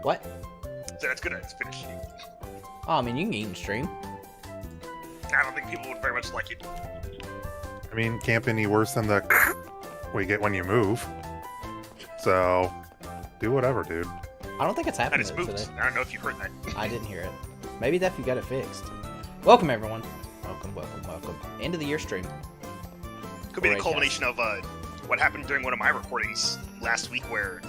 What? So that's good. It's finished. Oh, I mean, you can eat and stream. I don't think people would very much like it. I mean, can't be any worse than the we get when you move. So, do whatever, dude. I don't think it's That happening is today. moot. I don't know if you heard that. I didn't hear it. Maybe that you got it fixed. Welcome, everyone. Welcome. End of the year stream. Could be the Raidcast. culmination of what happened during one of my recordings last week where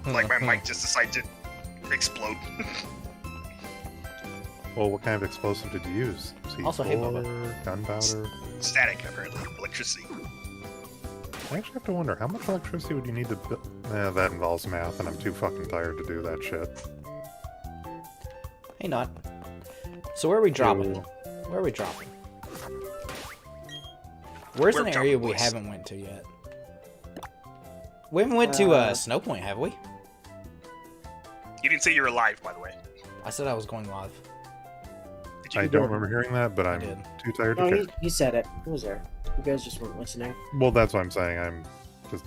like my mic just decided to explode. Well, what kind of explosive did you use? Also, hey, Bubba. C4, gunpowder? Static, apparently. Electricity. I actually have to wonder, how much electricity would you need to build? That involves math, and I'm too fucking tired to do that shit. Hey, Not. So where are we dropping? Where are we dropping? Where's We're an area jumping, we boys. haven't went to yet? We haven't went to Snow Point, have we? You didn't say you were alive, by the way. I said I was going live. Did you? I don't remember hearing that, but I'm did. too tired to No, care. he said it. He was there. You guys just weren't listening. Well, that's what I'm saying. I'm just...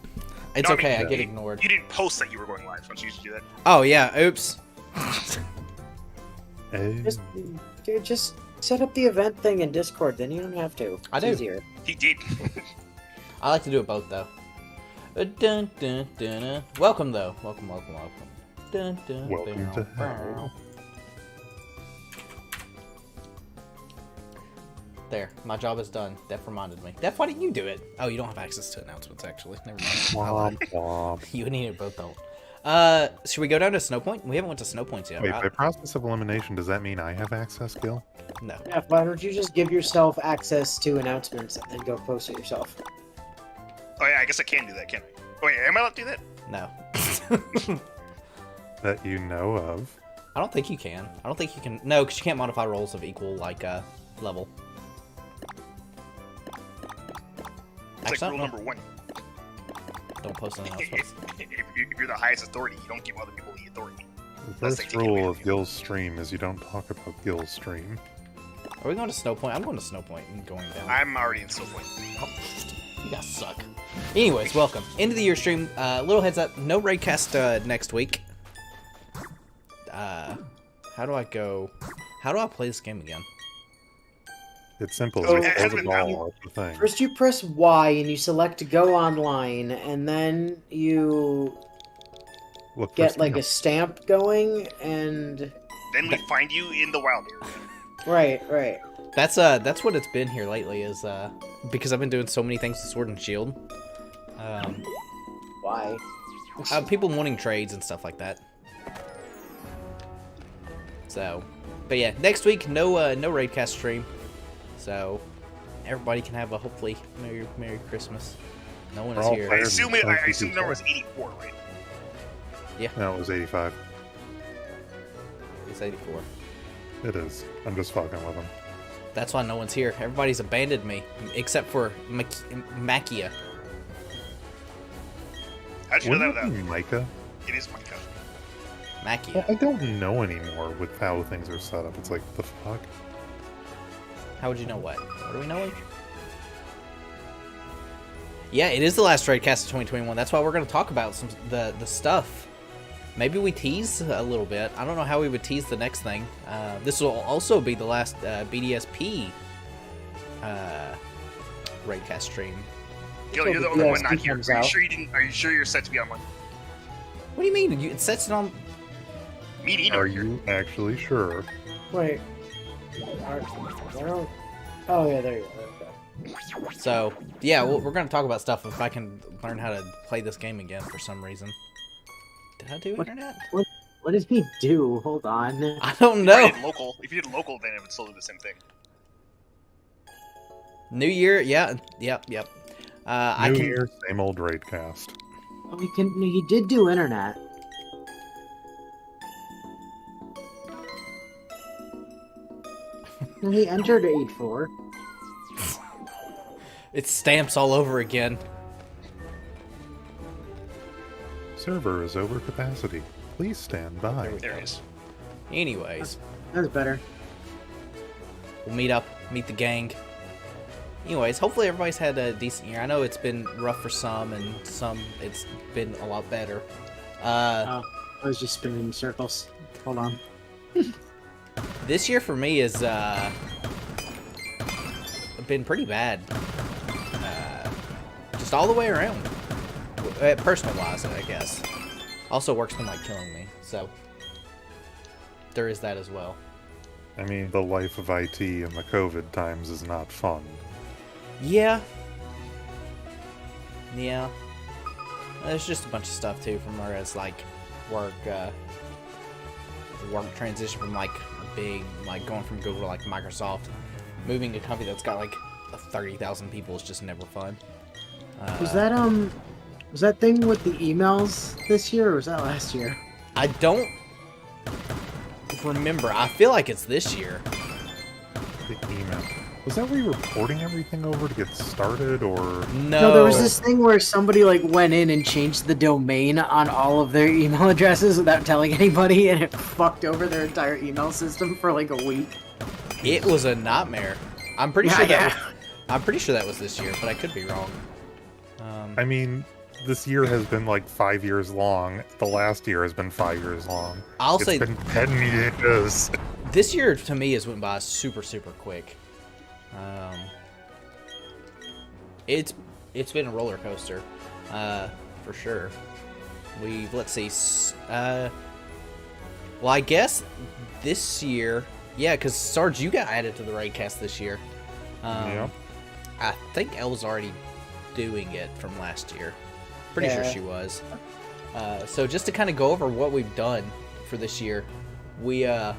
It's No, I okay, mean, I get you- ignored. You didn't post that you were going live. Don't you usually do that? Oh, yeah, oops. Just set up the event thing in Discord, then you don't have to. I It's do. Easier. He did. I like to do it both, though. Dun, dun, dun, dun. Welcome, though. Welcome. Dun, dun, Welcome dun, to dun. hell. There, my job is done. Def reminded me. Def, why didn't you do it? Oh, you don't have access to announcements, actually. Never mind. I lied. Womp womp. You need it both, though. Should we go down to Snow Point? We haven't went to Snow Points yet, Wait, right? by process of elimination, does that mean I have access, Gil? No. Yeah, why don't you just give yourself access to announcements and then go post it yourself? Oh yeah, I guess I can do that, can't I? Oh yeah, am I allowed to do that? No. That you know of. I don't think you can. I don't think you can. No, because you can't modify rolls of equal, like, level. It's Actually, like rule number 1. Don't post announcements. If you're the highest authority, you don't give other people the authority. The Unless they first take away rule of from you. Gil's stream is you don't talk about Gil's stream. Are we going to Snow Point? I'm going to Snow Point and going down. I'm already in Snow Point. Oh, you guys suck. Anyways, welcome. End of the year stream. Little heads up, no Raidcast next week. How do I go? How do I play this game again? It's simple. Oh, You it throw hasn't the been done. ball at the thing. First you press Y and you select go online, and then you Look for get like a stamp. stamp going, and... Then we find you in the wild area. Right. That's what it's been here lately. Is because I've been doing so many things to Sword and Shield. Why? People wanting trades and stuff like that. So, but yeah, next week no Raidcast stream. So everybody can have a hopefully Merry Christmas. No one is all here. I assume the number was 84, right? Yeah, No, it was 85. it's 84. It is. I'm just fucking with them. That's why no one's here. Everybody's abandoned me, except for Makia. How'd you know Wouldn't that? it be Micah? It is Micah. Makia. I don't know anymore with how things are set up. It's like, the fuck? How would you know what? What are we knowing? Yeah, it is the last Raidcast of 2021. That's why we're going to talk about the stuff. Maybe we tease a little bit. I don't know how we would tease the next thing. This will also be the last BDSP Raidcast stream. Gil, you're the only one not here. Are you sure you're set to be on one? What do you mean? It sets it on... Me neither. Are you actually sure? Wait. Oh yeah, there you go. Okay. So, yeah, we're going to talk about stuff if I can learn how to play this game again for some reason. Did I do internet? What did he do? Hold on. I don't know. If you did local, then it would still do the same thing. New Year, yeah, yep. New Year, same old Raidcast. Oh, he did do internet. And he entered 8-4. It's stamps all over again. Server is over capacity. Please stand by. There it is. Anyways, That's better. we'll meet the gang. Anyways, hopefully everybody's had a decent year. I know it's been rough for some, and some it's been a lot better. I was just spinning in circles. Hold on. This year for me has been pretty bad. Just all the way around. Personal-wise, I guess. Also, work's been like killing me, so there is that as well. I mean, the life of IT in the COVID times is not fun. Yeah. Yeah. There's just a bunch of stuff too from where it's like work transition from like a big, like going from Google to like Microsoft. Moving to a company that's got like 30,000 people is just never fun. Was that thing with the emails this year, or was that last year? I don't remember. I feel like it's this year. The email. Was that where you were porting everything over to get started, or...? No, there was this thing where somebody like went in and changed the domain on all of their email addresses without telling anybody, and it fucked over their entire email system for like a week. It was a nightmare. I'm pretty sure that was this year, but I could be wrong. I mean, this year has been like 5 years long. The last year has been 5 years long. It's been 10 years. This year to me has went by super quick. It's been a roller coaster, for sure. Let's see. Well, I guess this year, yeah, because Sarge, you got added to the Raidcast this year. Yeah. I think Elle was already doing it from last year. Pretty sure she was. So just to kind of go over what we've done for this year, we let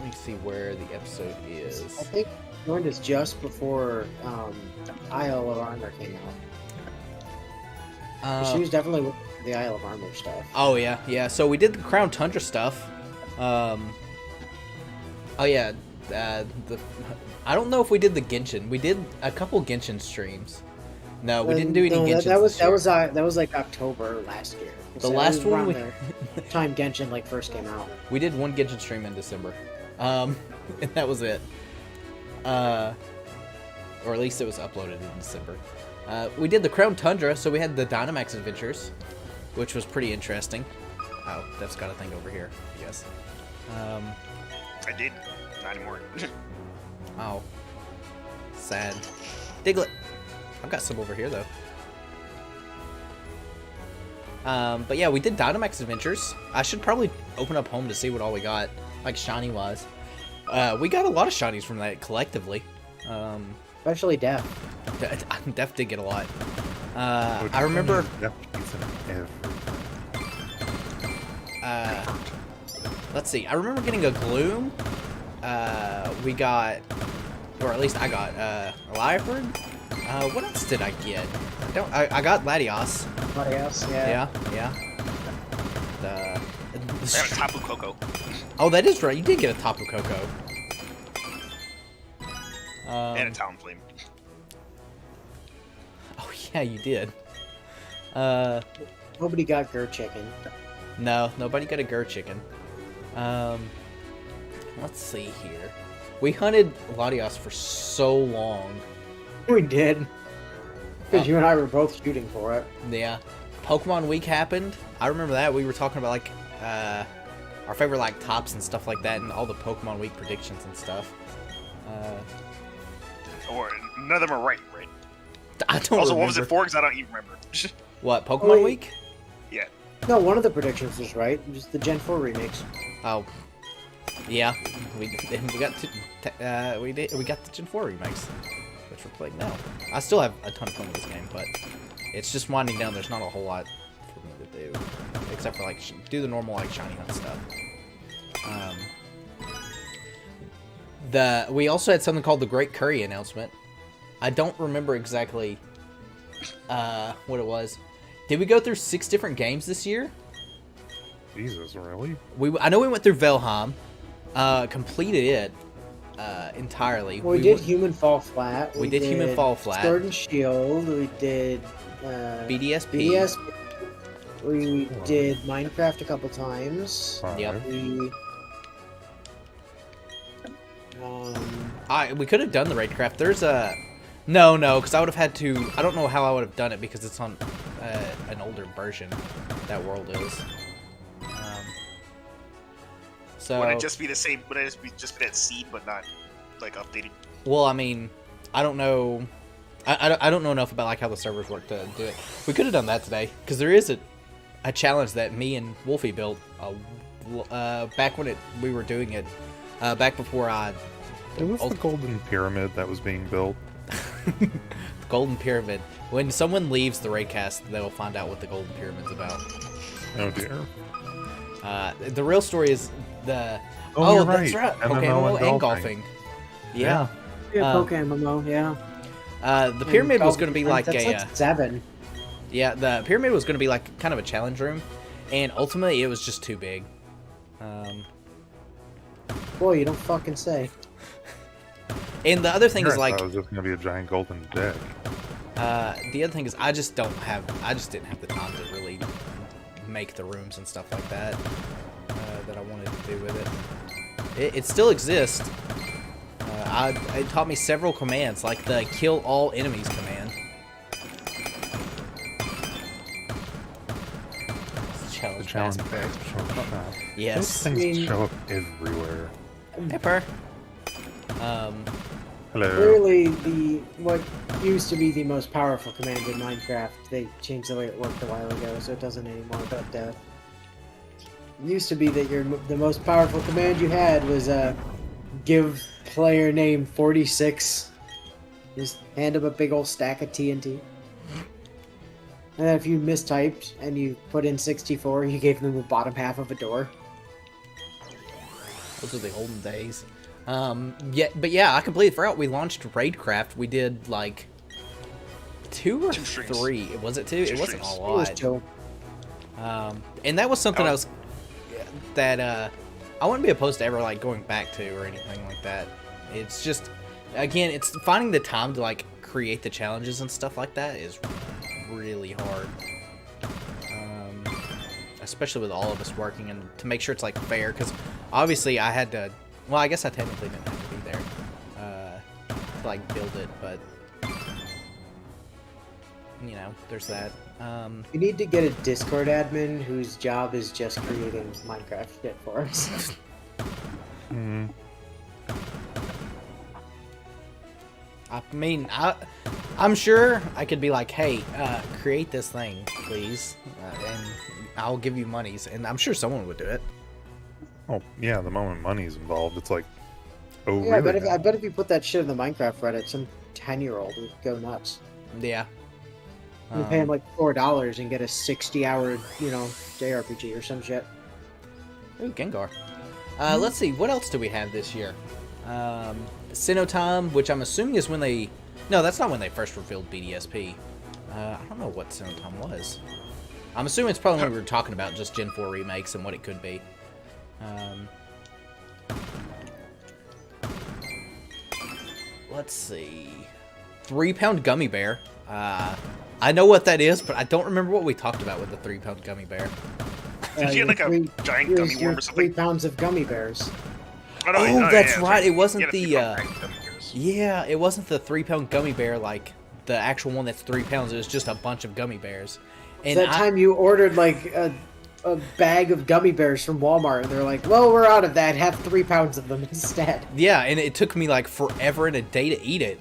me see where the episode is. I think you joined us just before Isle of Armor came out. She was definitely with the Isle of Armor stuff. Oh yeah. So we did the Crown Tundra stuff. Oh yeah. I don't know if we did the Genshin. We did a couple Genshin streams. No, we didn't do any Genshin. That was like October last year. The last one time Genshin like first came out. We did one Genshin stream in December. And that was it. Or at least it was uploaded in December. We did the Crown Tundra, so we had the Dynamax Adventures, which was pretty interesting. Oh, that's got a thing over here, I guess. I did. Not anymore. Oh. Sad. Diglett. I've got some over here, though. But yeah, we did Dynamax Adventures. I should probably open up home to see what all we got, like shiny-wise. We got a lot of shinies from that collectively. Especially Def. Def did get a lot. I remember. Let's see. I remember getting a Gloom. We got, or at least I got a Lyford. What else did I get? I got Latios. Latios, yeah. Yeah. I got a Tapu Koko. Oh, that is right. You did get a Tapu Koko. And a Talonflame. Oh yeah, you did. Nobody got Gur Chicken. No, nobody got a Gur Chicken. Let's see here. We hunted Latios for so long. We did. Because you and I were both shooting for it. Yeah. Pokemon Week happened. I remember that. We were talking about, like, our favorite, like, tops and stuff like that, and all the Pokemon Week predictions and stuff. Or none of them are right? I don't Also, remember. what was it for? Because I don't even remember. What, Pokemon Week? Yeah. No, one of the predictions was right. Just the Gen 4 remakes. Oh. Yeah. We got we got the Gen 4 remakes, which we're playing now. I still have a ton of fun with this game, but it's just winding down. There's not a whole lot for me to do, except for, like, do the normal, like, shiny hunt stuff. We also had something called the Great Curry Announcement. I don't remember exactly what it was. Did we go through 6 different games this year? Jesus, really? I know we went through Valheim, completed it entirely. Well, we did Human Fall Flat. We did Human Fall Flat. Sword and Shield. We did BDSP. BDSP. We did Minecraft a couple times. Yep. We we could have done the Raidcraft. There's a no, because I would have had to. I don't know how I would have done it because it's on an older version. That world is. So Would it just be the same? Would it just be that seed, but not like updated? Well, I mean, I don't know. I don't know enough about, like, how the servers work to do it. We could have done that today because there is a challenge that me and Wolfie built back when we were doing it back before I. It was the Golden Pyramid that was being built. The Golden Pyramid. When someone leaves the Raidcast, they'll find out what the Golden Pyramid's about. Oh dear. The real story is the. Oh, that's right. right. MMO and golfing. Yeah. Pokemon, yeah. The pyramid was going to be like that's a. Like 7. Yeah, the pyramid was going to be like kind of a challenge room, and ultimately it was just too big. Boy, you don't fucking say. And the other thing is, like, it was just gonna be a giant golden deck. the other thing is I just didn't have the time to really make the rooms and stuff like that that I wanted to do with it. It still exists. It taught me several commands, like the kill all enemies command. Challenge pass. Yes. Those things show up everywhere. Pepper. Hello. Clearly, what used to be the most powerful command in Minecraft, they changed the way it worked a while ago, so it doesn't anymore. But it used to be that the most powerful command you had was give player name 46. Just hand him a big old stack of TNT. And then if you mistyped and you put in 64, you gave them the bottom half of a door. Those are the olden days. Yeah, I completely forgot we launched Raidcraft. We did like 2 or 3. Was it 2? It wasn't a lot. It was 2. And that was something I wouldn't be opposed to ever like going back to or anything like that. It's just, again, it's finding the time to like create the challenges and stuff like that is really hard. Especially with all of us working and to make sure it's like fair, because obviously I had to. Well, I guess I technically didn't have to be there to like build it, but you know, there's that. We need to get a Discord admin whose job is just creating Minecraft shit for us. I mean, I'm sure I could be like, hey, create this thing, please, and I'll give you monies, and I'm sure someone would do it. Oh, yeah, the moment money's involved, it's like, Oh, Yeah, really? I bet if you put that shit in the Minecraft Reddit, some 10-year-old would go nuts. Yeah. You pay him like $4 and get a 60-hour, JRPG or some shit. Ooh, Gengar. Let's see, what else do we have this year? Sinnoh, which I'm assuming is when they... No, that's not when they first revealed BDSP. I don't know what Sinnoh was. I'm assuming it's probably when we were talking about just Gen 4 remakes and what it could be. Let's see. 3-pound gummy bear. I know what that is, but I don't remember what we talked about with the 3-pound gummy bear. Did you get like a giant gummy worm or something? 3 pounds of gummy bears. Oh, that's right. It wasn't You had a the... few gummy bears. Yeah, it wasn't the 3-pound gummy bear like the actual one that's 3 pounds. It was just a bunch of gummy bears. And That time you ordered like a bag of gummy bears from Walmart, and they're like, "Well, we're out of that. Have 3 pounds of them instead." Yeah, and it took me like forever and a day to eat it.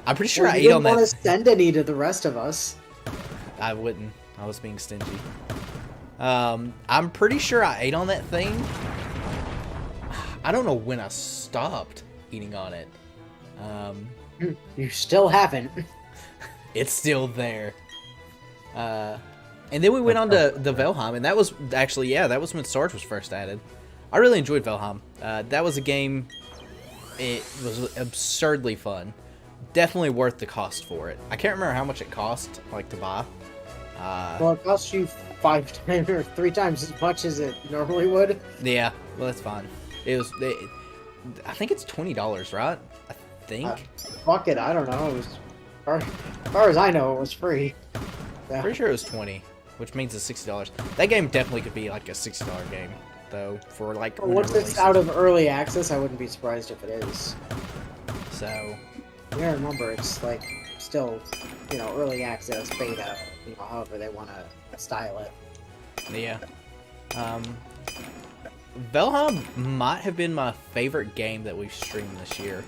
I'm pretty sure Well, I you ate on didn't want that. to send any to the rest of us. I wouldn't. I was being stingy. I'm pretty sure I ate on that thing. I don't know when I stopped eating on it. You still haven't. It's still there. And then we went on to the Valheim, and that was actually, yeah, that was when Sarge was first added. I really enjoyed Valheim. That was a game, it was absurdly fun. Definitely worth the cost for it. I can't remember how much it cost, like, to buy. Well, it costs you 5 times or 3 times as much as it normally would. Yeah, well, that's fine. I think it's $20, right? I think. Fuck it, I don't know. It was, as far as I know, it was free. Yeah. Pretty sure it was 20, which means it's $60. That game definitely could be like a $60 game, though, for like. Well, once it's out of early access, I wouldn't be surprised if it is. So. Yeah, remember, it's like still, early access, beta, however they want to style it. Yeah. Valheim might have been my favorite game that we've streamed this year,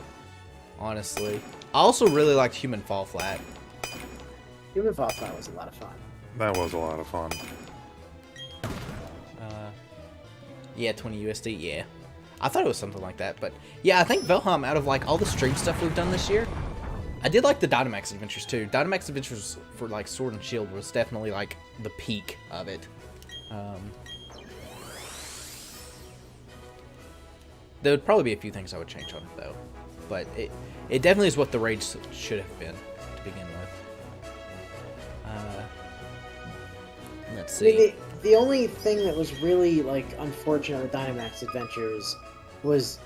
honestly. I also really liked Human Fall Flat. Human Fall Flat was a lot of fun. That was a lot of fun. Yeah, 20 USD, yeah. I thought it was something like that, but yeah, I think Valheim, out of like all the stream stuff we've done this year, I did like the Dynamax Adventures too. Dynamax Adventures for like Sword and Shield was definitely like the peak of it. There would probably be a few things I would change on it though, but it definitely is what the Rage should have been to begin with. Let's see. I mean, the only thing that was really like unfortunate with Dynamax Adventures was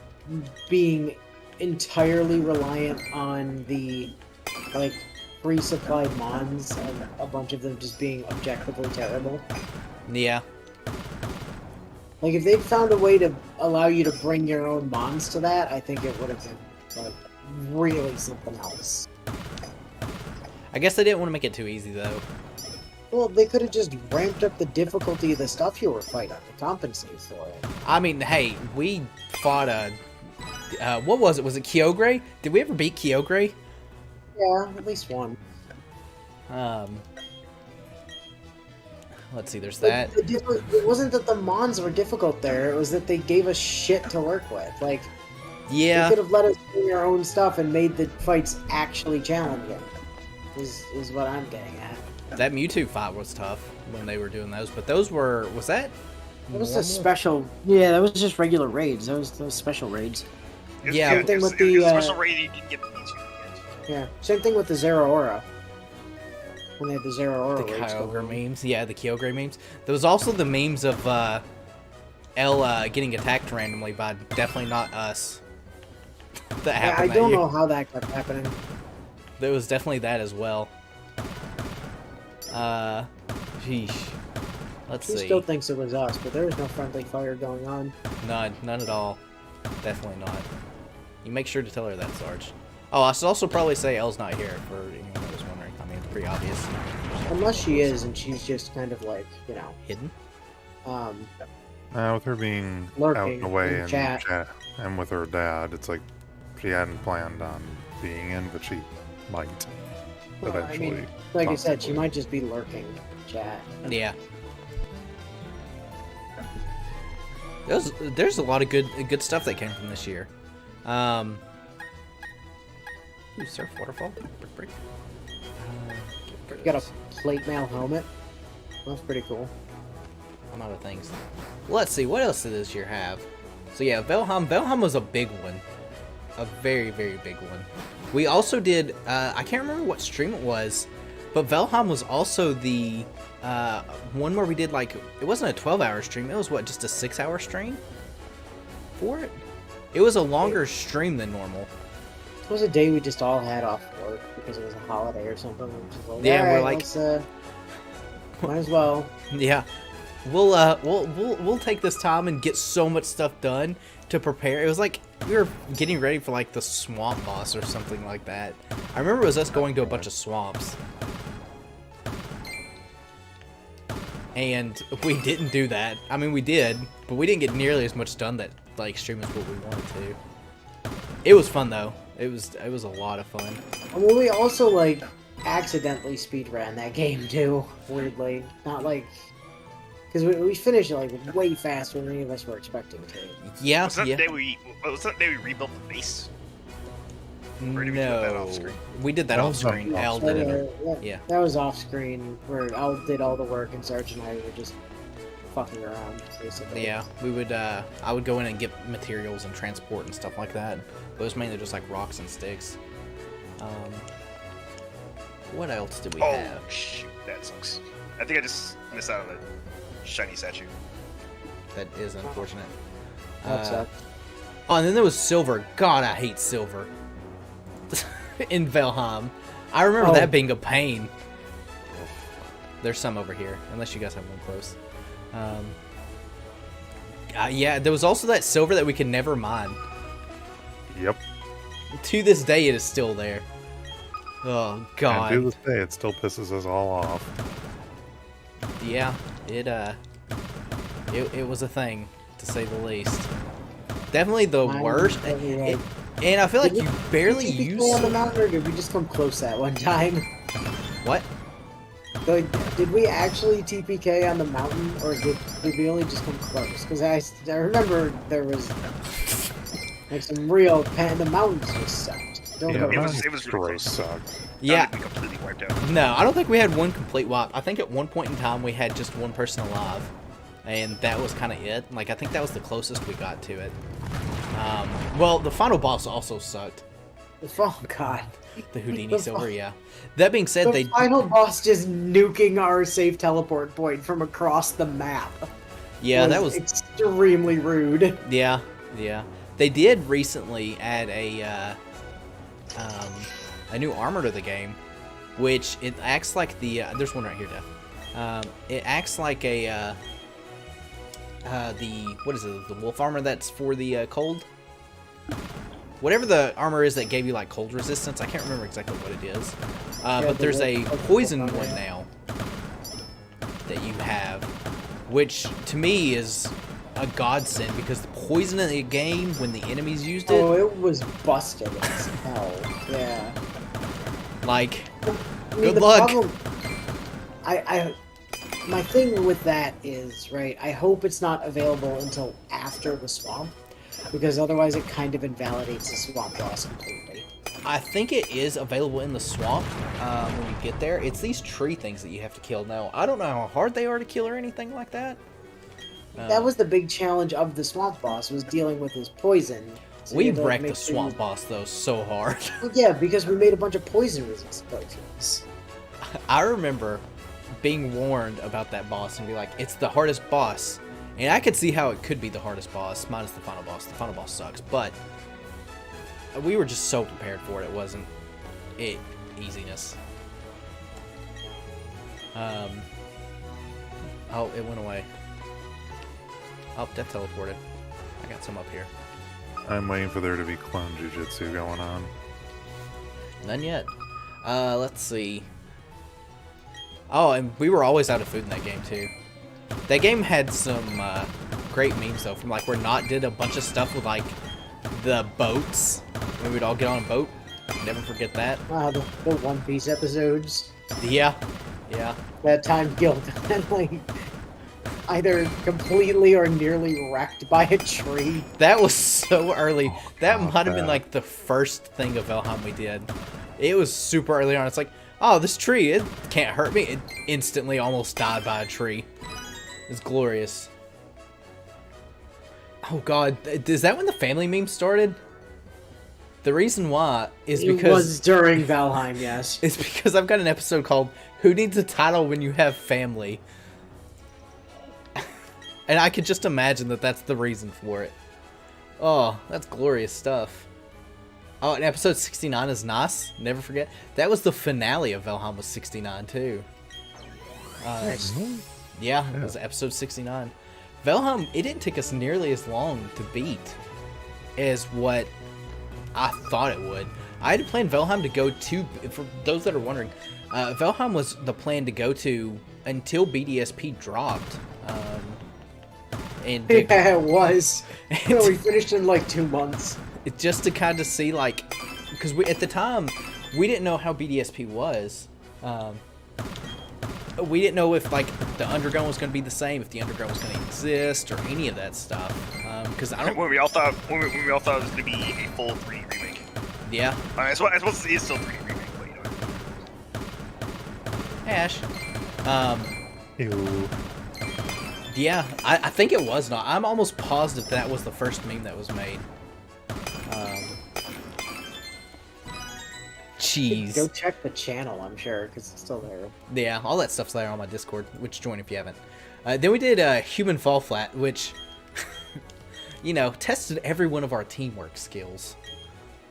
being entirely reliant on the like pre-supplied mons, and a bunch of them just being objectively terrible. Yeah. Like if they'd found a way to allow you to bring your own mons to that, I think it would have been like really something else. I guess they didn't want to make it too easy though. Well, they could have just ramped up the difficulty of the stuff you were fighting to compensate for it. I mean, hey, we fought a... what was it? Was it Kyogre? Did we ever beat Kyogre? Yeah, at least one. Let's see, there's that. It wasn't that the mons were difficult there, it was that they gave us shit to work with. Like, Yeah. they could have let us do our own stuff and made the fights actually challenging, is what I'm getting at. That Mewtwo fight was tough when they were doing those, but those were... Was that... That was a normal? special... Yeah, that was just regular raids. Those special raids. Yeah. Same thing with It the, was a special raid you didn't get these Yeah, same thing with the Zeraora. When they had the Zeraora The raids going Kyogre on. memes. Yeah, the Kyogre memes. There was also the memes of L getting attacked randomly by definitely not us. That Yeah, happened I that don't year. know how that kept happening. There was definitely that as well. Sheesh. Let's He see. still thinks it was us, but there was no friendly fire going on. None at all. Definitely not. You make sure to tell her that, Sarge. Oh, I should also probably say Elle's not here, for anyone that was wondering. I mean, it's pretty obvious. Unless she is, and she's just kind of like, Hidden? With her being Lurking out and away in and chat. and with her dad, it's like she hadn't planned on being in, but she might well, I eventually. mean, like I said, she possibly. might just be lurking in chat. Yeah. There's a lot of good stuff that came from this year. Ooh, surf waterfall. Brick, brick. Get rid of Got a this. plate mail helmet. That's pretty cool. I'm out of things. Let's see, what else did this year have? So yeah, Valheim. Valheim was a big one. A very, very big one. We also did, I can't remember what stream it was, but Valheim was also the one where we did like, it wasn't a 12-hour stream, it was what, just a 6-hour stream for it? It was a longer stream than normal. It was a day we just all had off work because it was a holiday or something. We were just like, Yeah, we're "Alright, like- might as well. Yeah. We'll take this time and get so much stuff done to prepare. It was like we were getting ready for like the swamp boss or something like that. I remember it was us going to a bunch of swamps. And we didn't do that. I mean, we did, but we didn't get nearly as much done that like stream as what we wanted to. It was fun though. It was a lot of fun. Well, we also like accidentally speedran that game too. Weirdly, not like because we finished it like way faster than any of us were expecting to. Yeah, Was that yeah. the day we rebuilt the base? Or did we do that No, off screen? we did that That off was screen. off Al screen. did it. Yeah. That was off screen where Al did all the work and Sarge and I were just fucking around basically. Yeah, we would. I would go in and get materials and transport and stuff like that. But it was mainly just like rocks and sticks. What else did we Oh, have? shoot, that sucks. I think I just missed out on a shiny statue. That is unfortunate. That sucked. Oh, and then there was silver. God, I hate silver. In Valheim, I remember Oh. that being a pain. There's some over here, unless you guys have one close. Yeah, there was also that silver that we could never mine. Yep. To this day, it is still there. Oh And God. to this day, it still pisses us all off. Yeah, it was a thing, to say the least. Definitely the Mine worst. was really, And I feel like Did you we- barely did we use play on the mountain, or did we just come close that one time? what? Like, did we actually TPK on the mountain, or did we only just come close? Because I remember there was like some real the mountains just sucked. Don't Yeah, go it wrong. was really sucked. Yeah, we completely wiped out. no, I don't think we had one complete wipe. I think at one point in time we had just one person alive, and that was kind of it. Like I think that was the closest we got to it. Well, the final boss also sucked. Oh god. The Houdini The silver, fi- yeah. That being said, The they final boss just nuking our safe teleport point from across the map. yeah, that was extremely rude. yeah, yeah. They did recently add a new armor to the game, which it acts like the there's one right here, Def. It acts like a the what is it? The wolf armor that's for the cold. Whatever the armor is that gave you like cold resistance, I can't remember exactly what it is. But the there's a wolf poison armor. one now that you have, which to me is a godsend because the poison in the game when the enemies used it, Oh, it was busted as hell. Yeah. like I mean, Good the luck. problem- my thing with that is, right, I hope it's not available until after the swamp, because otherwise it kind of invalidates the swamp boss completely. I think it is available in the swamp when you get there. It's these tree things that you have to kill. Now, I don't know how hard they are to kill or anything like that. That was the big challenge of the swamp boss, was dealing with his poison. So We you had to, like, wrecked the make sure swamp boss, though, so hard. Well, yeah, because we made a bunch of poison resistant potions. I remember being warned about that boss and be like, it's the hardest boss. And I could see how it could be the hardest boss, minus the final boss. The final boss sucks, but we were just so prepared for it. It wasn't easiness. Oh, it went away. Oh, that teleported. I got some up here. I'm waiting for there to be clone jujitsu going on. None yet. Let's see. Oh, and we were always out of food in that game, too. That game had some great memes, though, from, like, where Not did a bunch of stuff with, like, the boats. We would all get on a boat. Never forget that. The One Piece episodes. Yeah. Yeah. That time guilt. Like, either completely or nearly wrecked by a tree. That was so early. That Oh, might have been bad. like the first thing of Valheim we did. It was super early on. It's like, oh, this tree, it can't hurt me. It instantly almost died by a tree. It's glorious. Oh god, is that when the family meme started? The reason why is It because was during Valheim, yes. it's because I've got an episode called "Who Needs a Title When You Have Family," and I could just imagine that that's the reason for it. Oh, that's glorious stuff. Oh, and episode 69 is nice. Never forget. That was the finale of Valheim was 69 too. Nice. Yeah, it was episode 69. Valheim, it didn't take us nearly as long to beat as what I thought it would. I had planned Valheim to go to, for those that are wondering, Valheim was the plan to go to until BDSP dropped. And Yeah, it was. We finished in like 2 months. just to kind of see, like, because we at the time, we didn't know how BDSP was. We didn't know if, like, the Underground was going to be the same, if the Underground was going to exist, or any of that stuff. Because I don't... When we all thought it was going to be a full 3D remake. Yeah. I suppose it is still 3D remake, but you know. Ash. Ew. Yeah, I think it was not. I'm almost positive that was the first meme that was made. Cheese. Go check the channel, I'm sure, because it's still there. Yeah, all that stuff's there on my Discord, which join if you haven't. Then we did Human Fall Flat, which, you know, tested every one of our teamwork skills.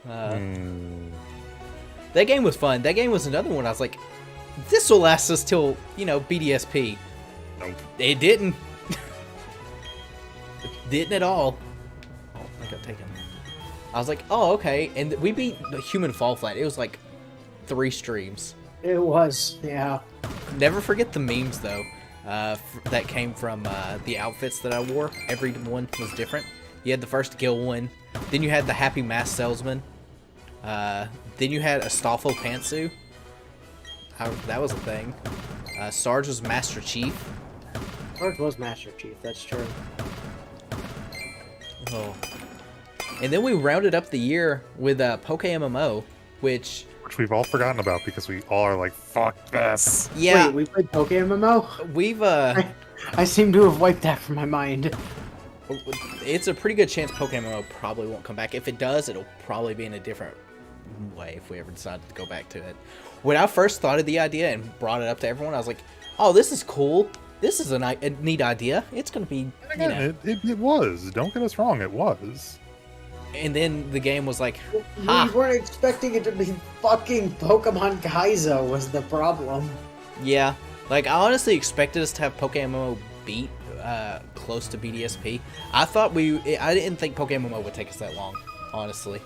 That game was fun. That game was another one I was like, this will last us till, you know, BDSP. Nope. It didn't. It didn't at all. Oh, I got taken. I was like, oh, okay. And we beat the Human Fall Flat. It was like 3 streams. It was, yeah. Never forget the memes, though, that came from the outfits that I wore. Every one was different. You had the first Gil one. Then you had the Happy Mask Salesman. Then you had a Stoffel Pantsu. That was a thing. Sarge was Master Chief. Sarge was Master Chief, that's true. Oh. And then we rounded up the year with Poke MMO, which... Which we've all forgotten about because we all are like, fuck this. Yeah, Wait, we played Poke MMO? we've... I seem to have wiped that from my mind. It's a pretty good chance Poke MMO probably won't come back. If it does, it'll probably be in a different way if we ever decide to go back to it. When I first thought of the idea and brought it up to everyone, I was like, oh, this is cool. This is a neat idea. It's going to be, you know... It was. Don't get us wrong, it was. And then the game was like, We ha! weren't expecting it to be fucking Pokemon Kaizo was the problem. Yeah. Like, I honestly expected us to have Poke MMO beat close to BDSP. I didn't think Poke MMO would take us that long, honestly.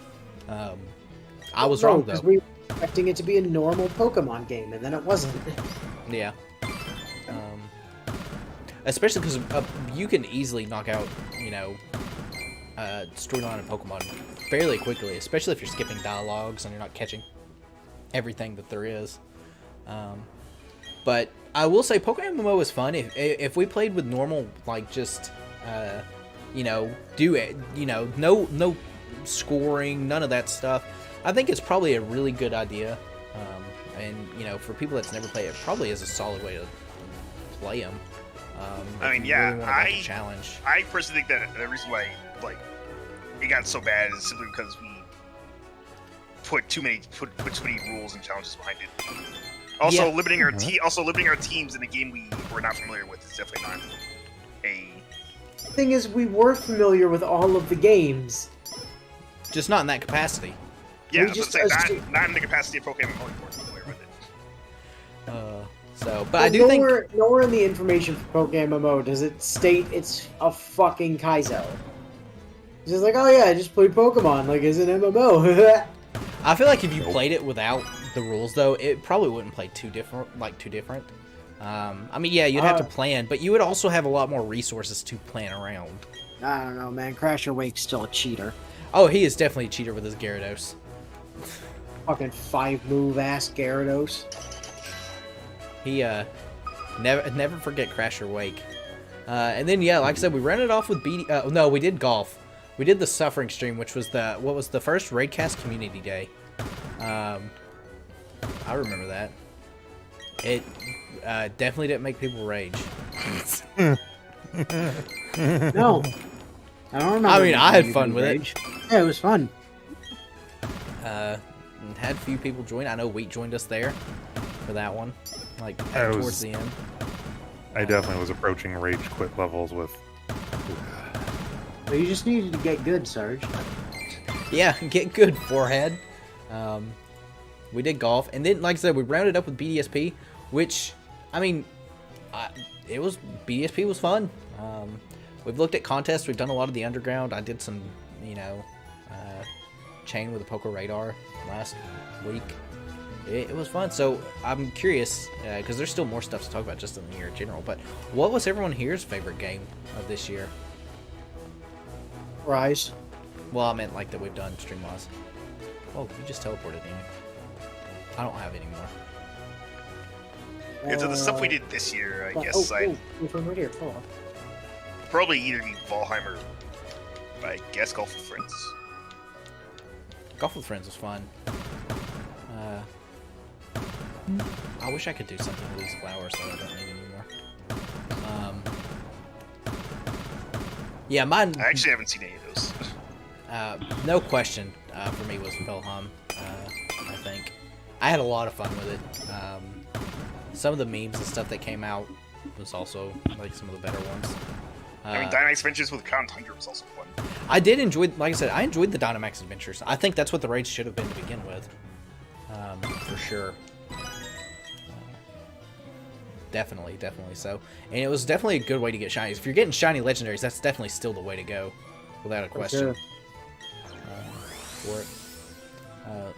I was wrong, though. Because we were expecting it to be a normal Pokemon game, and then it wasn't. Yeah. Especially because you can easily knock out, you know, storyline in Pokemon fairly quickly, especially if you're skipping dialogues and you're not catching everything that there is. But I will say Pokemon MMO is fun. If we played with normal, like, just, you know, no scoring, none of that stuff, I think it's probably a really good idea. And, you know, for people that's never played it, probably is a solid way to play them. I mean, if you yeah, really wanna go for challenge. I personally think that the reason why, like, it got so bad is simply because we put too many rules and challenges behind it. Also, Yeah. limiting our teams in a game we were not familiar with is definitely not a. The thing is, we were familiar with all of the games. Just not in that capacity. Yeah, We I was just gonna say, assume- not in the capacity of Pokemon Only we're familiar with it. But I do think... Nowhere in the information for Pokemon MMO does it state it's a fucking Kaizo. It's just like, oh yeah, I just played Pokemon, like it's an MMO. I feel like if you played it without the rules, though, it probably wouldn't play too different. I mean, yeah, you'd have to plan, but you would also have a lot more resources to plan around. I don't know, man. Crasher Wake's still a cheater. Oh, he is definitely a cheater with his Gyarados. Fucking 5-move ass Gyarados. He, never forget Crasher Wake. And then, yeah, like I said, we ran it off with no, we did golf. We did the Suffering stream, which was the first Raidcast Community Day. I remember that. It definitely didn't make people rage. No. I don't know. I mean, I had fun with it. Yeah, it was fun. Had a few people join. I know Wheat joined us there for that one, like towards the end. I definitely was approaching rage quit levels with. But you just needed to get good, Sarge. Yeah, get good, forehead. We did golf, and then, like I said, we rounded up with BDSP, which, I mean, BDSP was fun. We've looked at contests. We've done a lot of the underground. I did some, chain with a poker radar last week. It was fun. So I'm curious, because there's still more stuff to talk about just in the year in general, but what was everyone here's favorite game of this year? Rise. Well, I meant like that we've done stream-wise. Oh, you just teleported me. I don't have any more. And so the stuff we did this year, I guess, from right here. Hold on. probably either be Valheim or, I guess, Golf with Friends. Golf with Friends was fun. I wish I could do something with these flowers that I don't need anymore. Yeah, mine. I actually haven't seen any of those. No question. For me was Valheim. I think I had a lot of fun with it. Some of the memes and stuff that came out was also like some of the better ones. I mean, Dynamax Adventures with Crown Tundra was also fun. I did enjoy, like I said, I enjoyed the Dynamax Adventures. I think that's what the raids should have been to begin with. For sure. Definitely so. And it was definitely a good way to get shinies. If you're getting shiny legendaries, that's definitely still the way to go, without a question. For it.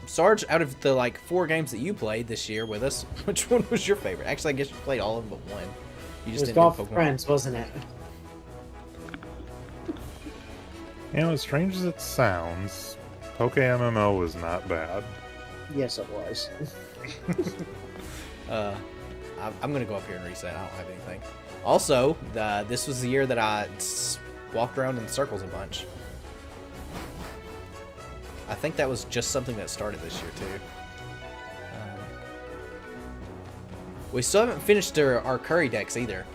Sarge, out of the like 4 games that you played this year with us, which one was your favorite? Actually, I guess you played all of them but one. You just it was didn't Golf do with Pokemon. Friends, wasn't it? As strange as it sounds, Poke MMO was not bad. Yes, it was. I'm gonna go up here and reset. I don't have anything. Also, this was the year that I walked around in circles a bunch. I think that was just something that started this year too. We still haven't finished our curry decks either.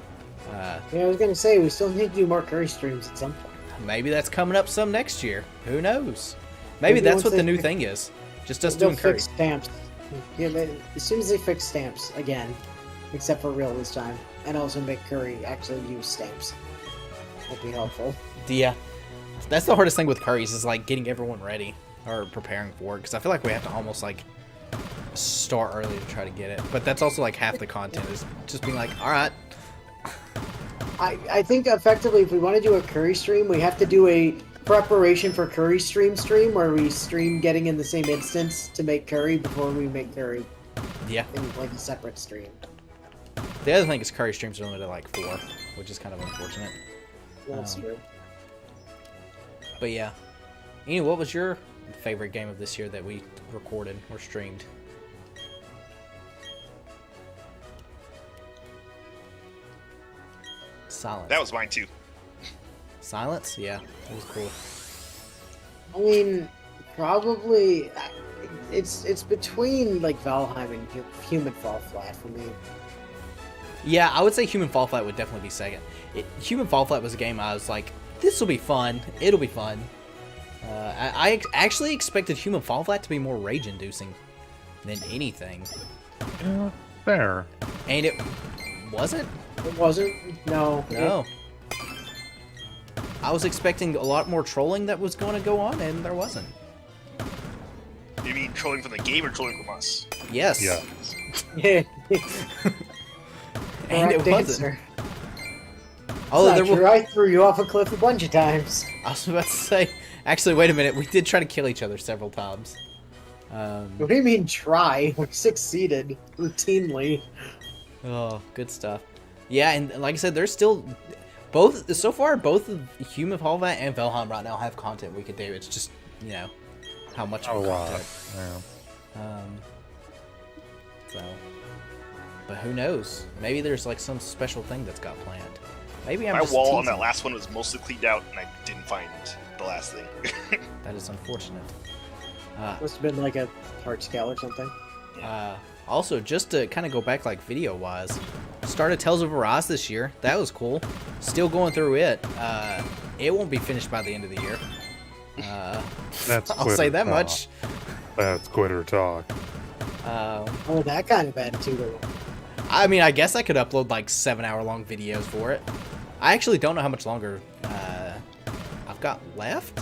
Yeah, I was gonna say we still need to do more curry streams at some point. Maybe that's coming up some next year. Who knows? Maybe that's what the new thing is. Just us doing curry. Fix stamps. Yeah, as soon as they fix stamps again, except for real this time, and also make curry actually use stamps, would be helpful. Yeah, that's the hardest thing with curries is like getting everyone ready or preparing for it, because I feel like we have to almost like start early to try to get it. But that's also like half the content is just being like, all right. I think effectively, if we want to do a curry stream, we have to do a preparation for curry stream where we stream getting in the same instance to make curry before we make curry. Yeah. In like a separate stream. The other thing is curry streams are limited to like 4, which is kind of unfortunate. That's true. But yeah. Anyway, what was your favorite game of this year that we recorded or streamed? Silence. That was mine too. Silence? Yeah, that was cool. I mean, probably it's between like Valheim and Human Fall Flat for me. Yeah, I would say Human Fall Flat would definitely be second. Human Fall Flat was a game I was like, this will be fun. It'll be fun. I actually expected Human Fall Flat to be more rage-inducing than anything. Yeah, fair. And it wasn't? It wasn't? No. No. I was expecting a lot more trolling that was going to go on, and there wasn't. You mean trolling from the game or trolling from us? Yes. Yeah. Yeah. And it Correct wasn't. answer. Although there True, I threw you off a cliff a bunch of times. I was about to say, actually, wait a minute. We did try to kill each other several times. What do you mean try? We succeeded routinely. Oh, good stuff. Yeah, and like I said, there's still both. So far, both of Human Fall Flat and Valheim right now have content we could do. It's just, how much A lot. content. Yeah. So, but who knows? Maybe there's like some special thing that's got planned. Maybe I'm My just wall on teasing. that last one was mostly cleaned out, and I didn't find the last thing. That is unfortunate. Must have been like a heart scale or something. Also, just to kind of go back like video-wise, started Tales of Arise this year. That was cool. Still going through it. It won't be finished by the end of the year. That's I'll say quitter that talk. much. That's quitter talk. Oh, that kind of attitude. I mean, I guess I could upload like 7-hour-long videos for it. I actually don't know how much longer I've got left.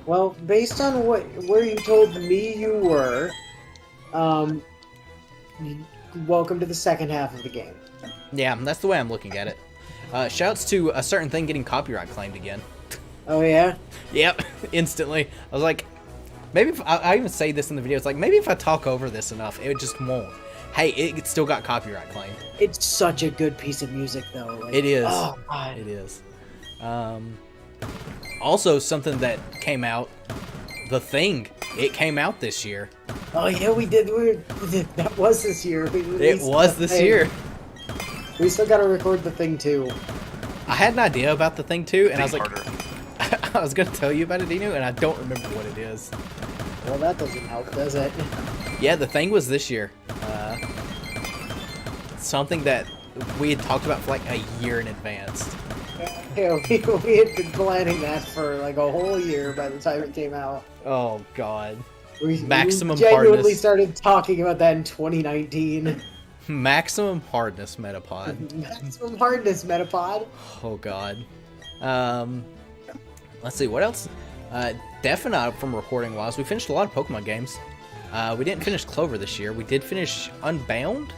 Well, based on where you told me you were, welcome to the second half of the game. Yeah, that's the way I'm looking at it. Shouts to a certain thing getting copyright claimed again. Oh yeah? Yep, instantly. I was like, maybe if I even say this in the video, it's like, maybe if I talk over this enough, it just won't. Hey, it still got copyright claimed. It's such a good piece of music, though. Like, It is. Oh, God. It is. Also, something that came out, The Thing. It came out this year. Oh, yeah, we did. That was this year. It was this year. We still gotta record the thing, too. I had an idea about The Thing, too, and I was like, Harder. I was going to tell you about it, Dino, and I don't remember what it is. Well, that doesn't help, does it? Yeah, The Thing was this year. Something that we had talked about for like a year in advance. Yeah, we had been planning that for like a whole year by the time it came out. Oh, God. We Maximum genuinely hardness. started talking about that in 2019. Maximum hardness Metapod. Maximum hardness, Metapod. Oh, God. Let's see, what else? Definite from recording wise, we finished a lot of Pokemon games. We didn't finish Clover this year. We did finish Unbound.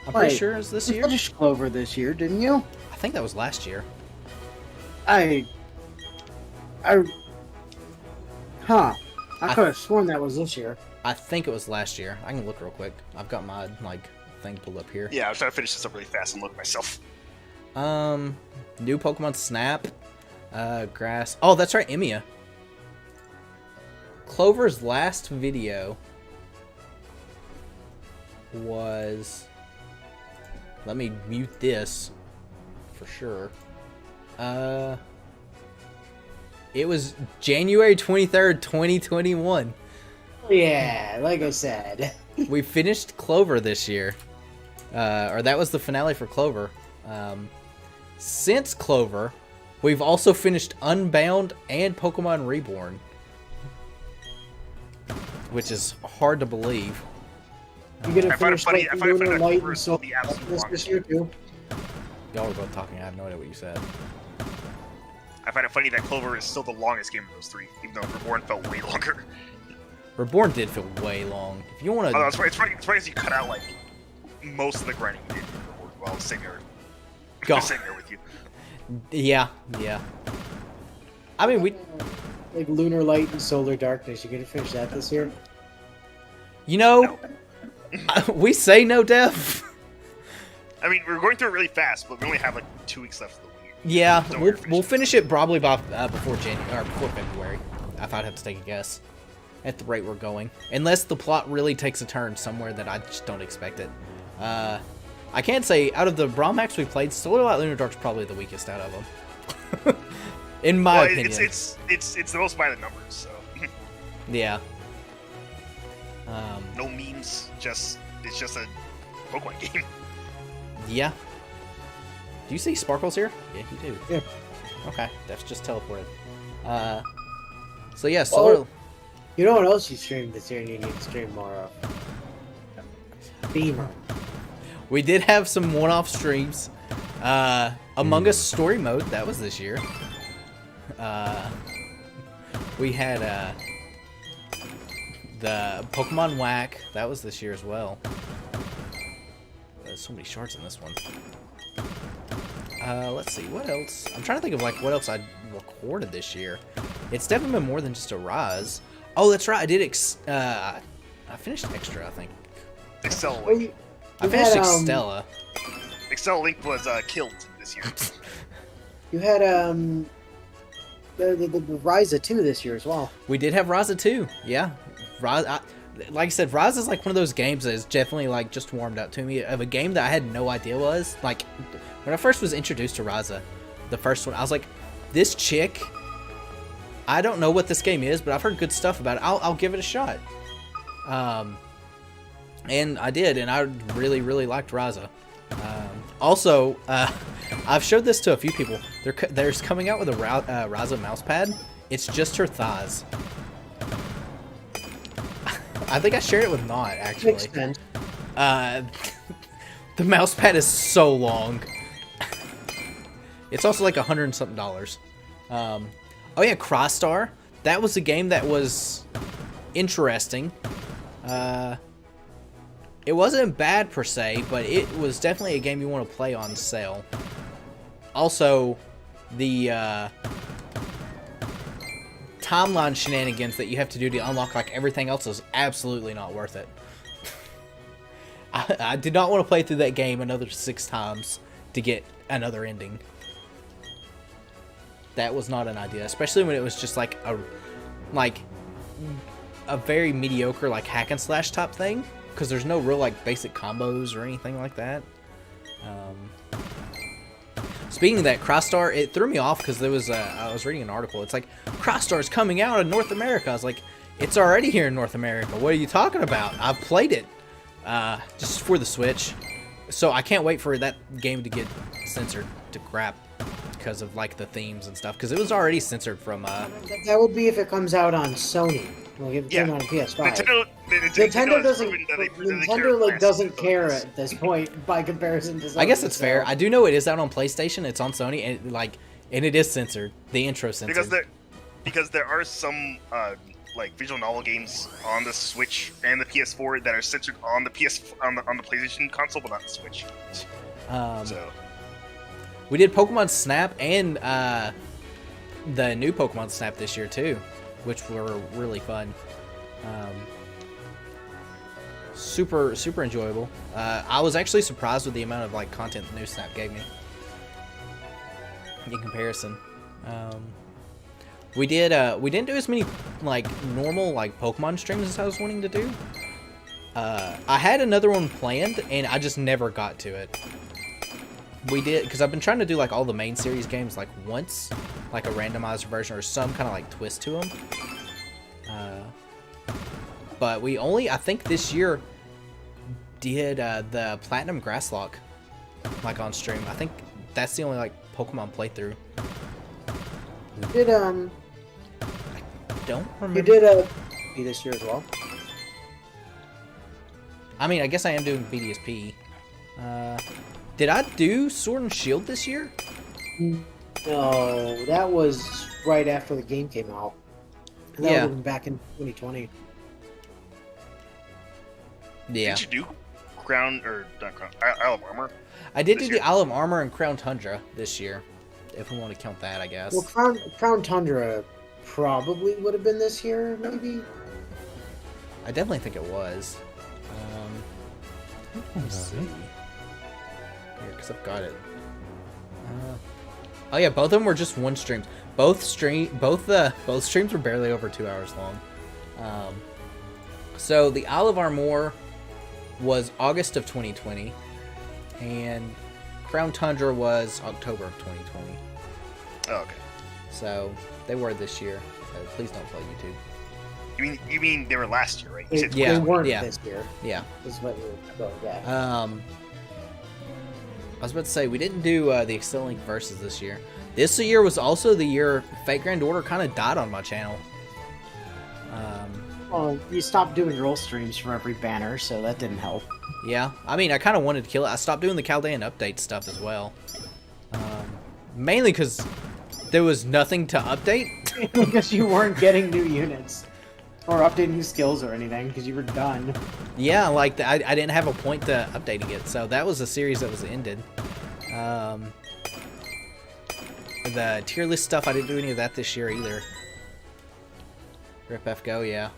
I'm pretty Wait, sure it was this You year. finished Clover this year, didn't you? I think that was last year. I could have sworn that was this year. I think it was last year. I can look real quick. I've got my thing pulled up here. Yeah, I was trying to finish this up really fast and look myself. New Pokemon Snap, Grass. Oh, that's right, Emia. Clover's last video was. Let me mute this for sure. It was January 23rd, 2021. Yeah, like I said. We finished Clover this year. Or that was the finale for Clover. Since Clover, we've also finished Unbound and Pokemon Reborn. Which is hard to believe. You gonna I find it finish funny. like I find it funny Lunar that Light Clover and is Soul still the absolute this longest. year too? Y'all were both talking. I have no idea what you said. I find it funny that Clover is still the longest game of those three, even though Reborn felt way longer. Reborn did feel way long. If you want Although to, it's funny as you cut out like most of the grinding you did in Reborn while I was sitting there, Go. sitting there with you. yeah. I mean, Like Lunar Light and Solar Darkness. You gonna finish that this year? you know, we say no, Dev. I mean, we're going through it really fast, but we only have like 2 weeks left of the week. Yeah, So we'll finish it probably by before January or before February. If I'd have to take a guess, at the rate we're going, unless the plot really takes a turn somewhere that I just don't expect it. I can't say out of the Brawl Max we played, Solar Light Lunar Dark's probably the weakest out of them, in my opinion. It's the most by the numbers, so Yeah. no memes. It's just a Pokemon game. Yeah. Do you see Sparkles here? Yeah, you do. Yeah. Okay, that's just teleported. So yeah, Solar. Oh. You know what else you streamed this year and you need to stream more of? Beamer. We did have some one-off streams. Among Us Story Mode, that was this year. We had the Pokemon Whack, that was this year as well. There's so many shards in this one. Let's see, what else? I'm trying to think of like what else I recorded this year. It's definitely been more than just a Rise. Oh, that's right, I did I finished Extra, I think. Excel Well, Link. I finished had, Extella. Excel Link was killed this year. You had the Ryza 2 this year as well. We did have Raza 2, yeah. Like I said, Raza is like one of those games that is definitely like just warmed up to me of a game that I had no idea was like when I first was introduced to Raza, the first one, I was like, this chick, I don't know what this game is, but I've heard good stuff about it. I'll give it a shot. And I did, and I really, really liked Raza. Also, I've showed this to a few people. There's coming out with a Raza mouse pad. It's just her thighs. I think I shared it with Not, actually. Makes sense. The mouse pad is so long. It's also like $100 and something. Oh yeah, Crossstar. That was a game that was interesting. It wasn't bad per se, but it was definitely a game you want to play on sale. Also, the timeline shenanigans that you have to do to unlock like everything else is absolutely not worth it. I did not want to play through that game another 6 times to get another ending. That was not an idea, especially when it was just like a very mediocre like hack and slash type thing, because there's no real like basic combos or anything like that. Speaking of that, Crossstar, it threw me off because there was I was reading an article. It's like Crossstar's coming out in North America. I was like, it's already here in North America. What are you talking about? I've played it just for the Switch, so I can't wait for that game to get censored to crap because of like the themes and stuff. Because it was already censored from. That would be if it comes out on Sony. Like if it came out on PS5. Nintendo doesn't. Nintendo doesn't care at this point by comparison to Sony. I guess it's fair. I do know it is out on PlayStation. It's on Sony, and it is censored. The intro censored. Because there are some like visual novel games on the Switch and the PS4 that are censored on the on the PlayStation console, but not the Switch. So we did Pokemon Snap and the new Pokemon Snap this year too, which were really fun. Super enjoyable. I was actually surprised with the amount of like content the new Snap gave me in comparison. We didn't do as many like normal like Pokemon streams as I was wanting to do. I had another one planned and I just never got to it. We did, because I've been trying to do like all the main series games like once, like a randomized version or some kind of like twist to them. But we only, I think this year, did the Platinum Grasslock like on stream. I think that's the only like Pokemon playthrough. You did I don't remember. You did this year as well. I mean, I guess I am doing BDSP. Did I do Sword and Shield this year? No, that was right after the game came out. That would have been back in 2020. Yeah. Did you do Crown or not Crown? Isle of Armor? I did do the Isle of Armor and Crown Tundra this year, if we want to count that, I guess. Well, Crown Tundra probably would have been this year, maybe. I definitely think it was. Let me see. Here, because I've got it. Oh yeah, both of them were just one stream. Both streams were barely over 2 hours long. So the Isle of Armor was August of 2020, and Crown Tundra was October of 2020. Oh, okay. So they were this year. Please don't play YouTube. You mean they were last year, right? You said Yeah. They weren't yeah. this year. Yeah. Is what you're going at. I was about to say, we didn't do the Extended Link Versus this year. This year was also the year Fate Grand Order kind of died on my channel. Well, you stopped doing roll streams for every banner, so that didn't help. Yeah, I mean, I kind of wanted to kill it. I stopped doing the Chaldean update stuff as well. Mainly because there was nothing to update. Because you weren't getting new units. Or updating skills or anything, because you were done. Yeah, like, I didn't have a point to updating it, so that was a series that was ended. The tier list stuff, I didn't do any of that this year either. Rip F Go, yeah.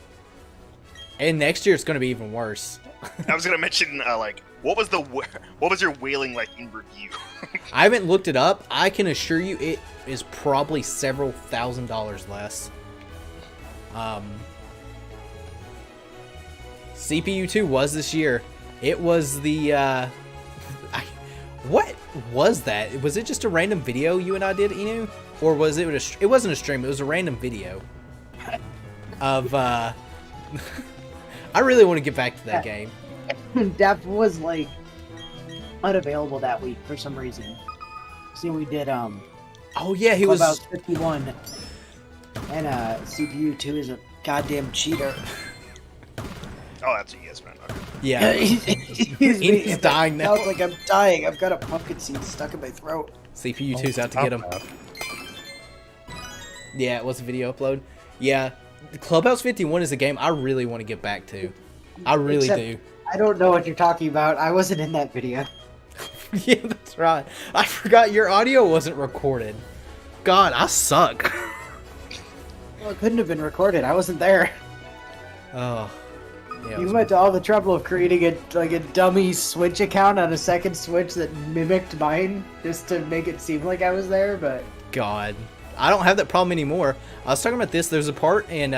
And next year it's going to be even worse. I was gonna mention like what was your whaling like in review? I haven't looked it up. I can assure you it is probably several $1,000s less. CPU2 was this year. It was the what? was that? Was it just a random video you and I did, Inu? Or was it it wasn't a stream, it was a random video of, I really want to get back to that game. Dev was like unavailable that week for some reason. See, we did Oh yeah, he was Clubhouse 51, and CPU 2 is a goddamn cheater. Oh, that's a yes, man. Okay. yeah. He's dying now. Sounds like I'm dying. I've got a pumpkin seed stuck in my throat. CPU 2's out to get him. Yeah, it was a video upload. Yeah, Clubhouse 51 is a game I really want to get back to. I really do. I don't know what you're talking about. I wasn't in that video. Yeah, that's right. I forgot your audio wasn't recorded. God, I suck. Well, it couldn't have been recorded. I wasn't there. Oh. Yeah, it You was- went to all the trouble of creating a dummy Switch account on a second Switch that mimicked mine just to make it seem like I was there, but God. I don't have that problem anymore. I was talking about this. There's a part in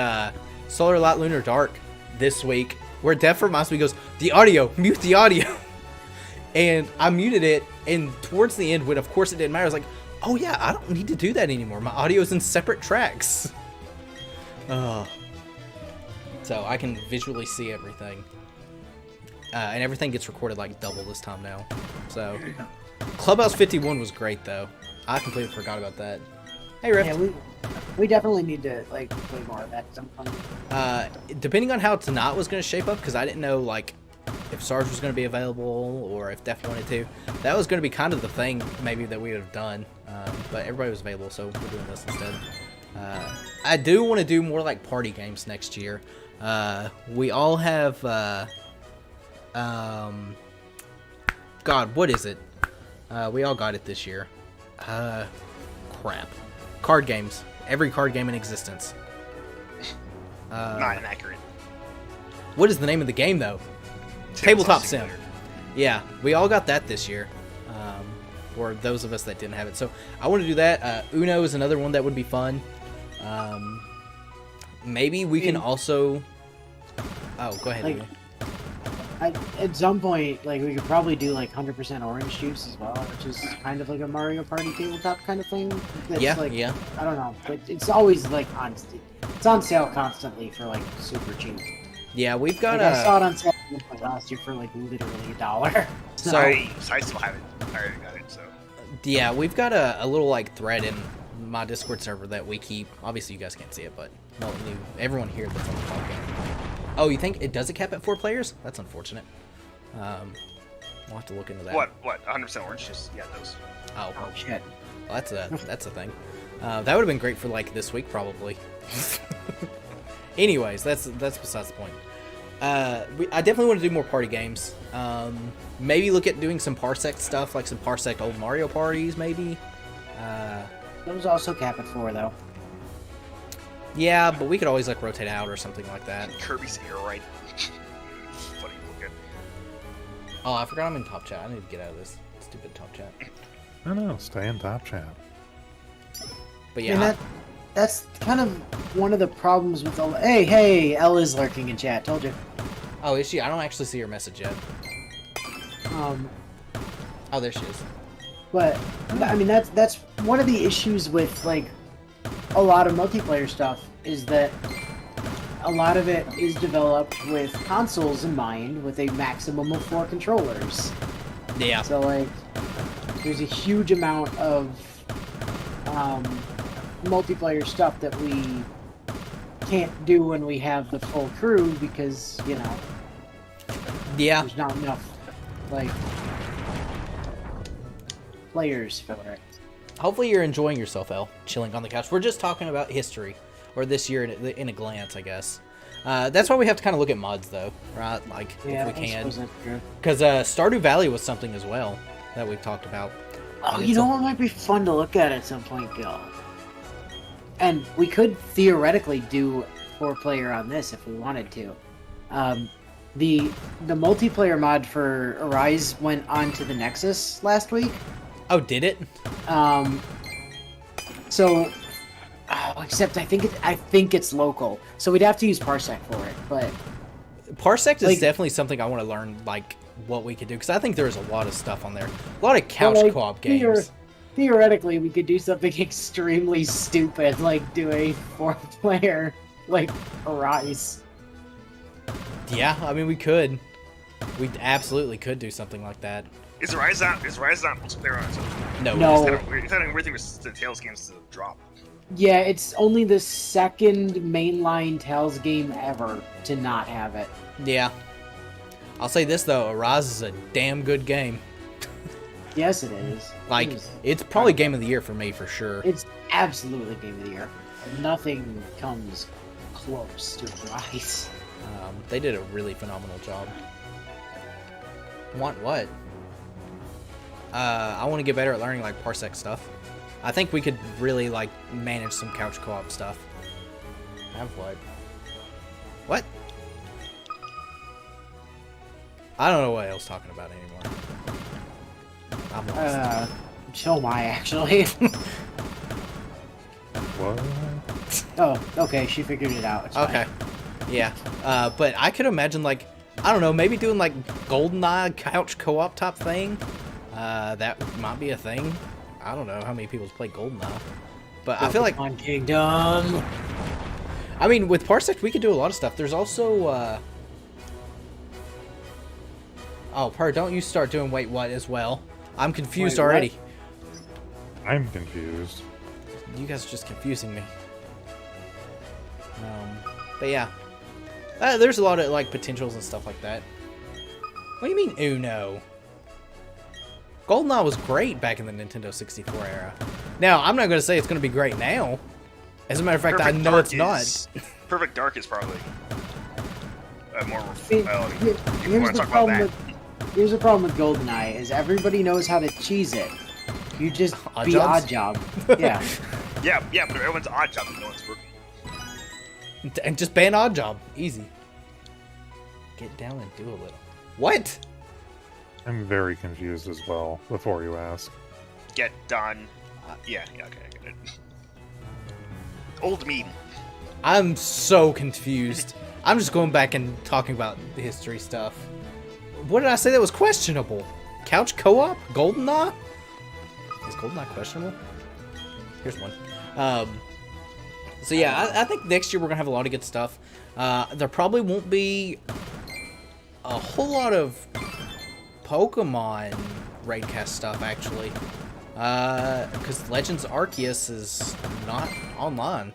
Solar Light Lunar Dark this week where Def reminds me, goes, the audio, mute the audio. And I muted it, and towards the end, when of course it didn't matter, I was like, oh yeah, I don't need to do that anymore. My audio is in separate tracks. Oh. So I can visually see everything. And everything gets recorded like double this time now. So Clubhouse 51 was great though. I completely forgot about that. Hey Rift. yeah, we definitely need to like play more of that at some point. Depending on how tonight was going to shape up, because I didn't know like if Sarge was going to be available or if Def wanted to, that was going to be kind of the thing maybe that we would have done. But everybody was available, so we're doing this instead. I do want to do more like party games next year. We all have God, what is it? We all got it this year. Crap. Card games. Every card game in existence. Not inaccurate. What is the name of the game though? Tabletop Sim. Yeah, we all got that this year. Or those of us that didn't have it. So I want to do that. Uno is another one that would be fun. Maybe we can also... Oh, go ahead. Like, Uno. At some point, like we could probably do like 100% orange juice as well, which is kind of like a Mario Party tabletop kind of thing. That's Yeah, like, yeah. I don't know, but it's always like it's on sale constantly for like super cheap. Yeah, we've got Like, I saw it on sale last year for like literally $1. So- I still have it. I already got it, so. Yeah, we've got a little like thread in my Discord server that we keep. Obviously, you guys can't see it, but well, everyone here that's on the podcast. Oh, you think it does it cap at 4 players? That's unfortunate. We'll have to look into that. What? 100% orange juice? Yeah, those. Oh, Oh shit. well, that's a thing. That would have been great for like this week probably. Anyways, that's besides the point. I definitely want to do more party games. Maybe look at doing some Parsec stuff, like some Parsec old Mario parties, maybe. Those also cap at 4 though. Yeah, but we could always like rotate out or something like that. Kirby's Air Ride. Funny looking. Oh, I forgot I'm in top chat. I need to get out of this stupid top chat. I know, stay in top chat. But yeah, And that's kind of one of the problems with all. Hey, Elle is lurking in chat. Told you. oh, is she? I don't actually see her message yet. Oh, there she is. But I mean, that's one of the issues with like a lot of multiplayer stuff is that a lot of it is developed with consoles in mind, with a maximum of 4 controllers. Yeah. So like, there's a huge amount of multiplayer stuff that we can't do when we have the full crew because Yeah. there's not enough like players for it. Hopefully you're enjoying yourself, El, chilling on the couch. We're just talking about history, or this year in a glance, I guess. That's why we have to kind of look at mods, though, right? Like, Yeah, if we I can. suppose that's true. Because Stardew Valley was something as well that we've talked about. Oh, And you it's know a- what might be fun to look at some point, Gil? And we could theoretically do 4-player on this if we wanted to. The multiplayer mod for Arise went onto the Nexus last week. Oh, did it? Except I think it's local, so we'd have to use Parsec for it. But Parsec is Like- definitely something I want to learn, like, what we could do, because I think there's a lot of stuff on there. A lot of couch Well, like, co-op games. Theoretically, we could do something extremely stupid, like do a 4-player, like, Arise. Yeah, I mean, we could. We absolutely could do something like that. Is Rise not multiplayer on its own? No. No. Is that a weird thing with the Tales games to drop? Yeah, it's only the second mainline Tales game ever to not have it. Yeah. I'll say this, though. Arise is a damn good game. Yes, it is. Like, It is. it's probably game of the year for me, for sure. It's absolutely game of the year. Nothing comes close to Rise. They did a really phenomenal job. Want what? I want to get better at learning, like, parsec stuff. I think we could really, like, manage some couch co-op stuff. Have what? What? I don't know what I was talking about anymore. I'm lost. So am I, actually. What? Oh, okay, she figured it out. It's fine. Okay. Yeah. But I could imagine, like, I don't know, maybe doing, like, GoldenEye couch co-op type thing. That might be a thing. I don't know how many people play GoldenEye. But I feel like... Pokemon Kingdom! I mean, with Parsec, we could do a lot of stuff. There's also, Oh, don't you start doing Wait What as well. I'm confused Wait, what? already. I'm confused. You guys are just confusing me. But yeah. There's a lot of, like, potentials and stuff like that. What do you mean, Uno? GoldenEye was great back in the Nintendo 64 era. Now, I'm not going to say it's going to be great now. As a matter of fact, I know it's not. Perfect Dark is probably more. See, If you here's want the to talk about problem that. here's the problem with GoldenEye, is everybody knows how to cheese it. You just Odd be jobs? Odd Job. Yeah. Yeah, but everyone's odd job and no one's working. And just ban Odd Job. Easy. Get down and do a little. What? I'm very confused as well, before you ask. Get done. Yeah, okay, I get it. Old meme. I'm so confused. I'm just going back and talking about the history stuff. What did I say that was questionable? Couch co-op? GoldenEye? Is GoldenEye questionable? Here's one. So yeah, I think next year we're gonna have a lot of good stuff. There probably won't be a whole lot of Pokemon Raidcast stuff, actually. Because Legends Arceus is not online.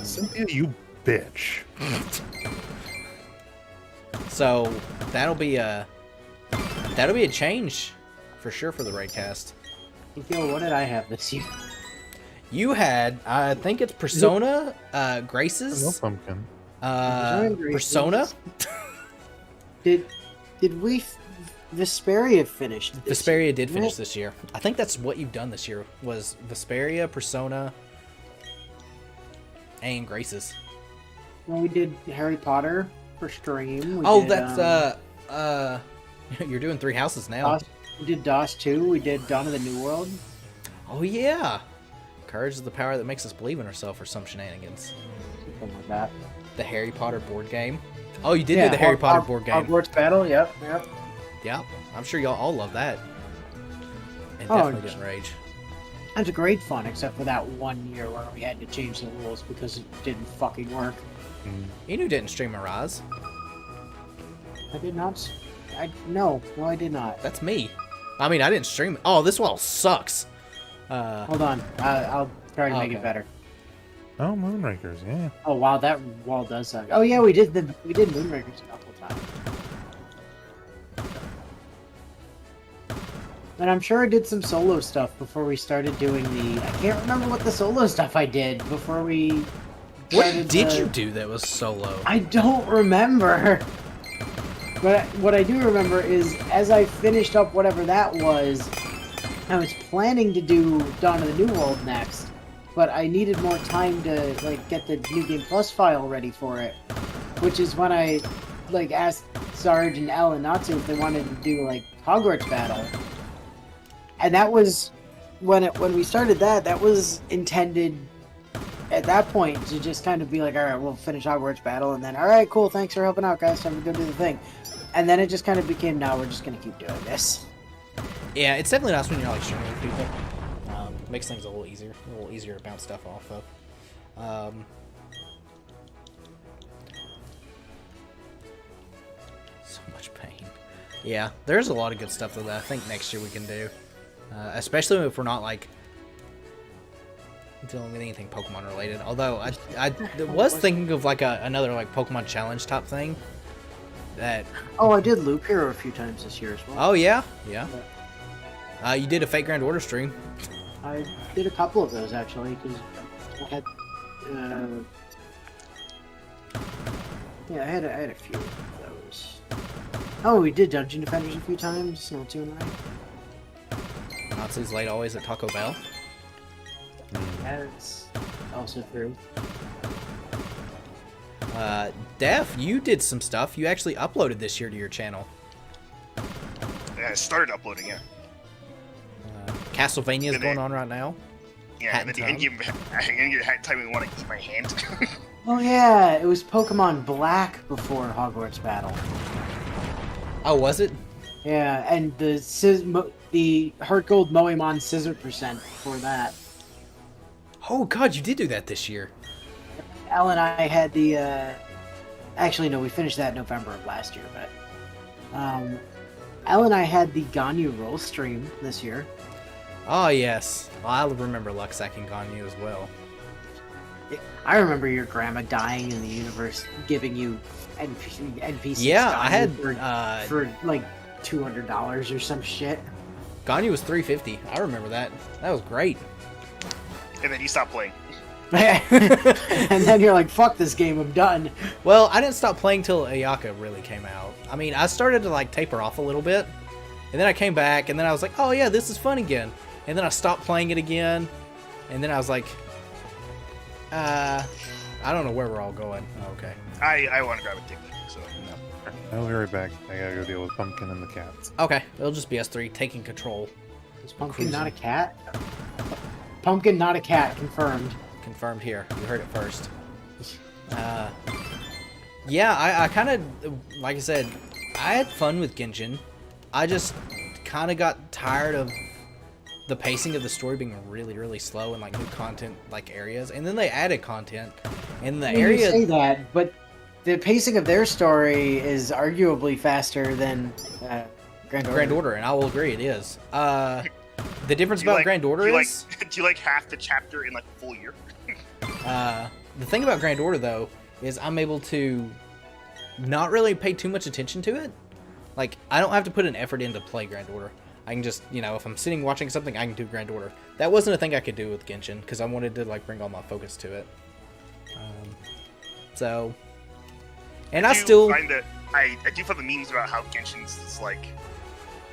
Cynthia, you bitch. So that'll be a change for sure for the Raidcast. Yo, what did I have this year? You had, I think it's Persona, No Graces, pumpkin. Persona. Did we Vesperia finished this Vesperia year, did didn't finish it? this year. I think that's what you've done this year was Vesperia, Persona, and Graces. Well, we did Harry Potter for stream. We Oh, did, that's you're doing 3 houses now. We did DOS 2. We did Dawn of the New World. Oh yeah, Courage is the power that makes us believe in ourselves, or some shenanigans. Something like that. The Harry Potter board game. Oh, you did do the Harry Potter board game. Hogwarts Battle. Yep. Yeah, I'm sure y'all all love that. And Oh, definitely didn't rage. That's great fun, except for that one year where we had to change the rules because it didn't fucking work. Inu didn't stream Arise. I did not. No, I did not. That's me. I mean, I didn't stream it. Oh, this wall sucks. Hold on. I'll try to make Okay. it better. Oh, Moonrakers, yeah. Oh wow, that wall does suck. Oh yeah, we did Moonrakers a couple of times. And I'm sure I did some solo stuff before we started doing the. I can't remember what the solo stuff I did before we. What started did the- you do that was solo? I don't remember. But what I do remember is, as I finished up whatever that was, I was planning to do Dawn of the New World next, but I needed more time to get the New Game Plus file ready for it, which is when I asked Sarge and Elle and Natsu if they wanted to do Hogwarts Battle, and that was when we started that. That was intended at that point to just kind of be like, all right, we'll finish Hogwarts Battle, and then all right, cool, thanks for helping out, guys. Time to go do the thing. And then it just kind of became, no, we're just gonna keep doing this. Yeah, it's definitely nice when you're like streaming with people. Makes things a little easier to bounce stuff off of. So much pain. Yeah, there's a lot of good stuff that I think next year we can do, especially if we're not like dealing with anything Pokemon related. Although I was thinking of like another like Pokemon challenge type thing. That. Oh, I did Loop Hero a few times this year as well. Oh yeah. You did a Fate Grand Order stream. I did a couple of those actually because I had, I had a few of those. Oh, we did Dungeon Defenders a few times. Natsu and I. Natsu's late always at Taco Bell. That's also true. Def, you did some stuff. You actually uploaded this year to your channel. Yeah, I started uploading, yeah. Castlevania is going on right now. Yeah, and then the endgame hat time we want to keep my hand. Oh yeah, it was Pokemon Black before Hogwarts Battle. Oh, was it? Yeah, and the Heart Gold Moemon Scissor percent for that. Oh god, you did do that this year. Al and I had the. Actually, no, we finished that in November of last year, but. Al and I had the Ganyu roll stream this year. Oh yes, I remember Luxac and Ganyu as well. I remember your grandma dying in the universe, giving you NPC. Yeah, I had for like $200 or some shit. Ganyu was $350. I remember that. That was great. And then you stopped playing. And then you're like, "Fuck this game, I'm done." Well, I didn't stop playing till Ayaka really came out. I mean, I started to like taper off a little bit, and then I came back, and then I was like, "Oh yeah, this is fun again." And then I stopped playing it again, and then I was like, I don't know where we're all going. Oh, okay. I want to grab a ticket, so no. I'll be right back. I gotta go deal with Pumpkin and the cats. Okay, it'll just be us three taking control. Is Pumpkin not a cat? Pumpkin not a cat, confirmed. Confirmed here. You heard it first. Yeah, I kind of, like I said, I had fun with Genshin. I just kind of got tired of the pacing of the story being really, really slow and like new content like areas. And then they added content in the area. You say that, but the pacing of their story is arguably faster than Grand Order, and I will agree it is. The difference about Grand Order is... do you like half the chapter in like a full year? The thing about Grand Order, though, is I'm able to not really pay too much attention to it. Like, I don't have to put an effort in to play Grand Order. I can just, you know, if I'm sitting watching something, I can do Grand Order. That wasn't a thing I could do with Genshin, because I wanted to, like, bring all my focus to it. So... And I still... I do find the memes about how Genshin's, like,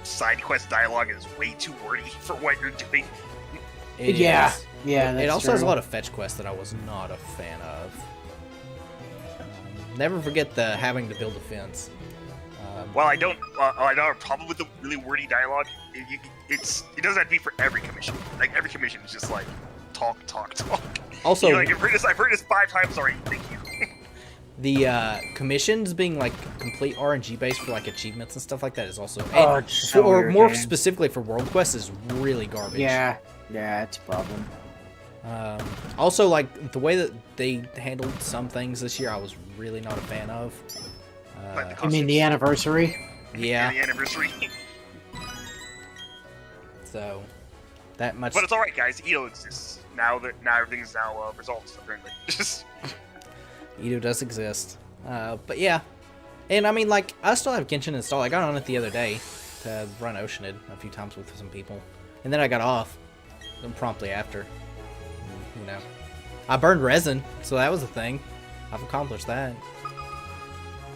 side quest dialogue is way too wordy for what you're doing. Yeah, that's it also true. has a lot of fetch quests that I was not a fan of. Never forget the having to build a fence. Well, I don't have a problem with the really wordy dialogue. It doesn't have to be for every commission. Like, every commission is just like talk. Also, like, I've heard this 5 times already. Thank you. The commissions being like complete RNG based for like achievements and stuff like that is also, or more specifically for world quests, is really garbage. Yeah, it's a problem. Also, like the way that they handled some things this year, I was really not a fan of. Like You mean the anniversary? Yeah. The anniversary. So that much. But it's all right, guys. Edo exists now. Now everything's now resolved. Apparently. Edo does exist. But yeah. And I mean, like, I still have Genshin installed. I got on it the other day to run Oceanid a few times with some people. And then I got off promptly after. You know. I burned resin, so that was a thing. I've accomplished that.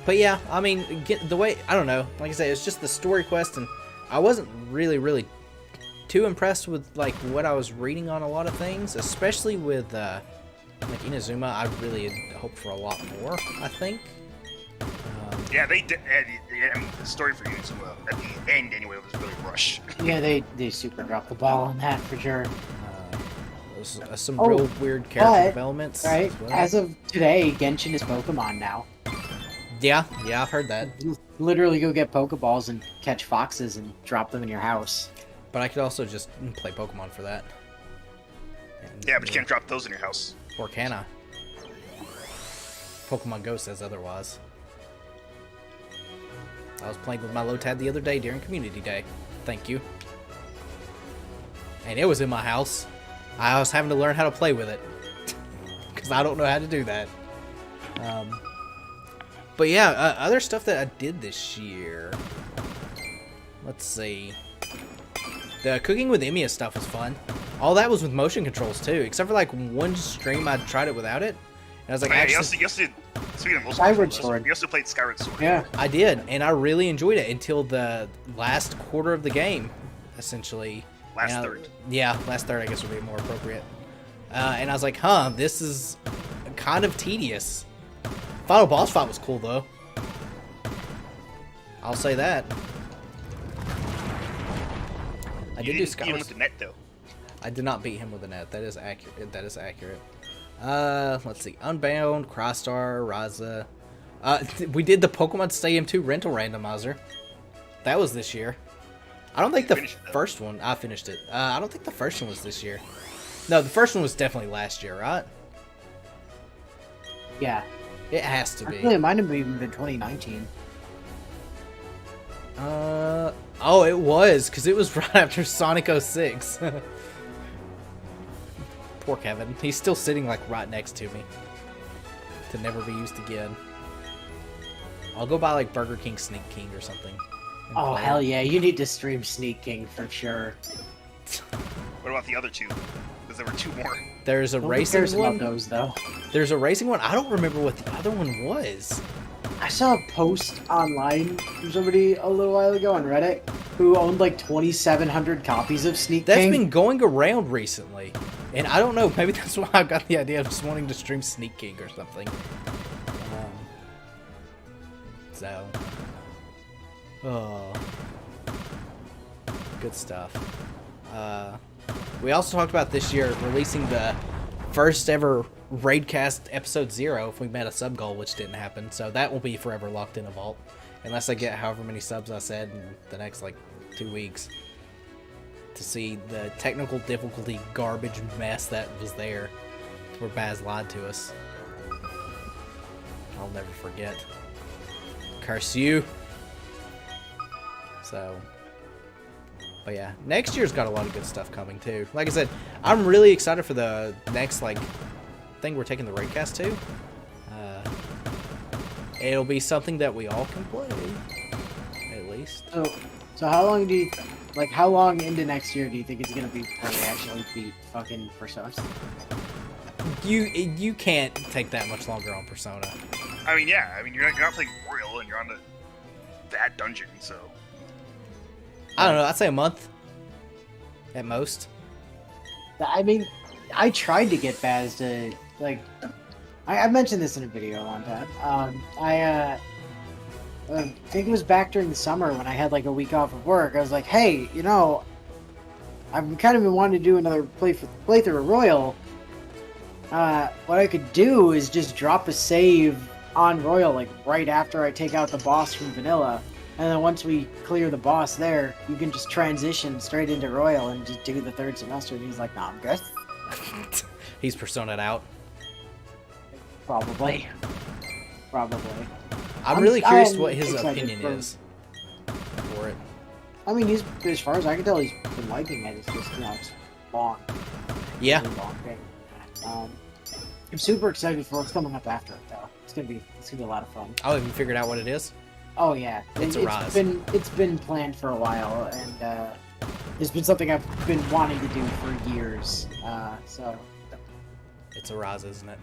But yeah, I mean, the way, I don't know. Like I say, it's just the story quest, and I wasn't really too impressed with, like, what I was reading on a lot of things. Especially with, like, Inazuma, I really had hoped for a lot more, I think. Yeah, they did. I mean, the story for Inazuma at the end, anyway, was really rushed. Yeah, they super dropped the ball on that for sure. There's some real weird character developments. Right, as well. as of today, Genshin is Pokemon now. Yeah, I've heard that. You literally go get Pokeballs and catch foxes and drop them in your house. But I could also just play Pokemon for that. And, Yeah, but you can't drop those in your house. Or can I? Pokemon Go says otherwise. I was playing with my Lotad the other day during Community Day. Thank you. And it was in my house. I was having to learn how to play with it. Because I don't know how to do that. But yeah, other stuff that I did this year. Let's see. The Cooking with Emiya stuff was fun. All that was with motion controls too, except for like one stream I tried it without it. And I was like, You actually, also did, speaking of motion Skyward controls, Sword. you also played Skyward Sword. Yeah. I did, and I really enjoyed it until the last quarter of the game, essentially. Last And third. Yeah, last third I guess would be more appropriate. And I was like, huh, this is kind of tedious. Final boss fight was cool though. I'll say that. I did do You didn't beat him Skyward. with the net though. I did not beat him with a net. That is accurate. That is accurate. Let's see. Unbound, Crystar, Raza. We did the Pokemon Stadium 2 rental randomizer. That was this year. I don't think the finished it, though. first one. I finished it. I don't think the first one was this year. No, the first one was definitely last year, right? Yeah. It has to Actually, be. it might have even been 2019. Oh, it was, because it was right after Sonic 06. Poor Kevin. He's still sitting, like, right next to me. To never be used again. I'll go buy, like, Burger King Sneak King or something. and Oh, play hell it. yeah. You need to stream Sneak King for sure. What about the other two? Because there were two more. There's a Nobody racing cares about one. those, though. There's a racing one. I don't remember what the other one was. I saw a post online from somebody a little while ago on Reddit who owned like 2,700 copies of Sneak That's King. been going around recently. And I don't know, maybe that's why I got the idea of just wanting to stream Sneak King or something. So. Oh. Good stuff. We also talked about this year releasing the first ever Raidcast episode 0 if we met a sub goal, which didn't happen. So that will be forever locked in a vault. Unless I get however many subs I said in the next, like, 2 weeks. To see the technical difficulty garbage mess that was there. Where Baz lied to us. I'll never forget. Curse you. So. But yeah, next year's got a lot of good stuff coming too. Like I said, I'm really excited for the next, like, thing we're taking the Raidcast to. It'll be something that we all can play. At least. So how long do you, like, how long into next year do you think it's gonna be before they actually beat fucking Persona? You can't take that much longer on Persona. I mean, yeah. I mean, you're not playing Royal, and you're on that dungeon, so. I don't know, I'd say a month. At most. I mean, I tried to get Baz to, like, I mentioned this in a video one time. I think it was back during the summer when I had like a week off of work. I was like, hey, you know, I've kind of been wanting to do another playthrough of Royal. What I could do is just drop a save on Royal, like right after I take out the boss from Vanilla. And then once we clear the boss there, you can just transition straight into Royal and just do the third semester. And he's like, nah, I'm good. He's Persona'd out. Probably. I'm really curious I'm what his excited opinion for- is for it. I mean, he's, as far as I can tell, he's been liking it. It's just, you know, it's long. Yeah. Really long thing. I'm super excited for what's coming up after it, though. It's gonna be a lot of fun. I haven't figured out what it is. Oh yeah, It's a Rise. It's been planned for a while, and it's been something I've been wanting to do for years. So. It's a Rise, isn't it?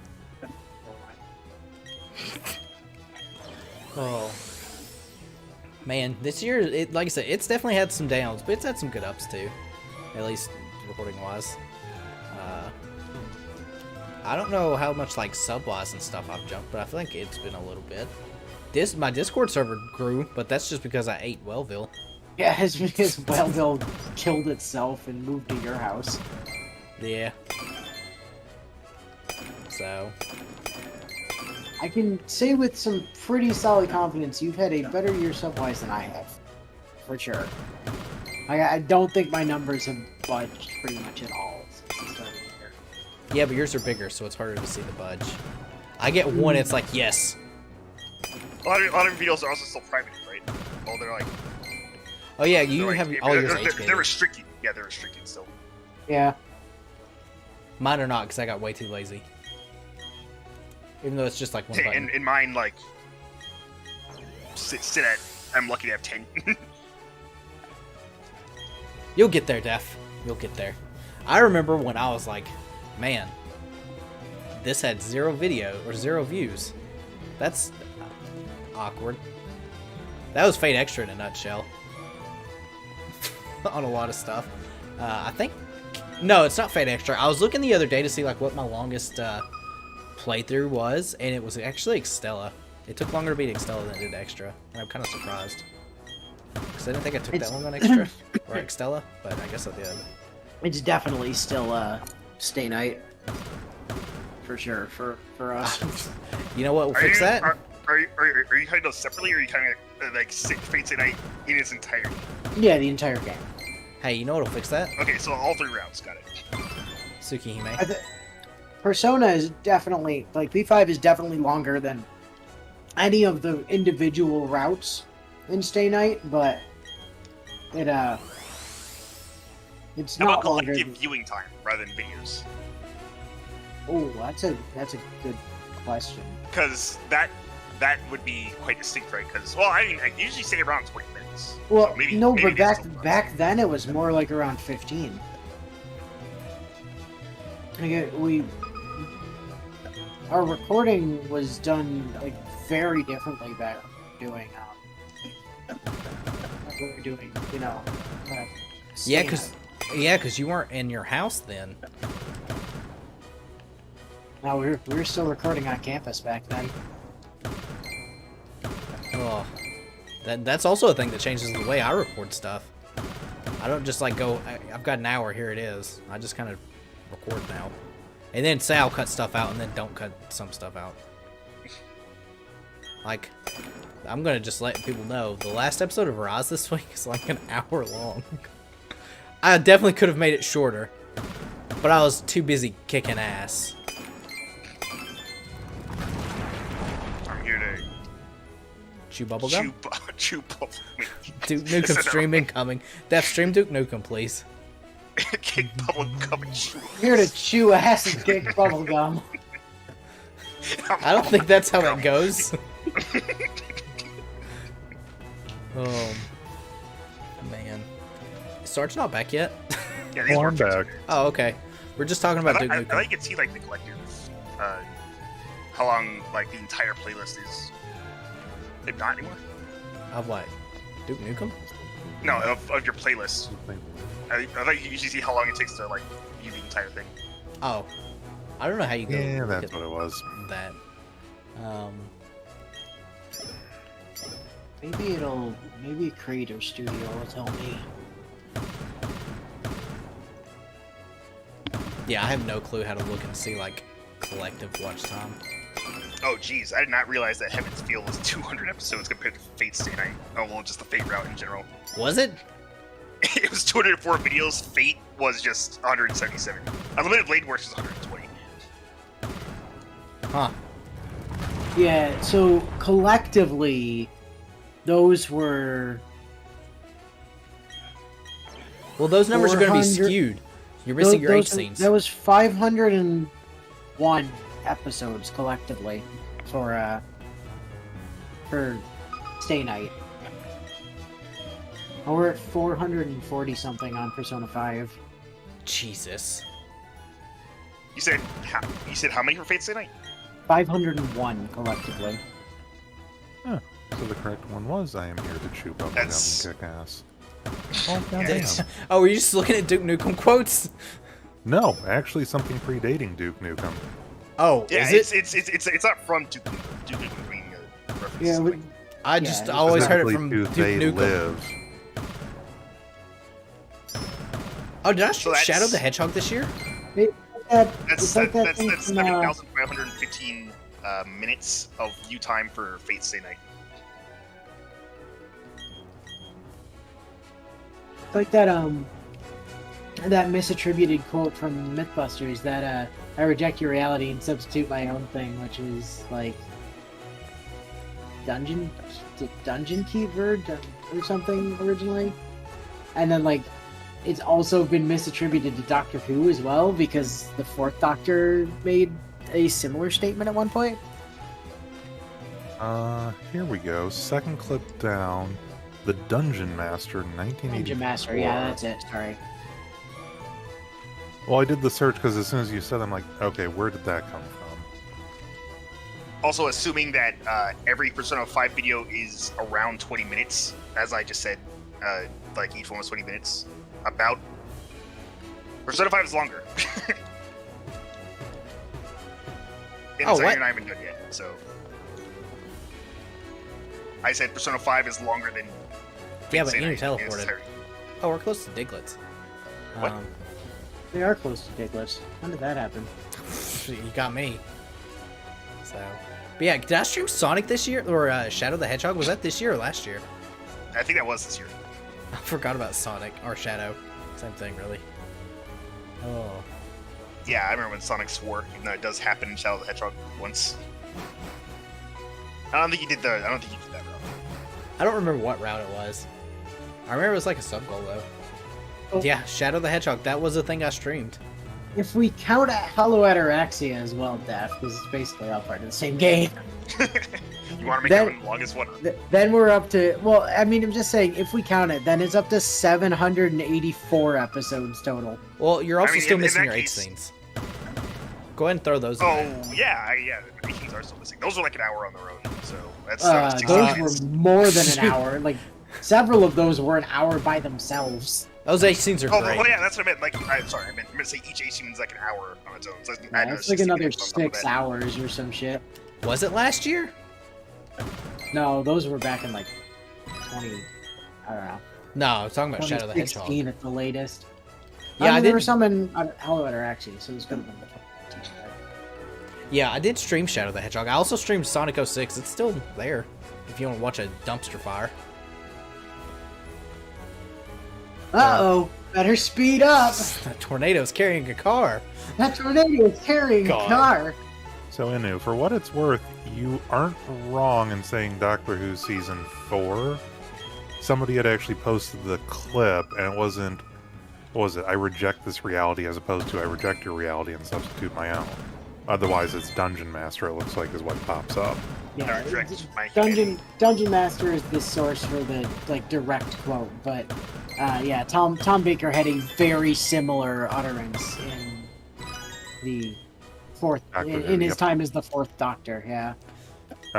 Oh. Man, this year, like I said, it's definitely had some downs, but it's had some good ups too. At least recording-wise. I don't know how much, like, sub-wise and stuff I've jumped, but I feel like it's been a little bit. My Discord server grew, but that's just because I ate Wellville. Yeah, it's because Wellville killed itself and moved to your house. Yeah. So. I can say with some pretty solid confidence you've had a better year sub-wise than I have. For sure. I don't think my numbers have budged pretty much at all since the start of the year. Yeah, but yours are bigger, so it's harder to see the budge. I get one, it's like, yes. A lot of videos are also still private, right? Oh, they're like... Oh yeah, you like, have all yours they're age-gated. restricted. Yeah, they're restricted still. Yeah. Mine are not, because I got way too lazy. Even though it's just like one button. In mine, like... Sit at... I'm lucky to have 10. You'll get there, Def. You'll get there. I remember when I was like, man, this had 0 video or 0 views. That's awkward. That was Fate Extra in a nutshell. On a lot of stuff. I think... No, it's not Fate Extra. I was looking the other day to see like what my longest playthrough was, and it was actually Extella. It took longer to beat Extella than it did Extra, and I'm kind of surprised. Because I didn't think I took that long on Extra, or Extella, but I guess I did. It's definitely still Stay Night. For sure, for us. You know what will fix that? Are you cutting those separately, or are you cutting like Fate Stay Night in its entirety? Yeah, the entire game. Hey, you know what'll fix that? Okay, so all 3 rounds, got it. Tsukihime. Persona is definitely, like, V5 is definitely longer than any of the individual routes in Stay Night, but it's How not about longer. collective viewing time rather than videos? Oh, that's a good question. Because that would be quite distinct, right? Because, well, I mean, I usually say around 20 minutes. Well, So maybe, no, maybe but it is still less. back then it was more like around 15. Our recording was done like very differently back doing what we were doing, you know. Yeah, Stay Night. cause you weren't in your house then. No, we were still recording on campus back then. Oh, that's also a thing that changes the way I record stuff. I don't just like go, I've got an hour, here it is. I just kind of record now. And then say I'll cut stuff out and then don't cut some stuff out. Like, I'm gonna just let people know, the last episode of Roz this week is like an hour long. I definitely could have made it shorter, but I was too busy kicking ass. I'm here to Chew bubblegum? chew bubble. Duke Nukem stream incoming. Def stream Duke Nukem, please. Kick bubble gum and chew. Here to chew ass and kick bubblegum. I don't think that's how that goes. Oh, man. Sarge not back yet? Yeah, these Oh, were I'm fixed. back. Oh, okay. We're just talking about Duke I Nukem. like to see like the collective, how long like the entire playlist is. They've not anymore. Of what? Duke Nukem? No, of your playlist. I thought you usually see how long it takes to like view the entire thing. Oh. I don't know how you go. Yeah, look that's at what it was. that. Maybe Creator Studio will tell me. Yeah, I have no clue how to look and see, like, collective watch time. Oh geez, I did not realize that Heaven's Feel was 200 episodes compared to Fate Stay Night. Oh well, just the Fate route in general. Was it? It was 204 videos. Fate was just 177. Unlimited Blade Works was 120. Huh. Yeah, so collectively, those were... Well, those numbers are going to be 400 skewed. You're missing your H those- scenes. That was 501 episodes collectively for Stay Night. Oh, we're at 440 something on Persona 5. Jesus. You said how many for Fate Stay Night? 501 collectively. So the correct one was I am here to chew bubblegum That's- and kick ass. Oh, goddamn. That's- Oh, were you just looking at Duke Nukem quotes? No, actually something predating Duke Nukem. Oh, Yeah, is it? it's not from Duke Nukem being a reference. Yeah, we, I just yeah, always heard it Specifically from to Duke They Nukem. Live. Oh, did I So shoot that's- Shadow the Hedgehog this year? it's like that thing That's from, 7,515 minutes of view time for Fate's Day Night. It's like that misattributed quote from Mythbusters that I reject your reality and substitute my own thing, which is like dungeon keeper or something originally, and then like it's also been misattributed to Doctor Who as well because the Fourth Doctor made a similar statement at one point. Here we go. Second clip down. The Dungeon Master, 1984. Dungeon Master, yeah, that's it. Sorry. Well, I did the search because as soon as you said, I'm like, okay, where did that come from? Also, assuming that every Persona 5 video is around 20 minutes, as I just said, like each one was 20 minutes. About Persona 5 is longer. And Oh, so what? you're not even done yet. So I said Persona 5 is longer than. Yeah, but Fate's Day you Night in its teleported. entirety. Oh, we're close to Diglets. What? They are close to Diglets. When did that happen? You got me. So, but yeah, did I stream Sonic this year or Shadow the Hedgehog? Was that this year or last year? I think that was this year. I forgot about Sonic or Shadow. Same thing, really. Oh. Yeah, I remember when Sonic swore, even though it does happen in Shadow the Hedgehog once. I don't think you did that route. I don't remember what route it was. I remember it was like a sub goal though. Oh. Yeah, Shadow the Hedgehog. That was the thing I streamed. If we count Hollow Ataraxia as well, Daph, because it's basically all part of the same game. You want to make That- that one the longest one? Then we're up to, well, I mean, I'm just saying, if we count it, then it's up to 784 episodes total. Well, you're also mean, still in missing that your 8 case- scenes. Go ahead and throw those in there. Oh, yeah, the Vikings are still missing. Those are like an hour on their own, so that's Those 60 minutes. were more than an hour. Like, several of those were an hour by themselves. Those 8 scenes are Oh, great. well, yeah, that's what I meant. Like, I meant to say each AC is like an hour on its own. So Yeah, it's like another 6 hours or some shit. Was it last year? No, those were back in like 20, I don't know. No, I'm talking about Shadow the Hedgehog. 2016 at the latest. Yeah, I mean, there were did. some in Hollow Ataraxia, so it was gonna be the Yeah, I did stream Shadow the Hedgehog. I also streamed Sonic 06. It's still there if you want to watch a dumpster fire. Uh-oh, better speed up. A tornado's carrying a car. That tornado is carrying God. a car. So, Inu, for what it's worth, you aren't wrong in saying Doctor Who Season 4. Somebody had actually posted the clip, and it wasn't, what was it, I reject this reality as opposed to I reject your reality and substitute my own. Otherwise, it's Dungeon Master, it looks like, is what pops up. Yeah, Direct my Dungeon Master is the source for the like direct quote, but yeah, Tom Baker had a very similar utterance in the fourth Doctor Who, in his yep. time as the Fourth Doctor. Yeah,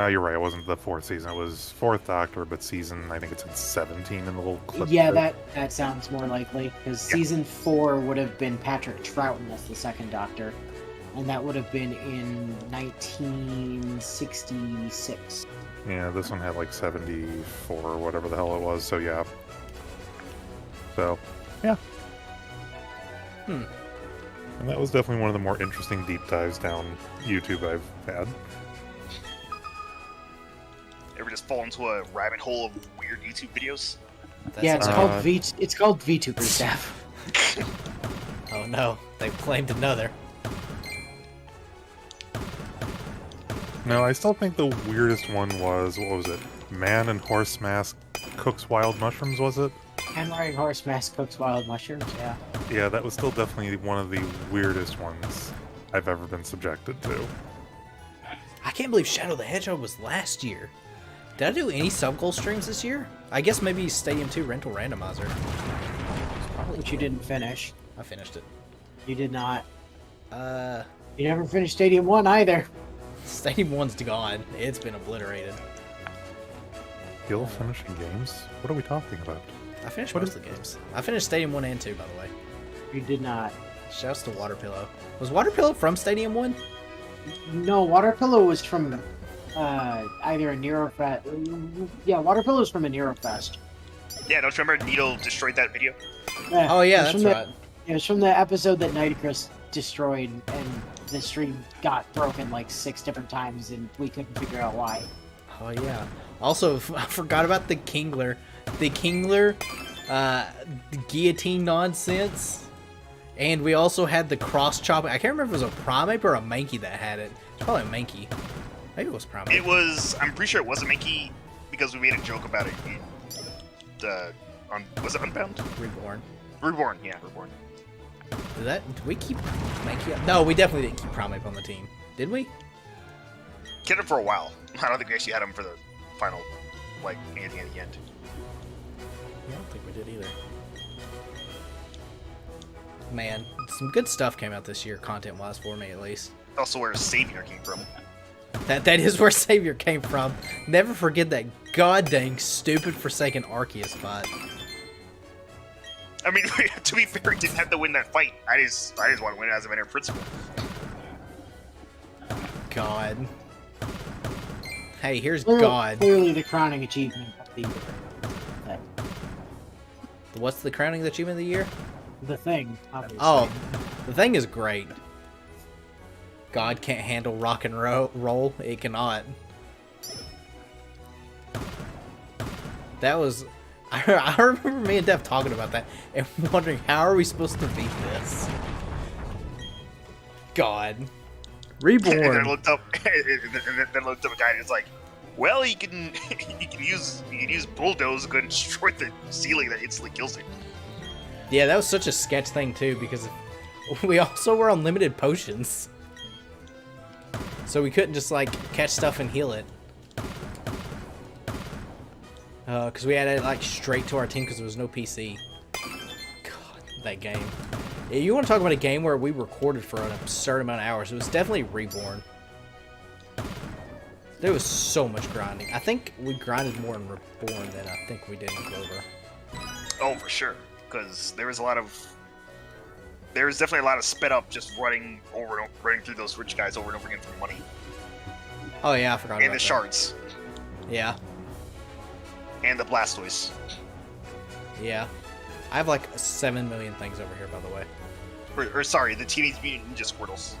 You're right, it wasn't the 4th season, it was 4th Doctor, but season, I think it's at 17 in the little clip. yeah, there. that sounds more likely because Yeah. season 4 would have been Patrick Troughton as the second Doctor, and that would have been in 1966. Yeah, this one had like 74 or whatever the hell it was, so yeah. So, yeah. Hmm. And that was definitely one of the more interesting deep dives down YouTube I've had. Ever just fall into a rabbit hole of weird YouTube videos? That Yeah, it's sounds- called it's called VTuber Staff. Oh no, they've claimed another. No, I still think the weirdest one was, what was it? Man in horse mask cooks wild mushrooms, was it? And wearing horse mask cooks wild mushrooms. Yeah. Yeah, that was still definitely one of the weirdest ones I've ever been subjected to. I can't believe Shadow the Hedgehog was last year. Did I do any sub-goal streams this year? I guess maybe Stadium 2 Rental Randomizer. Which you didn't finish. I finished it. You did not. Uh, You never finished Stadium 1 either. Stadium 1's gone. It's been obliterated. Still finishing games? What are we talking about? I finished What most of the games. I finished Stadium 1 and 2, by the way. You did not. Shouts to Waterpillow. Was Waterpillow from Stadium 1? No, Waterpillow was from either a Neurofest. Yeah, Waterpillow was from a Neurofest. Yeah, don't you remember Needle destroyed that video? Yeah, Oh, yeah, it was that's from right. It was from the episode that Nitocris destroyed, and the stream got broken like 6 different times, and we couldn't figure out why. Oh yeah. Also, I forgot about the Kingler. The Kingler, the guillotine nonsense. And we also had the cross chopping. I can't remember if it was a Primeape or a Mankey that had it. It's probably a Mankey. Maybe it was Primeape. It was. I'm pretty sure it was a Mankey because we made a joke about it in the. Was it Unbound? Reborn. Reborn, yeah, Reborn. Did we keep Mankey up? No, we definitely didn't keep Primeape on the team. Did we? Kept him for a while. I don't think we actually had him for the final, like, anything at the end. I don't think we did either. Man, some good stuff came out this year, content-wise, for me at least. Also, where Savior came from. That is where Savior came from. Never forget that goddamn stupid Forsaken Arceus spot. I mean, to be fair, he didn't have to win that fight. I just want to win it as a matter of principle. God. Hey, here's God. Clearly the crowning achievement of the year. What's the crowning achievement of the year? The thing, obviously. Oh, the thing is great. God can't handle rock and roll. It cannot. That was... I remember me and Dev talking about that and wondering, how are we supposed to beat this? God. Reborn. And then I looked up, a guy and it's like, well, you can use bulldoze to go and destroy the ceiling that instantly kills it. Yeah, that was such a sketch thing too, because we also were on limited potions. So we couldn't just like catch stuff and heal it. Because we had it like straight to our team because there was no PC. God, that game. Yeah, you want to talk about a game where we recorded for an absurd amount of hours? It was definitely Reborn. There was so much grinding. I think we grinded more in Reborn than I think we did in Clover. Oh, for sure. Because there was definitely a lot of sped up just running through those rich guys over and over again for money. Oh yeah, I forgot about that. And the shards. Yeah. And the Blastoise. Yeah. I have like 7 million things over here, by the way. Or sorry, the Teenage Mutant Ninja Squirtles.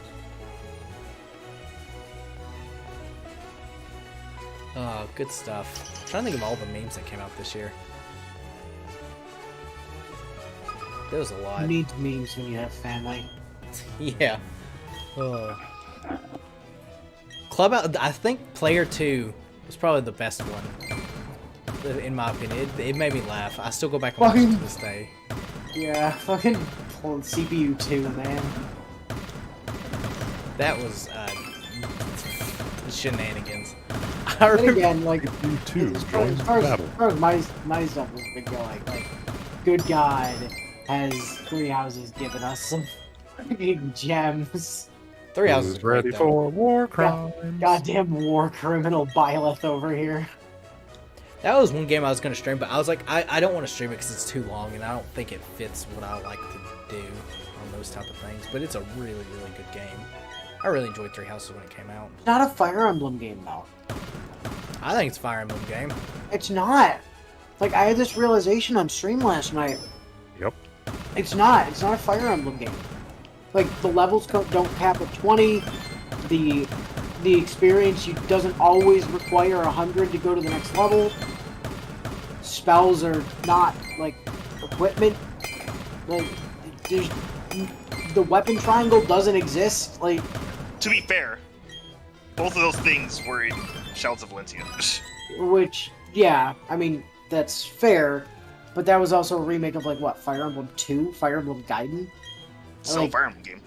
Oh, good stuff. I'm trying to think of all the memes that came out this year. There was a lot. You need memes when you have family. Yeah. Clubhouse, I think Player 2 was probably the best one. In my opinion. It made me laugh. I still go back and watch it to this day. Yeah, fucking pulling CPU 2, man. That was, shenanigans. I And remember... again, like, You too, as joins far battle. as my stuff has been going, like, good God has Three Houses given us some freaking gems. 3 Houses Who's ready though. for war crimes? Goddamn war criminal Byleth over here. That was one game I was going to stream, but I was like, I don't want to stream it because it's too long, and I don't think it fits what I like to do on those type of things. But it's a really, really good game. I really enjoyed Three Houses when it came out. Not a Fire Emblem game, though. I think it's a Fire Emblem game. It's not. Like, I had this realization on stream last night. Yep. It's not. It's not a Fire Emblem game. Like, the levels don't cap at 20. The experience doesn't always require 100 to go to the next level. Spells are not, like, equipment. Like, the weapon triangle doesn't exist. Like, To be fair, both of those things were in Shouts of Valencia. which, yeah, I mean, that's fair. But that was also a remake of, like, what, Fire Emblem 2? Fire Emblem Gaiden? So Like, Fire Emblem game.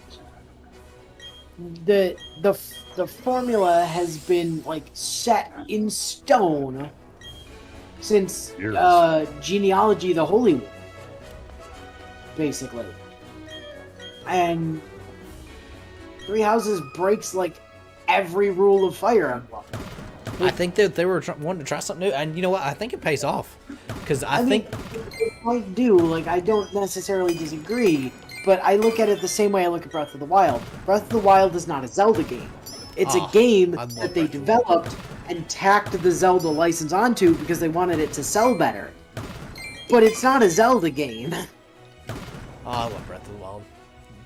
the formula has been, like, set in stone since Years. Genealogy the Holy War, basically. And Three Houses breaks, like, every rule of Fire Emblem. I think that they were wanting to try something new, and you know what? I think it pays off. Because I think... mean, it might do. Like, I don't necessarily disagree, but I look at it the same way I look at Breath of the Wild. Breath of the Wild is not a Zelda game. It's a game I love that they Breath of the Wild. developed and tacked the Zelda license onto because they wanted it to sell better. But it's not a Zelda game. Oh, I love Breath of the Wild.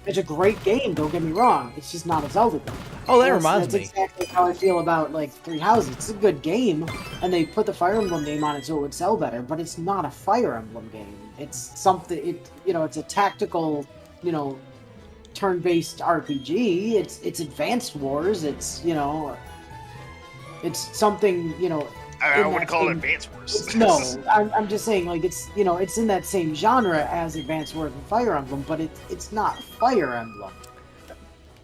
It's a great game. Don't get me wrong. It's just not a Zelda game. Oh, that reminds me. That's exactly how I feel about like Three Houses. It's a good game, and they put the Fire Emblem name on it so it would sell better. But it's not a Fire Emblem game. It's something. It's a tactical, turn-based RPG. It's Advanced Wars. It's something. I wouldn't call it Advance Wars. No, I'm just saying, like, it's in that same genre as Advance Wars and Fire Emblem, but it's not Fire Emblem.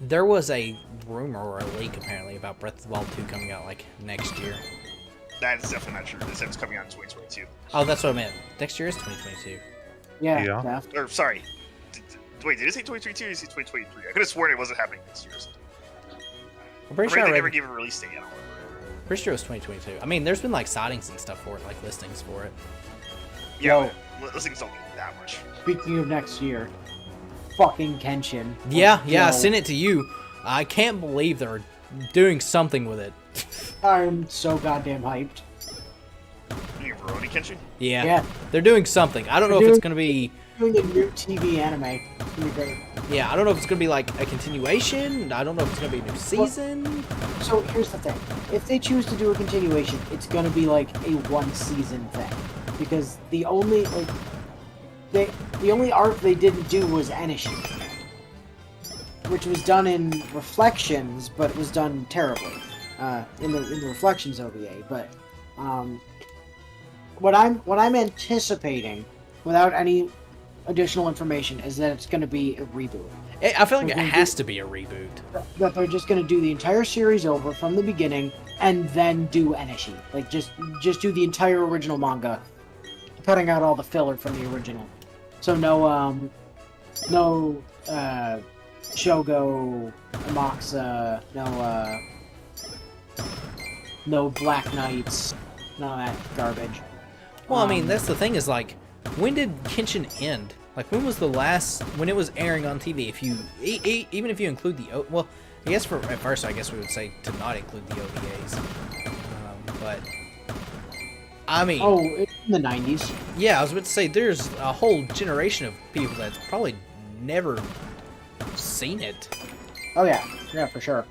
There was a rumor or a leak apparently about Breath of the Wild 2 coming out like next year. That is definitely not true. They said it's coming out in 2022. Oh, that's what I meant. Next year is 2022. Yeah. Yeah. Or sorry, wait, did it say 2022 or did it say 2023? I could have sworn it wasn't happening this year. I'm pretty Or sure they I never read, gave a release date. I don't know. pretty sure it was 2022. I mean, there's been like sightings and stuff for it, like listings for it. Yeah, listings don't mean that much. Speaking of next year, fucking Kenshin. Yeah, I Yo, sent it to you. I can't believe they're doing something with it. I'm so goddamn hyped. You mean Veroni Kenshin? Yeah, Yeah. they're doing something. I don't know if it's gonna be. Doing a new TV anime. It's gonna be great. Yeah, I don't know if it's gonna be like a continuation. I don't know if it's gonna be a new season. So here's the thing: if they choose to do a continuation, it's gonna be like a one-season thing, because the only arc they didn't do was Enishi, which was done in Reflections, but it was done terribly in the Reflections OVA. But what I'm anticipating, without any additional information, is that it's going to be a reboot. I feel like it has to be a reboot. That they're just going to do the entire series over from the beginning and then do Enishi. Like just do the entire original manga, cutting out all the filler from the original. So no Shogo, Moxa, no Black Knights, none of that garbage. Well, I mean, that's the thing is like, when did Kenshin end? Like, when was the last when it was airing on TV? If you even if you include the well, I guess at first I guess we would say to not include the OVAs, but I mean, in the 90s. yeah, I was about to say there's a whole generation of people that's probably never seen it. Oh yeah, for sure.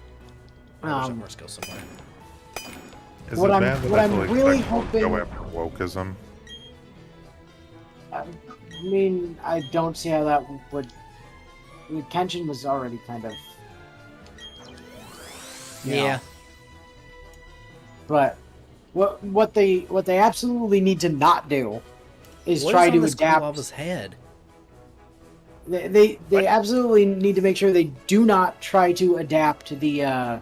I wish I go somewhere. Is What it I'm- bad that what I I'm feel like really that will hoping- go after wokeism? I mean, I don't see how that would. I mean, Kenshin was already kind of. Yeah. But what they absolutely need to not do is What try is on to this adapt. Kuwava's head? They absolutely need to make sure they do not try to adapt the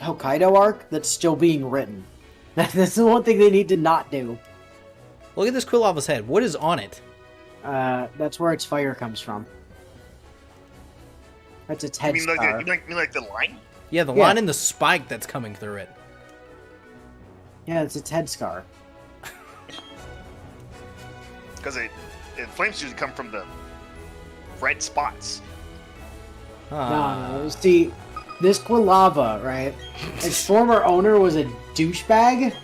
Hokkaido arc that's still being written. That's the one thing they need to not do. Look at this Kuwava's head. What is on it? That's where its fire comes from. That's its You head mean scar. like the line? Yeah, the Yeah. line and the spike that's coming through it. Yeah, it's its head scar. Because flames usually come from the red spots. No, see, this Quilava, right? Its former owner was a douchebag.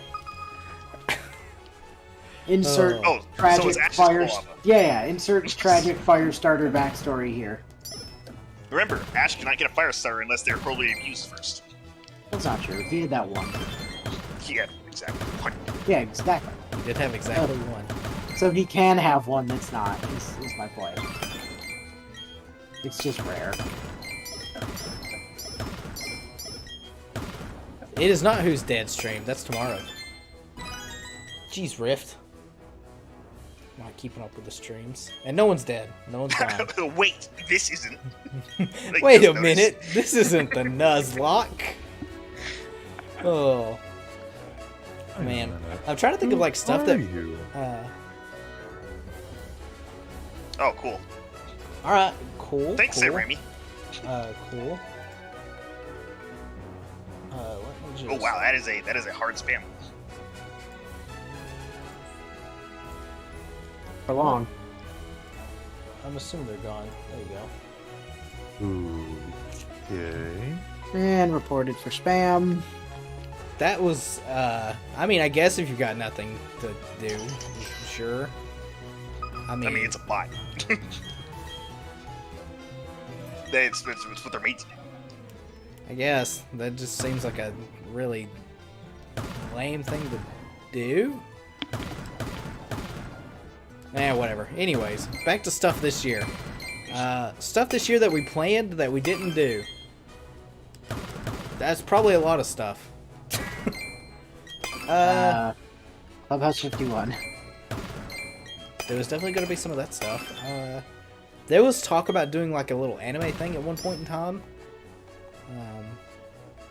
Insert Oh, so tragic it's Ash's fire. Quilava. Yeah, insert tragic fire starter backstory here. Remember, Ash cannot get a fire starter unless they're probably abused first. That's not true. He had that one. Yeah, exactly. What? Yeah, exactly. He did have exactly one. So he can have one that's not. Is my point. It's just rare. It is not Who's Dead stream. That's tomorrow. Jeez, Rift. I'm not keeping up with the streams. And no one's dead. No one's gone. Wait, this isn't. Like, Wait just a minute. This isn't the Nuzlocke. Oh. Man. I'm trying to think of like stuff Are that... you? Oh, cool. Alright, cool. Thanks, cool. there, Remy. Cool. Let me just... Oh wow, that is a hard spam. For long. I'm assuming they're gone. There you go. Okay. And reported for spam. That was, I mean, I guess if you've got nothing to do, sure. I mean, I mean, it's a bot. It's what they're made to do. I guess that just seems like a really lame thing to do. Whatever. Anyways, back to stuff this year. Stuff this year that we planned that we didn't do. That's probably a lot of stuff. Clubhouse 51. There was definitely going to be some of that stuff. There was talk about doing like a little anime thing at one point in time.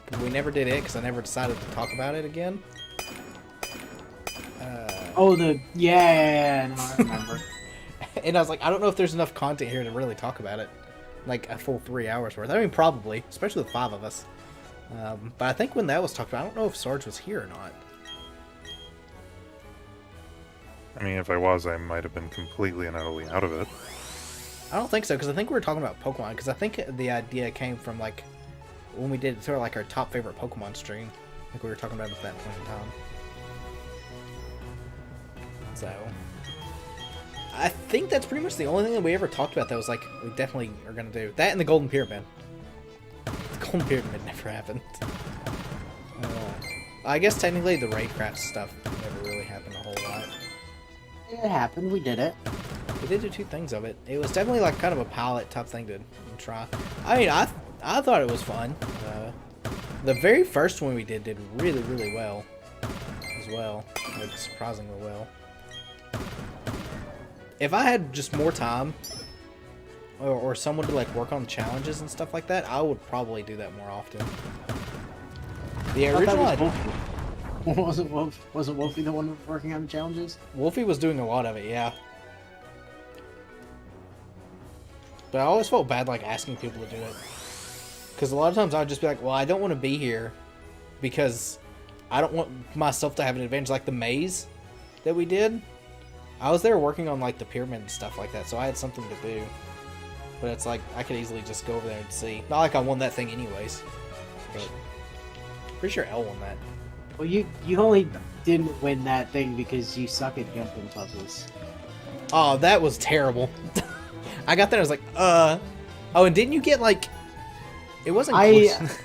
But we never did it because I never decided to talk about it again. Yeah, no, I remember. And I was like, I don't know if there's enough content here to really talk about it. Like a full 3 hours worth. I mean, probably, especially with 5 of us. But I think when that was talked about, I don't know if Sarge was here or not. I mean, if I was, I might have been completely and utterly out of it. I don't think so, because I think we were talking about Pokemon, because I think the idea came from, like, when we did sort of like our top favorite Pokemon stream. Like we were talking about at that point in time. So, I think that's pretty much the only thing that we ever talked about that was like, we definitely are going to do. That and the Golden Pyramid. The Golden Pyramid never happened. I guess technically the Raidcast stuff never really happened a whole lot. It happened. We did it. We did do 2 things of it. It was definitely like kind of a pilot type thing to try. I mean, I thought it was fun. The very first one we did really, really well as well. Like, surprisingly well. If I had just more time or someone to like work on challenges and stuff like that, I would probably do that more often. The original Wasn't Wolfie the one working on the challenges? Wolfie was doing a lot of it, yeah. But I always felt bad like asking people to do it. Because a lot of times I'd just be like, well, I don't want to be here because I don't want myself to have an advantage. Like the maze that we did, I was there working on like the pyramid and stuff like that, so I had something to do. But it's like, I could easily just go over there and see. Not like I won that thing anyways. But pretty sure Elle won that. Well, you only didn't win that thing because you suck at jumping puzzles. Oh, that was terrible. I got there, I was like, Oh, and didn't you get like... It wasn't close.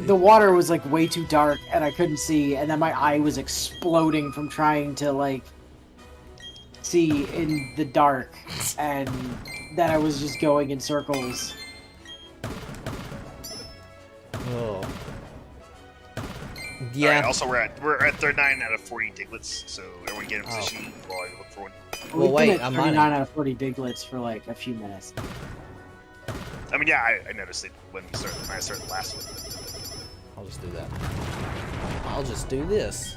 The water was like way too dark and I couldn't see, and then my eye was exploding from trying to like see in the dark, and then I was just going in circles. Oh. Yeah. Yeah. Right, also, we're at 39 out of 40 Diglets, so everyone get in position while I look for one. Well, We've wait, been at I'm 39 mining. out of 40 Diglets for like a few minutes. I mean, yeah, I noticed it when I started the last one. I'll just do that. I'll just do this.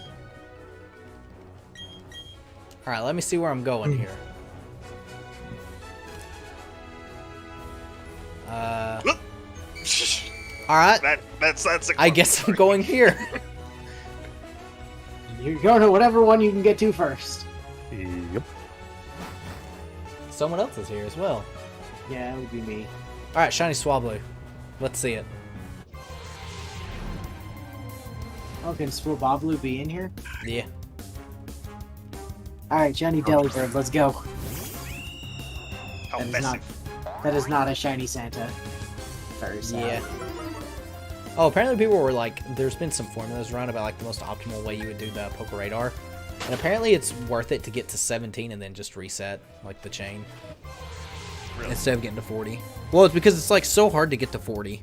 Alright, let me see where I'm going here. Alright. That's I guess I'm going here. You're going to whatever one you can get to first. Yep. Someone else is here as well. Yeah, it would be me. Alright, Shiny Swablu. Let's see it. Oh, can Swablu be in here? Yeah. Alright, Johnny Delibird, let's go. How That is not, offensive. that is not a shiny Santa. Very sad. Yeah. Oh, apparently people were like, there's been some formulas around about like the most optimal way you would do the Poke Radar. And apparently it's worth it to get to 17 and then just reset, like the chain. Really? Instead of getting to 40. Well, it's because it's like so hard to get to 40.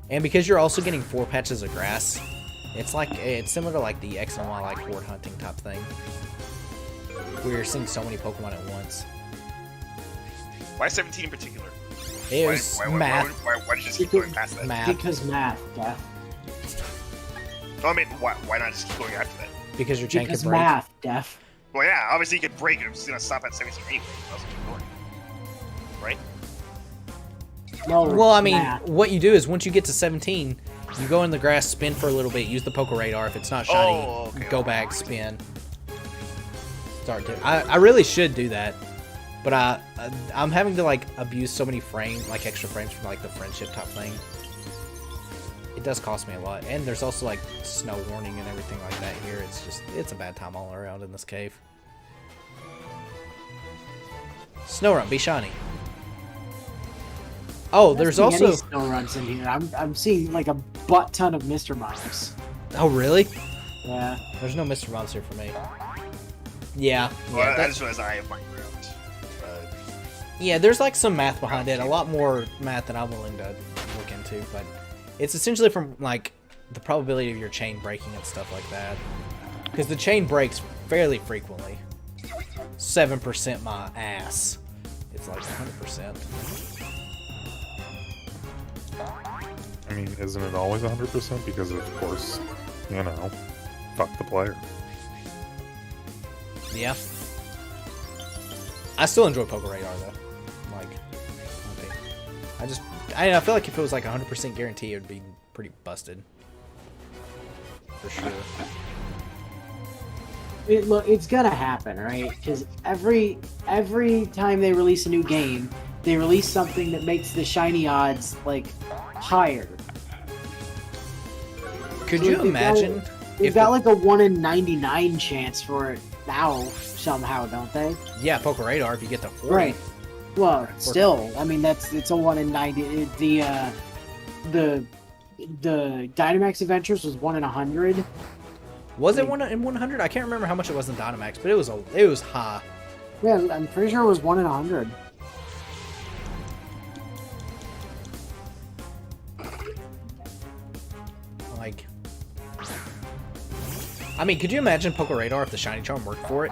And because you're also getting 4 patches of grass, it's like, it's similar to like the X and Y like horde hunting type thing. Where you're seeing so many Pokemon at once. Why 17 in particular? It was math. Why did you just keep going past that? Math. Because math, Death. No, I mean, why not just keep going after that? Because your chain can Because break. math, Death. Well, yeah, obviously you could break it. I'm just gonna stop at 17 anyway. I'll just keep going. Right? No, Well, I mean, math. what you do is once you get to 17, you go in the grass, spin for a little bit, use the Poke Radar. If it's not shiny, Oh, okay. go back, spin. Start to. I really should do that, but I'm having to like abuse so many frames, like extra frames from like the friendship type thing. It does cost me a lot, and there's also like snow warning and everything like that here. It's a bad time all around in this cave. Snow Run, be shiny. Oh, I'm not there's seeing also... any snow runs in here. I'm seeing like a butt ton of Mr. Mimes. Oh, really? Yeah. There's no Mr. Moms here for me. Yeah. Well, Yeah, I just realized I have Minecraft. yeah, there's like some math behind it. A lot more math than I'm willing to look into, but it's essentially from like the probability of your chain breaking and stuff like that. Because the chain breaks fairly frequently. 7% my ass. It's like 100%. I mean, isn't it always 100%? Because of course, you know, fuck the player. Yeah. I still enjoy Poker Radar though. Like, okay. I feel like if it was like 100% guarantee, it would be pretty busted. For sure. Look, it's gonna happen, right? Because every time they release a new game, they release something that makes the shiny odds like higher. Could So you they've got- imagine They've if got the- like a 1 in 99 chance for it now somehow, don't they? Yeah, Poker Radar if you get the 40. Right. Well, still, I mean it's a 1 in 90. The Dynamax Adventures was 1 in 100. Was it 1 in 100? I can't remember how much it was in Dynamax, but it was high. Yeah, I'm pretty sure it was 1 in 100. Like, I mean, could you imagine Poker Radar if the shiny charm worked for it?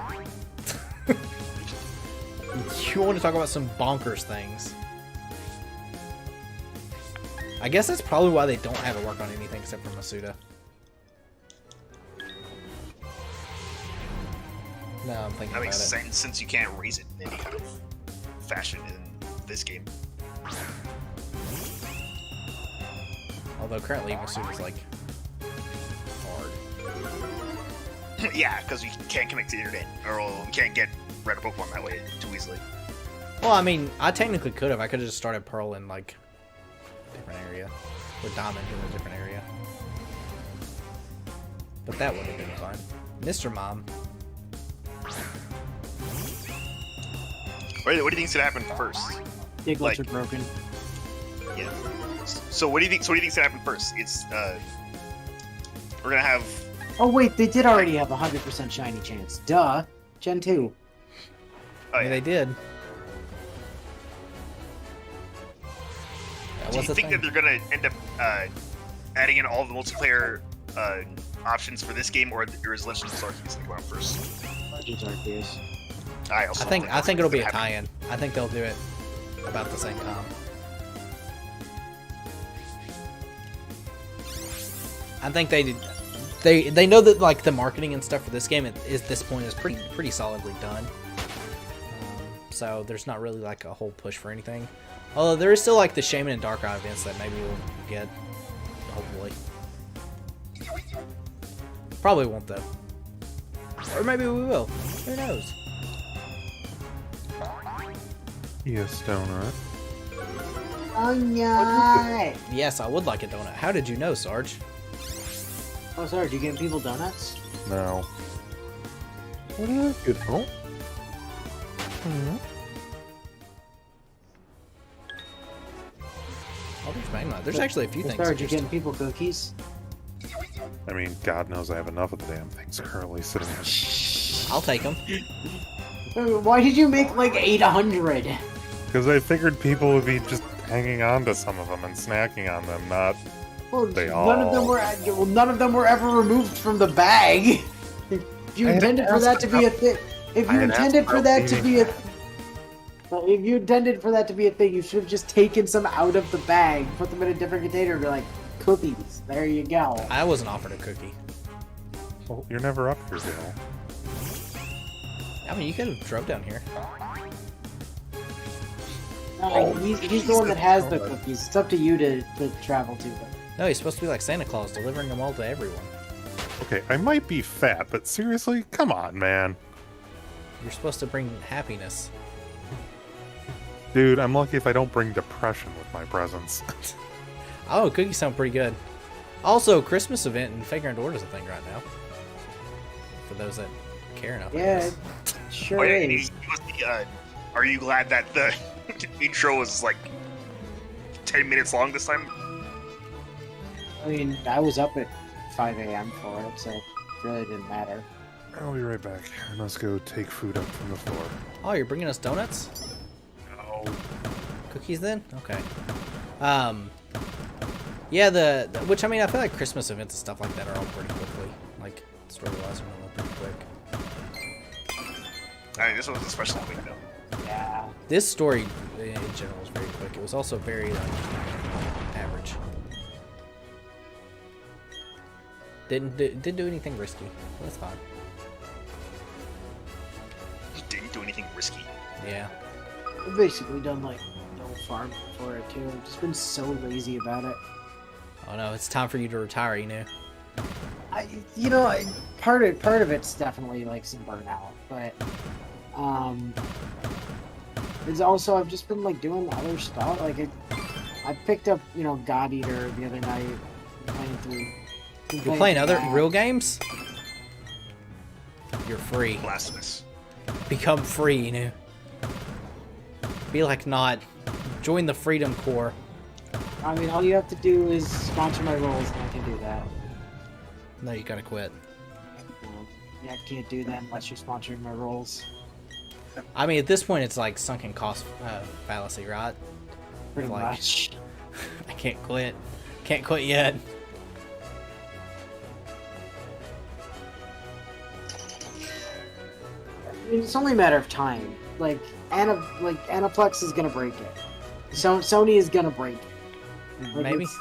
You want to talk about some bonkers things? I guess that's probably why they don't have it work on anything except for Masuda. No, I'm thinking That about makes it. sense since you can't raise it in any kind of fashion in this game. Although currently Masuda's like hard. Yeah, because you can't connect to the internet, or you can't get red Pokemon that way too easily. Well, I mean, I technically could have. I could have just started Pearl in like a different area, or Diamond in a different area. But that would have been fun. Mr. Mom. What do you think's gonna happen first? Diglets Like- are broken. Yeah. So what do you think? So what do you think's gonna happen first? It's we're gonna have. Oh wait, they did already have a 100% shiny chance. Duh. Gen 2. Oh, I mean, yeah. they did. That Do was you the think thing. that they're gonna end up adding in all the multiplayer options for this game, or is Legends of Arceus gonna come out first? Legends Arceus. I also I think it'll be a that's gonna happen. tie-in. I think they'll do it about the same time. I think they know that like the marketing and stuff for this game at this point is pretty solidly done. So there's not really like a whole push for anything. Although there is still like the Shaman and Dark Eye events that maybe we'll get. Hopefully. Probably won't though. Or maybe we will. Who knows? Yes, Donut. Oh yeah. Yes, I would like a donut. How did you know, Sarge? Oh, sorry. You getting people donuts? No. What did I get? Oh. Oh, there's Magma. There's actually a few things. Sorry, you interesting. getting people cookies? I mean, God knows I have enough of the damn things currently sitting there. I'll take them. Why did you make like 800? Because I figured people would be just hanging on to some of them and snacking on them, not... Well, They none of them were ever removed from the bag. If you I had intended for that asked to be a thing, if I you had asked intended for about that to leaving be a, that. if you intended for that to be a thing, you should have just taken some out of the bag, put them in a different container, and be like, cookies. There you go. I wasn't offered a cookie. Well, you're never up here, Dale. I mean, you could have drove down here. He's the one that has the cookies. It's up to you to travel to them. No, he's supposed to be like Santa Claus, delivering them all to everyone. Okay, I might be fat, but seriously? Come on, man. You're supposed to bring happiness. Dude, I'm lucky if I don't bring depression with my presence. Oh, cookies sound pretty good. Also, Christmas event in Figure Door is a thing right now. For those that care enough. I Yeah, guess. it sure Oh, yeah, and is. he was the Are you glad that the intro was like 10 minutes long this time? I mean, I was up at 5 a.m. for it, so it really didn't matter. I'll be right back. I must go take food up from the floor. Oh, you're bringing us donuts? No. Cookies then? Okay. Yeah, which I mean, I feel like Christmas events and stuff like that are all pretty quickly. Like, story-wise, are all pretty quick. I mean, this was a special week though. Yeah. This story, in general, was very quick. It was also very, average. Didn't do anything risky. That's fine. He didn't do anything risky. Yeah. I've basically done like no farming for it too. I've just been so lazy about it. Oh no, it's time for you to retire, you know. Part of it's definitely like some burnout, but it's also I've just been like doing other stuff. Like I picked up God Eater the other night, playing through. You're playing other real games? You're free. Blasphemous. Become free, you know. Be like not. Join the Freedom Corps. I mean, all you have to do is sponsor my roles, and I can do that. No, you gotta quit. Yeah, I can't do that unless you're sponsoring my roles. I mean, at this point, it's like sunken cost fallacy, right? Pretty Like- much. I can't quit. Can't quit yet. I mean, it's only a matter of time. Like Aniplex is gonna break it. So Sony is gonna break it. Like, Maybe. it's-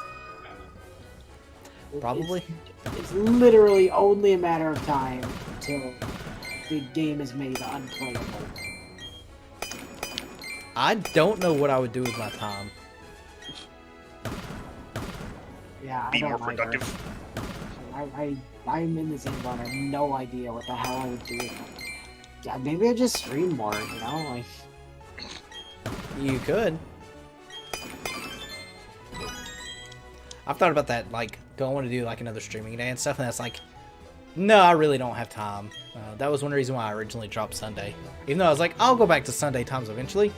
Probably. It's literally only a matter of time until the game is made unplayable. I don't know what I would do with my time. Yeah, Be I don't more either. productive. I'm in the same boat. I have no idea what the hell I would do with them. Yeah, maybe I just stream more. Like You could. I've thought about that, like, do I want to do, like, another streaming day and stuff, and that's like, no, I really don't have time. That was one reason why I originally dropped Sunday. Even though I was like, I'll go back to Sunday times eventually.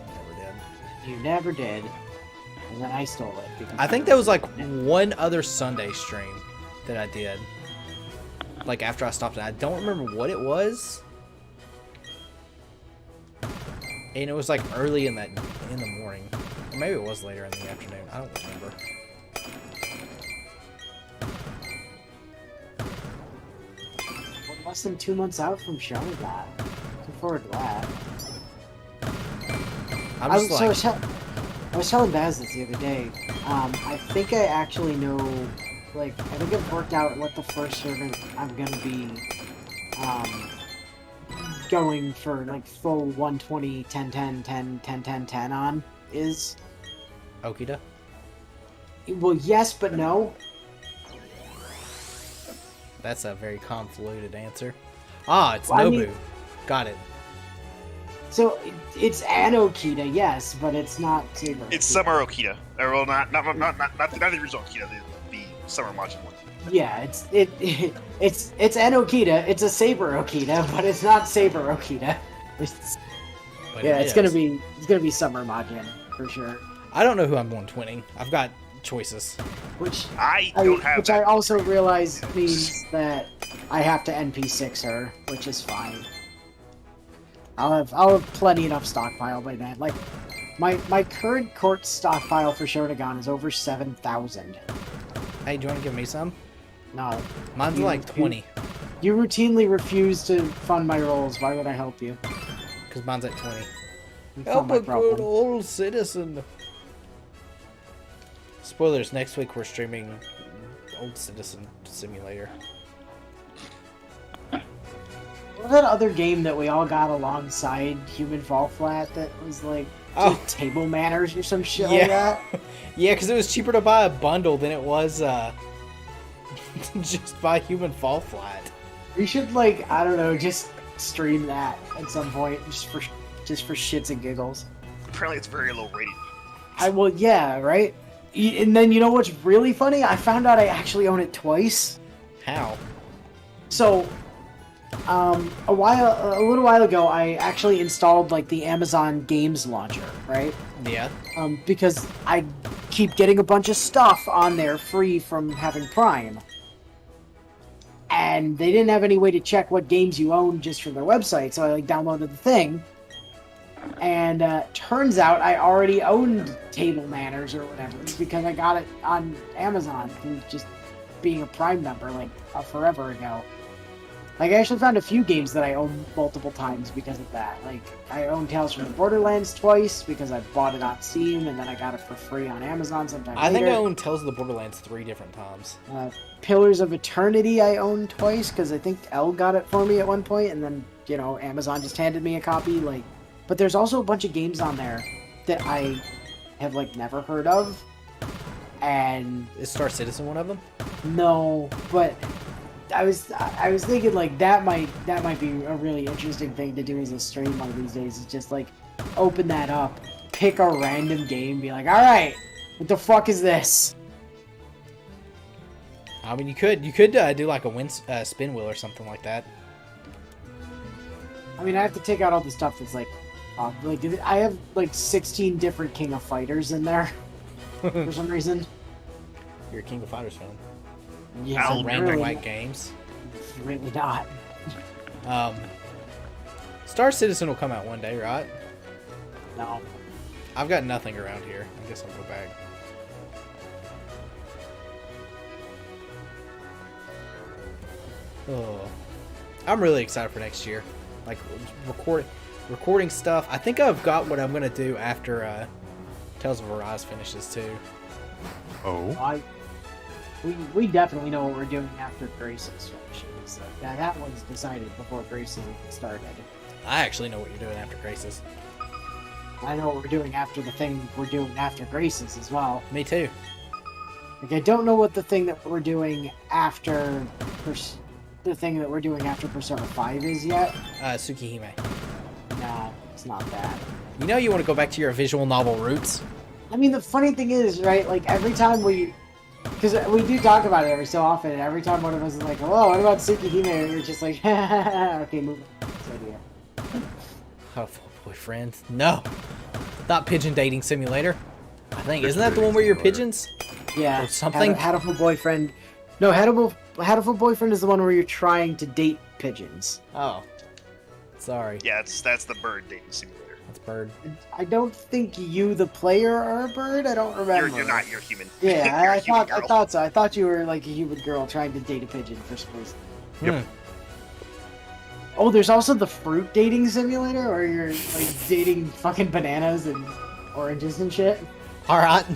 Never did. you never did, and then I stole it. Because I think there was, like, one other Sunday stream that I did. Like, after I stopped it. I don't remember what it was. And it was, like, early in the morning. Or maybe it was later in the afternoon. I don't remember. We're less than 2 months out from showing that. Looking forward to that. I'm just like, I was telling Baz this the other day. I think I actually know, like, I think I've worked out what the first servant I'm gonna be, going for, like, full 120, 10, 10, 10, 10, 10, 10 on is. Okita? Well, yes, but no. That's a very convoluted answer. Ah, it's Well, I Nobu. mean- Got it. So, it's an Okita, yes, but it's not Saber. It's Okita. Summer Okita. Or, well, not the original Okita, the Summer Majin one. Yeah, it's an Okita. It's a Saber Okita, but it's not Saber Okita. It's, But yeah, it it's gonna is. be Summer Majin for sure. I don't know who I'm going twinning. I've got choices. Which I don't have which that. I also realize means that I have to NP6 her, which is fine. I'll have plenty enough stockpile by then. Like my current court stockpile for Shotogan is over 7,000. Hey, do you want to give me some? No, Mine's You- like 20. you routinely refuse to fund my rolls. Why would I help you? Because mine's at 20. It's not my problem. old citizen. Spoilers, next week we're streaming Old Citizen Simulator. What was that other game that we all got alongside Human Fall Flat that was like Oh. Table Manners or some shit like that? Yeah, because it was cheaper to buy a bundle than it was just buy Human Fall Flat. We should, like, I don't know, just stream that at some point just for shits and giggles. Apparently, it's very low rated. Yeah, right? And then you know what's really funny? I found out I actually own it twice. How? So, A little while ago, I actually installed like the Amazon Games Launcher, right? Yeah. Because I keep getting a bunch of stuff on there free from having Prime. And they didn't have any way to check what games you own just from their website, so I like downloaded the thing. And turns out I already owned Table Manners or whatever because I got it on Amazon through just being a Prime member like forever ago. Like, I actually found a few games that I own multiple times because of that. Like, I own Tales from the Borderlands twice because I bought it on Steam and then I got it for free on Amazon sometime I think later. I owned Tales of the Borderlands 3 different times. Pillars of Eternity I own twice because I think Elle got it for me at one point, and then, you know, Amazon just handed me a copy. Like, but there's also a bunch of games on there that I have, like, never heard of. And Is Star Citizen one of them? no, but I was thinking like that might be a really interesting thing to do as a stream one of these days. Is just like open that up, pick a random game, be like, all right, what the fuck is this? I mean, you could do like a spin wheel or something like that. I mean, I have to take out all the stuff that's like I have like 16 different King of Fighters in there for some reason. You're a King of Fighters fan. Yeah, Ow. Some random really, white games. really not. Star Citizen will come out one day, right? No. I've got nothing around here. I guess I'll go back. Oh, I'm really excited for next year. Like recording stuff. I think I've got what I'm gonna do after Tales of Arise finishes too. Oh, We definitely know what we're doing after Grace's finishes. That one's decided before Grace's started. I actually know what you're doing after Grace's. I know what we're doing after the thing we're doing after Grace's as well. Me too. Like, I don't know what the thing that we're doing after the thing that we're doing after Persona 5 is yet. Tsukihime. No, it's not that. You know you want to go back to your visual novel roots. I mean, the funny thing is, right, like, every time because we do talk about it every so often, and every time one of us is like, oh, what about Tsukihime? You're just like, okay, move on. This idea. Oh, boyfriend. No. Not Pigeon Dating Simulator. I think. Isn't that the one where you're pigeons? Yeah. Or something? Hatoful Boyfriend. No, Hatoful Boyfriend is the one where you're trying to date pigeons. Oh. Sorry. Yeah, that's the bird dating simulator. That's Bird. I don't think you, the player, are a bird. I don't remember. You're not. You're human. Yeah, You're a I human thought girl. so. I thought you were like a human girl trying to date a pigeon for some reason. Yep. Oh, there's also the fruit dating simulator where you're like dating fucking bananas and oranges and shit. Alright.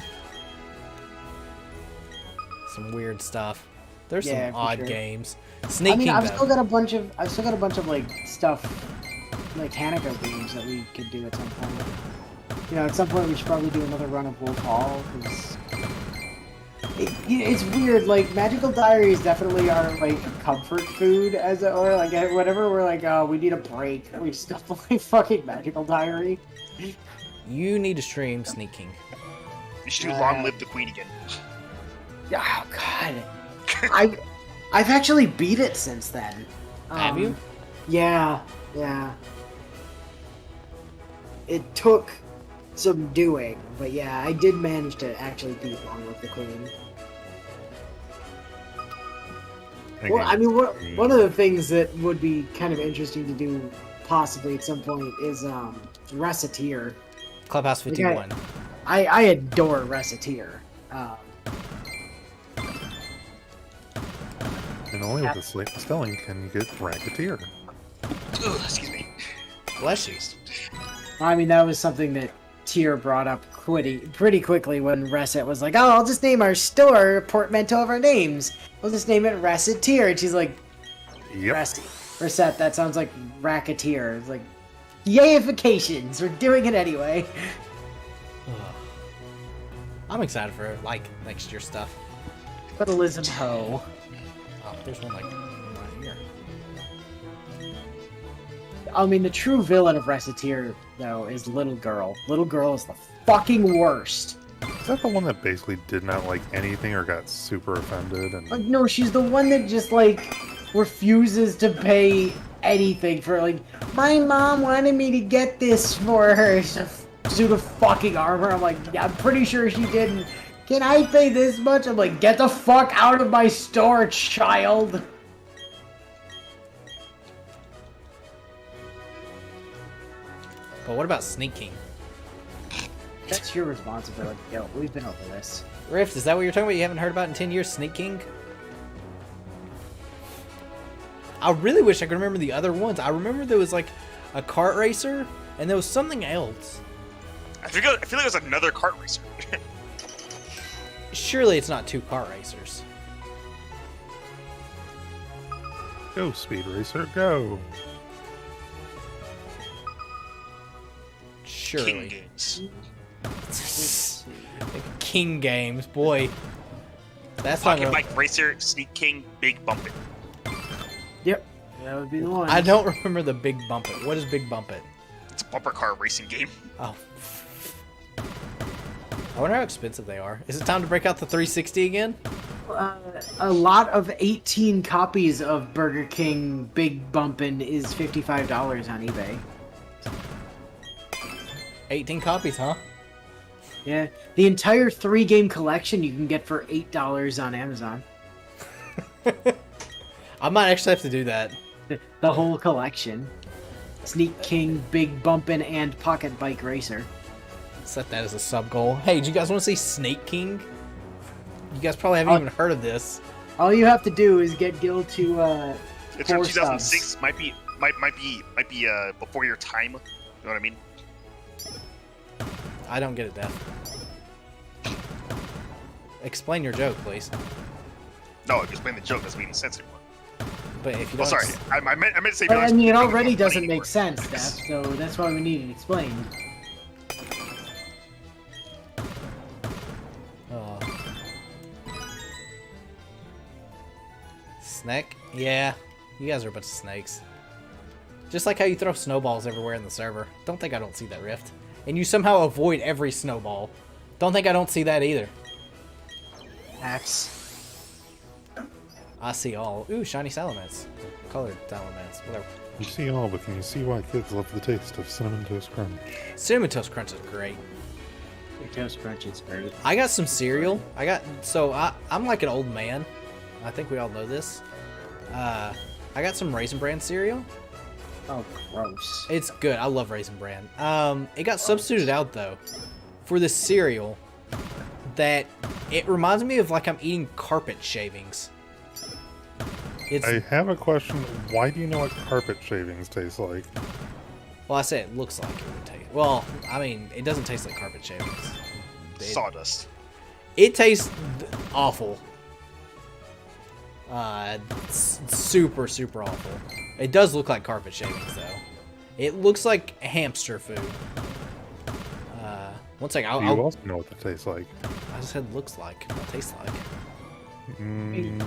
Some weird stuff. There's Yeah, some for odd sure. games. Snake I mean, Kingdom. I've still got a bunch of like stuff, like Hanako games that we could do at some point. You know, at some point we should probably do another run of Wolf Hall because it's weird. Like Magical Diaries definitely are like comfort food, as it were. Like whenever we're like, oh, we need a break, we just go play fucking Magical Diary. You need to stream Sneak King. You should do Long Live the Queen again. Oh God, I've actually beat it since then. Have you? Yeah. It took some doing, but yeah, I did manage to actually beat Long Live the Queen. Well, I mean, one of the things that would be kind of interesting to do, possibly at some point, is Reciteer. Clubhouse 51. I adore Reciteer. and only with the spelling can you get Racketeer. Ugh, excuse me. Bless you. I mean, that was something that Tier brought up pretty quickly when Reset was like, oh, I'll just name our store a portmanteau of our names. We'll just name it Reciteer. And she's like, Yep. Reset, that sounds like Racketeer. It's like, yayifications, we're doing it anyway. I'm excited for like next year stuff. Capitalism ho. Oh, there's one like right here. I mean, the true villain of Reciteer, though, is Little Girl. Little Girl is the fucking worst. Is that the one that basically did not like anything or got super offended? And Like, no, she's the one that just, like, refuses to pay anything for like, my mom wanted me to get this for her. Suit of fucking armor. I'm like, yeah, I'm pretty sure she didn't. Can I pay this much? I'm like, get the fuck out of my store, child. But what about sneaking? That's your responsibility. Yo, we've been over this. Rift, is that what you're talking about? You haven't heard about in 10 years, sneaking? I really wish I could remember the other ones. I remember there was like a kart racer, and there was something else. I feel like it was another kart racer. Surely it's not two kart racers. Go, Speed Racer, go. Surely. King Games. King Games, boy. That's not Pocket gonna... Bike Racer, Sneak King, Big Bump It. Yep, that would be the one. I don't remember the Big Bump It. What is Big Bump It? It's a bumper car racing game. Oh. I wonder how expensive they are. Is it time to break out the 360 again? A lot of 18 copies of Burger King Big Bumpin' is $55 on eBay. 18 copies, huh? Yeah, the entire 3-game collection you can get for $8 on Amazon. I might actually have to do that. The whole collection. Sneak King, Big Bumpin', and Pocket Bike Racer. Set that as a sub goal. Hey, do you guys want to see Snake King? You guys probably haven't even heard of this. All you have to do is get Gil to It's from 4 2006. subs. Might be before your time. You know what I mean? I don't get it, Def. Explain your joke, please. No, I'm just playing the joke. Doesn't make any sense anymore. But if you Oh, don't... sorry. I meant to say. But, I mean, it don't already make doesn't anymore. make sense, Steph, so that's why we need it explained. Oh. Snake? Yeah. You guys are a bunch of snakes. Just like how you throw snowballs everywhere in the server. Don't think I don't see that, Rift. And you somehow avoid every snowball. Don't think I don't see that either. Axe. I see all. Ooh, shiny salamence. Colored salamence. Whatever. You see all, but can you see why kids love the taste of Cinnamon Toast Crunch? Cinnamon Toast Crunch is great. Your Toast Crunch is great. I got some cereal. I'm like an old man. I think we all know this. I got some Raisin Bran cereal. Oh, gross. It's good. I love Raisin Bran. It got substituted out though for this cereal that it reminds me of like I'm eating carpet shavings. It's I have a question. Why do you know what carpet shavings taste like? well, I say it looks like it would taste. Well, I mean, it doesn't taste like carpet shavings. Sawdust. It tastes awful. It's super, super awful. It does look like carpet shavings, though. It looks like hamster food. One second, You I'll also know what that tastes like. I just said looks like, not tastes like. Mm,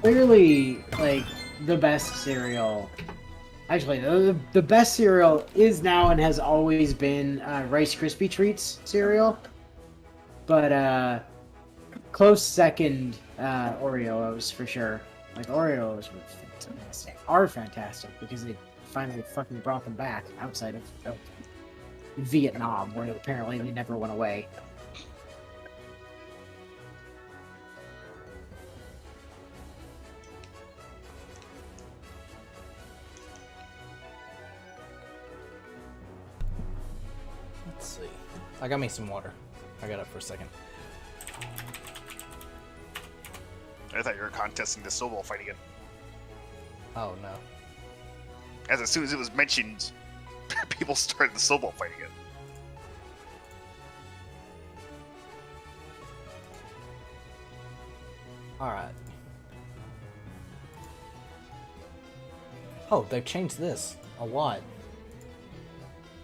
Clearly, like, the best cereal... Actually, the best cereal is now and has always been Rice Krispie Treats cereal. But, close second, Oreos, for sure. Like, Oreos are fantastic because they finally fucking brought them back outside of Vietnam, where apparently they never went away. Let's see. I got me some water. I got up for a second. I thought you were contesting the snowball fight again. Oh no. As soon as it was mentioned, people started the snowball fight again. Alright. Oh, they've changed this a lot.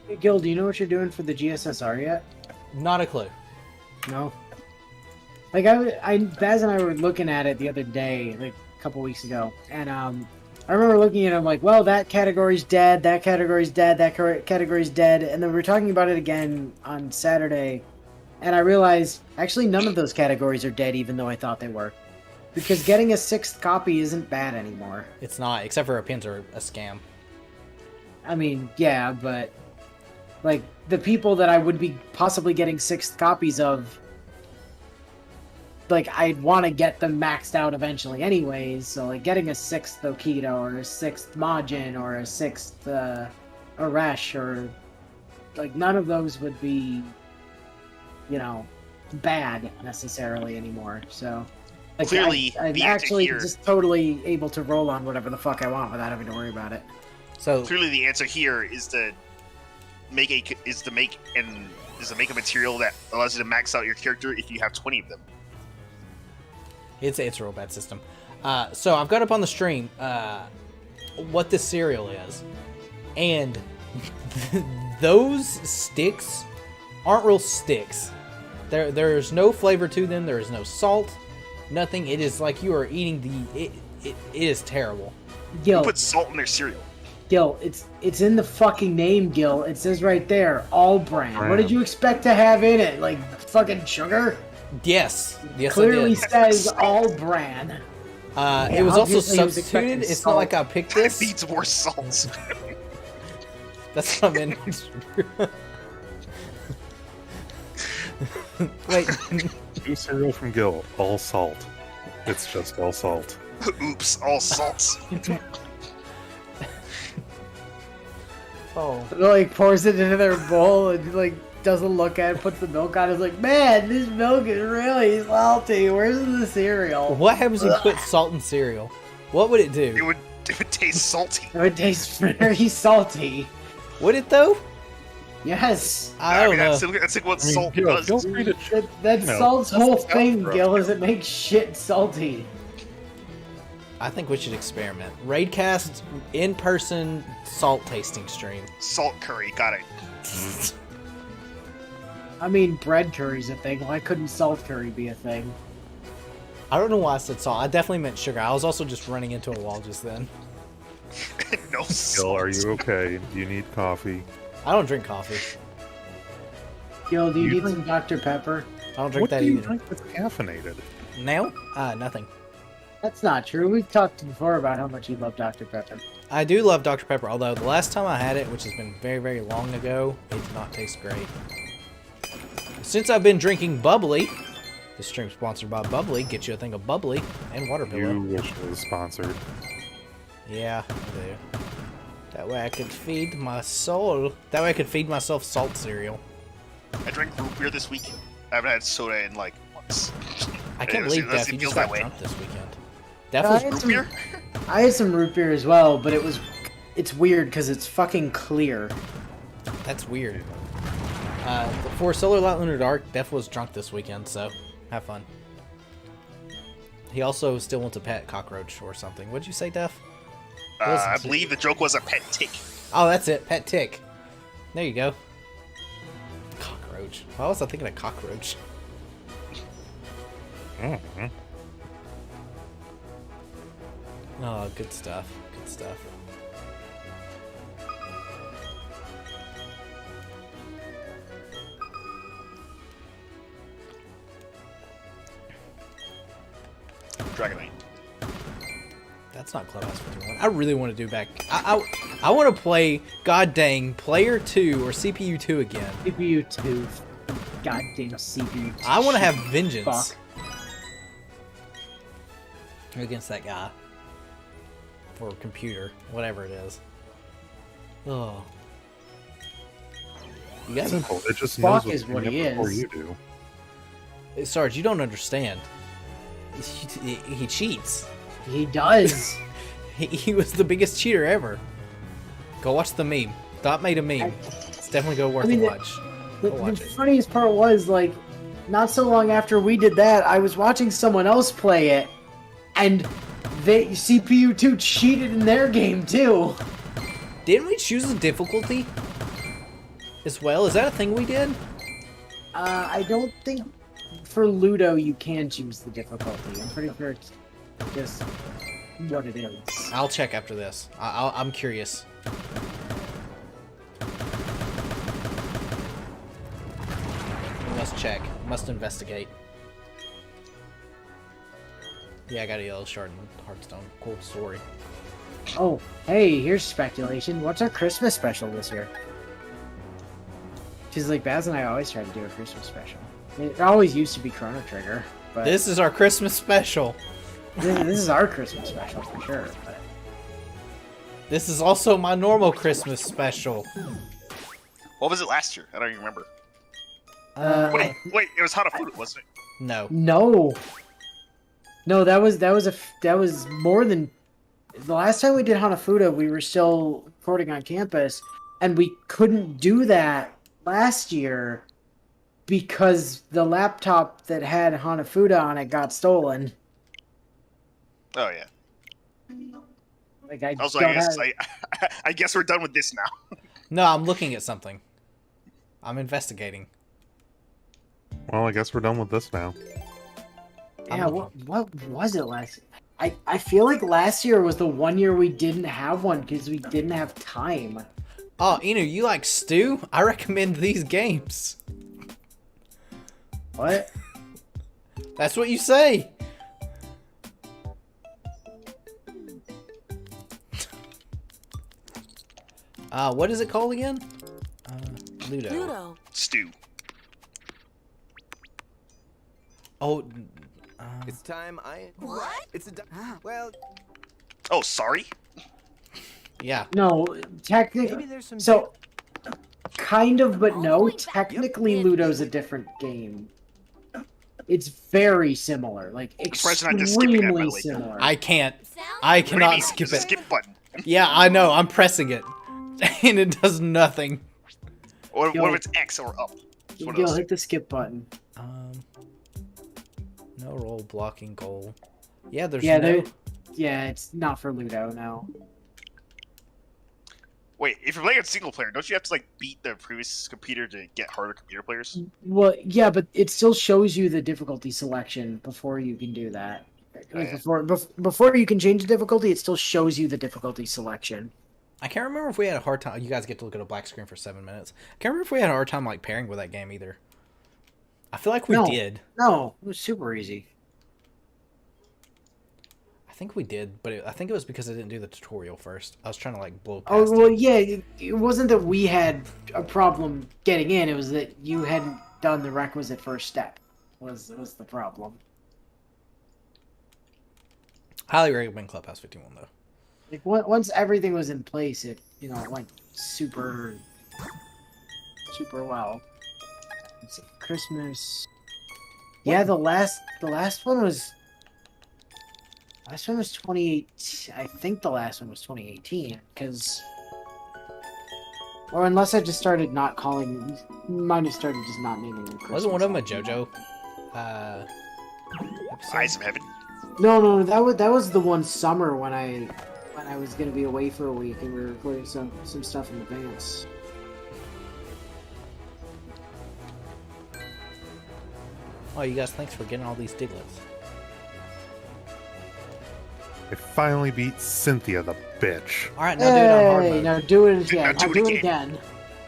Hey, Gil, do you know what you're doing for the GSSR yet? Not a clue. No. Like Baz and I were looking at it the other day, like a couple weeks ago, and I remember looking at it, I'm like, well, that category's dead, that category's dead, that category's dead, and then we were talking about it again on Saturday, and I realized actually none of those categories are dead, even though I thought they were, because getting a 6th copy isn't bad anymore. It's not, except for our pins are a scam. I mean, yeah, but like the people that I would be possibly getting 6 copies of, like I'd want to get them maxed out eventually anyways, so like getting a 6th Okito or a 6th Majin or a 6th Arash or like none of those would be, you know, bad necessarily anymore. So like, Clearly, I'm the answer actually here- just totally able to roll on whatever the fuck I want without having to worry about it. So Clearly, the answer here is to make a material that allows you to max out your character if you have 20 of them. it's a real bad system. So I've got up on the stream what this cereal is, and those sticks aren't real sticks. There's no flavor to them. There is no salt, nothing. It is like you are eating it is terrible. Gil, Put salt in their cereal. Gil, it's in the fucking name, Gil. It says right there, all brand. What did you expect to have in it? Like fucking sugar? Yes, Clearly I did. says all brand. It was also obviously he was substituted. expecting It's not like I picked this. Needs more salt. That's what I meant. Wait, New cereal from Gil, all salt. It's just all salt. Oops, all salts. oh, Like pours it into their bowl and like doesn't look at it, puts the milk on. Is like, man, this milk is really salty. Where's the cereal? what happens if you put salt in cereal? What would it It do? would taste salty. It would taste very salty. Would it though? Yes. I don't mean, know. that's like what I mean, salt Gil, does. feel free to That's You know, salt's that's whole the thing, sound Gil, for is it makes shit salty. I think we should experiment. Raidcast in-person salt tasting stream. Salt curry, got it. I mean, bread curry's a thing. Why couldn't salt curry be a thing? I don't know why I said salt. I definitely meant sugar. I was also just running into a wall just then. No Gil, salt. are you okay? Do you need coffee? I don't drink coffee. Gil, do you You need drink- some Dr. Pepper? I don't drink What that do you either. drink that's caffeinated? Now? Nothing. That's not true. We've talked before about how much you love Dr. Pepper. I do love Dr. Pepper, although the last time I had it, which has been very, very long ago, it did not taste great. Since I've been drinking bubbly, this stream's sponsored by Bubbly, get you a thing of bubbly and water pillow. You wish it was sponsored. Yeah, I do. That way I could feed my soul. That way I could feed myself salt cereal. I drank root beer this week. I haven't had soda in like months. I can't Let's see- believe let's Def, see, you feels just that got way. drunk this weekend. Def I was had Root some- beer? I had some root beer as well, but it's weird because it's fucking clear. That's weird. For Solar Light Lunar Dark, Def was drunk this weekend, so have fun. He also still wants a pet cockroach or something. What'd you say, Def? I believe the joke was a pet tick. Oh, that's it. Pet tick. There you go. Cockroach. Why was I thinking of cockroach? Mm-hmm. Oh, good stuff. Good stuff. Dragonite. That's not Clubhouse 51. I really want to do back. I want to play God dang Player 2 or CPU 2 again. CPU 2. Goddamn CPU 2. I want to have vengeance Fuck. against that guy. For computer, whatever it is. Oh. You guys, Simple. It just Spock knows what's is what coming he up before is. you do. Sarge, you don't understand. He cheats. He does. He was the biggest cheater ever. Go watch the meme. Dot made a meme. It's definitely go worth I mean, a watch. The, Go the watch it. funniest part was, like, not so long after we did that, I was watching someone else play it, and CPU 2 cheated in their game, too. Didn't we choose a difficulty as well? Is that a thing we did? I don't think for Ludo you can choose the difficulty. I'm pretty sure it's just what it is. I'll check after this. I'm curious. We must check. Must investigate. Yeah, I got a yellow shard in Hearthstone. Cool story. Oh, hey, here's speculation. What's our Christmas special this year? She's like, Baz and I always try to do a Christmas special. It always used to be Chrono Trigger, but This is our Christmas special. this is our Christmas special for sure. But This is also my normal Christmas special. What was it last year? I don't even remember. uh, Wait, it was Hanafuda, wasn't it? No. no, that was more than the last time we did Hanafuda. We were still recording on campus, and we couldn't do that last year because the laptop that had Hanafuda on it got stolen. Oh yeah. Like I Also, don't I guess have- I guess we're done with this now. No, I'm looking at something. I'm investigating. Well, I guess we're done with this now. Yeah, what was it last? I feel like last year was the one year we didn't have one because we didn't have time. Oh, Inu, you like stew? I recommend these games. What? That's what you say. What is it called again? Ludo. Ludo. Stew. Oh, It's time I. What? It's a. Well, Oh, sorry. yeah. No, maybe technically. there's some. So, kind of, but All no. the way back. Technically, Yep. Ludo's a different game. It's very similar, like surprised you're not just skipping that, by extremely the way. similar. I can't. Sounds I What do you cannot mean? skip There's a it. skip button. Yeah, I know. I'm pressing it, and it does nothing. What Yo. if it's X or up? It's one of You'll those. hit the skip button. No role blocking goal. Yeah, there's Yeah, no. yeah, it's not for Ludo. No. Wait, if you're playing it single player, don't you have to like beat the previous computer to get harder computer players? Well, yeah, but it still shows you the difficulty selection before you can do that. Like Okay. before you can change the difficulty, it still shows you the difficulty selection. I can't remember if we had a hard time. You guys get to look at a black screen for 7 minutes. I can't remember if we had a hard time like pairing with that game either. I feel like we No. did. No, it was super easy. I think we did, but I think it was because I didn't do the tutorial first. I was trying to like blow Oh past well, it. yeah. It wasn't that we had a problem getting in. It was that you hadn't done the requisite first step. Was the problem? Highly recommend Clubhouse 51 though. Like once everything was in place, it it went super well. It's Christmas. Yeah, the last one was. Last one was 2018. I think the last one was 2018 because. Or unless I just started not calling. Might have started just not naming them Christmas. Wasn't one of them a JoJo? Episode? Eyes of Heaven. No, that was the one summer when I was gonna be away for a week and we were recording some stuff in advance. Oh, you guys, thanks for getting all these diglets. I finally beat Cynthia the bitch. All right, now do it on hard Hey, mode. now do it again. Now I'll do do it it again,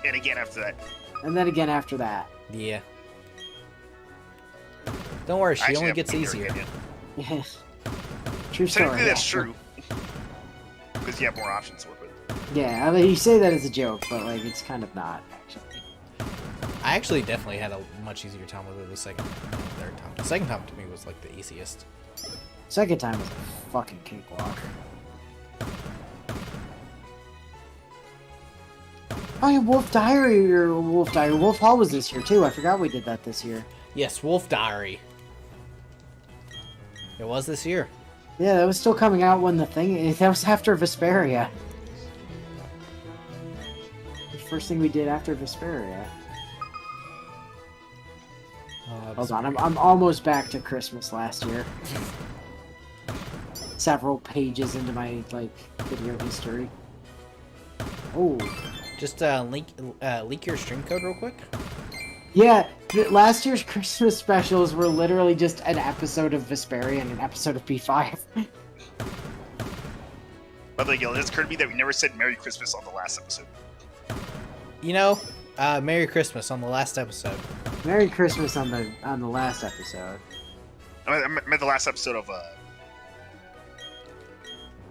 And again after that. and then again after that. Yeah. Don't worry, she Actually, only I've gets been there easier. again, Yes. True story. Technically, that's yeah. true. Because you have more options to work with. Yeah, I mean, you say that as a joke, but like it's kind of not actually. I actually definitely had a much easier time with it the second and third time. The second time to me was like the easiest. Second time was a fucking cakewalk. Oh yeah, Wolf Hall was this year too. I forgot we did that this year. Yes, Wolf Diary. It was this year. Yeah, that was still coming out when the thing. That was after Vesperia. The first thing we did after Vesperia. Hold on, I'm almost back to Christmas last year. Several pages into my video history. Oh, Just leak your stream code real quick. yeah. Last year's Christmas specials were literally just an episode of Vesperia and an episode of P5. By the way, Gil, it just occurred to me that we never said Merry Christmas on the last episode. You know, Merry Christmas on the last episode. Merry Christmas on the last episode. I meant the last episode of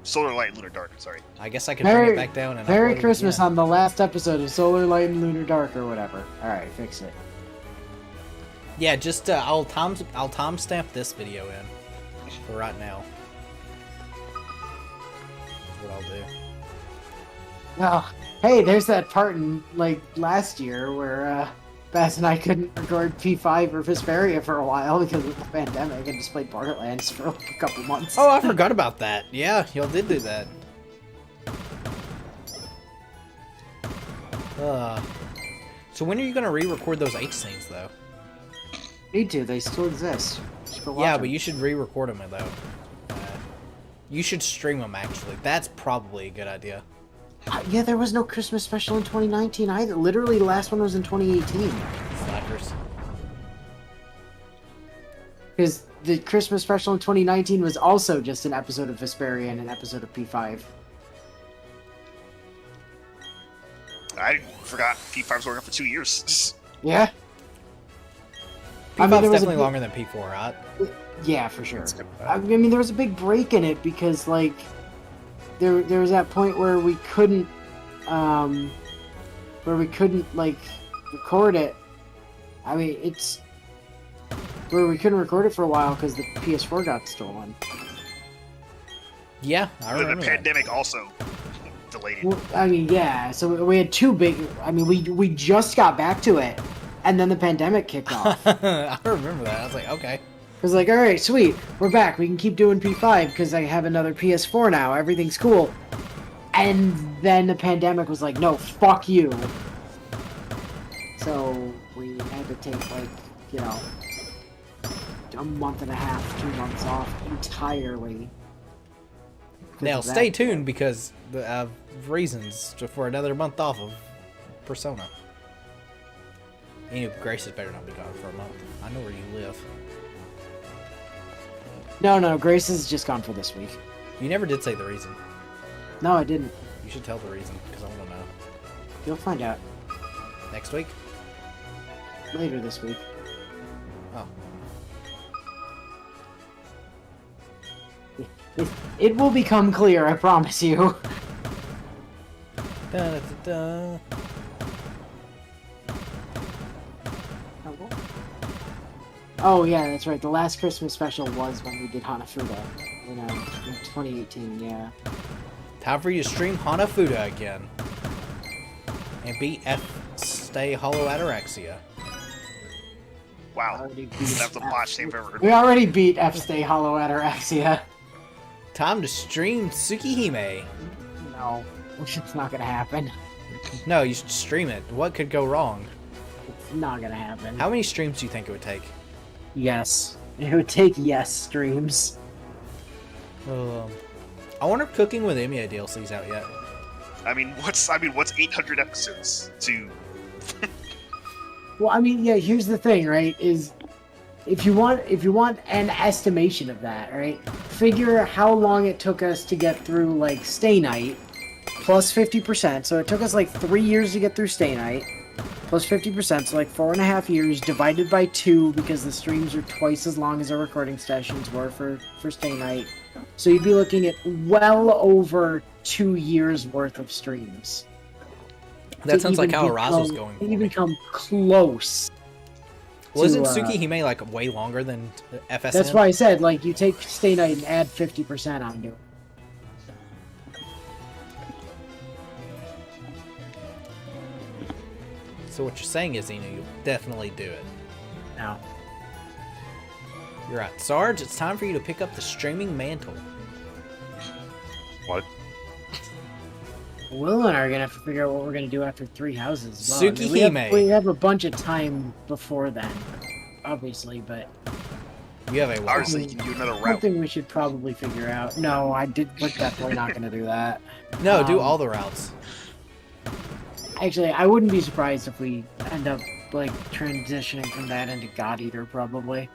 Solar Light and Lunar Dark. Sorry. I guess I can bring it back down and upload Merry it Christmas again. on the last episode of Solar Light and Lunar Dark or whatever. Alright, fix it. Yeah, just I'll timestamp this video in for right now. That's what I'll do. Well, hey, there's that part in, like, last year where, Bass and I couldn't record P5 or Vesperia for a while because of the pandemic and just played Borderlands for like a couple months. Oh, I forgot about that. Yeah, y'all did do that. So when are you gonna re-record those H scenes though? Need to, they still exist. Just go watch Yeah, them. but you should re-record them though. You should stream them actually. That's probably a good idea. Yeah, there was no Christmas special in 2019 either. Literally, the last one was in 2018. Slackers. Because the Christmas special in 2019 was also just an episode of Vesperia and an episode of P5. I forgot P5 was working for 2 years. Yeah? P5's there was a definitely big- longer than P4, right? Yeah, for sure. I mean, there was a big break in it because, like, there was that point where we couldn't, like, record it. I mean, it's where we couldn't record it for a while because the PS4 got stolen. Yeah, I The remember that. pandemic also delayed it. Well, I mean, yeah. So we had two big. I mean, we just got back to it, and then the pandemic kicked off. I remember that. I was like, okay. It was like, all right, sweet, we're back. We can keep doing P5 because I have another PS4 now. Everything's cool. And then the pandemic was like, no, fuck you. So we had to take, like, you know, a month and a half, 2 months off entirely. Now of that. stay tuned because of reasons for another month off of Persona. You know, Grace's better not be gone for a month. I know where you live. No, Grace is just gone for this week. You never did say the reason. No, I didn't. You should tell the reason because I want to know. You'll find out Next week? later this week. Oh. It will become clear, I promise you. Da, da, da, da. Oh yeah, that's right. The last Christmas special was when we did Hanafuda, in 2018. Yeah. Time for you to stream Hanafuda again. And beat Stay Hollow Ataraxia. Wow. Already beat That's the botch they've ever. We already beat Stay Hollow Ataraxia. Time to stream Tsukihime. No, it's not gonna happen. No, you should stream it. What could go wrong? It's not gonna happen. How many streams do you think it would take? Yes, it would take yes streams. I wonder if Cooking with Emiya DLC's out yet. I mean, what's 800 episodes to? Well, I mean, yeah. Here's the thing, right? Is if you want an estimation of that, right? Figure how long it took us to get through like Stay Night, plus 50%. So it took us like 3 years to get through Stay Night, plus 50%. So like 4.5 years divided by 2 because the streams are twice as long as our recording sessions were for Stay Night. So you'd be looking at well over 2 years worth of streams. That to sounds like even how Arazo's become- going to for even me. come close. Wasn't to, Tsukihime like way longer than FSN? That's why I said, like, you take Stay Night and add 50% onto it. So what you're saying is, Ina, you'll definitely do it. Now, You're right. Sarge, it's time for you to pick up the streaming mantle. What? Will and I are gonna have to figure out what we're gonna do after Three Houses. As well. I mean, Tsukihime. we have a bunch of time before then, obviously, but You have a while. Honestly, you can do another route. something we should probably figure out. No, we're definitely not gonna do that. No, do um, all the routes. Actually, I wouldn't be surprised if we end up like transitioning from that into God Eater, probably.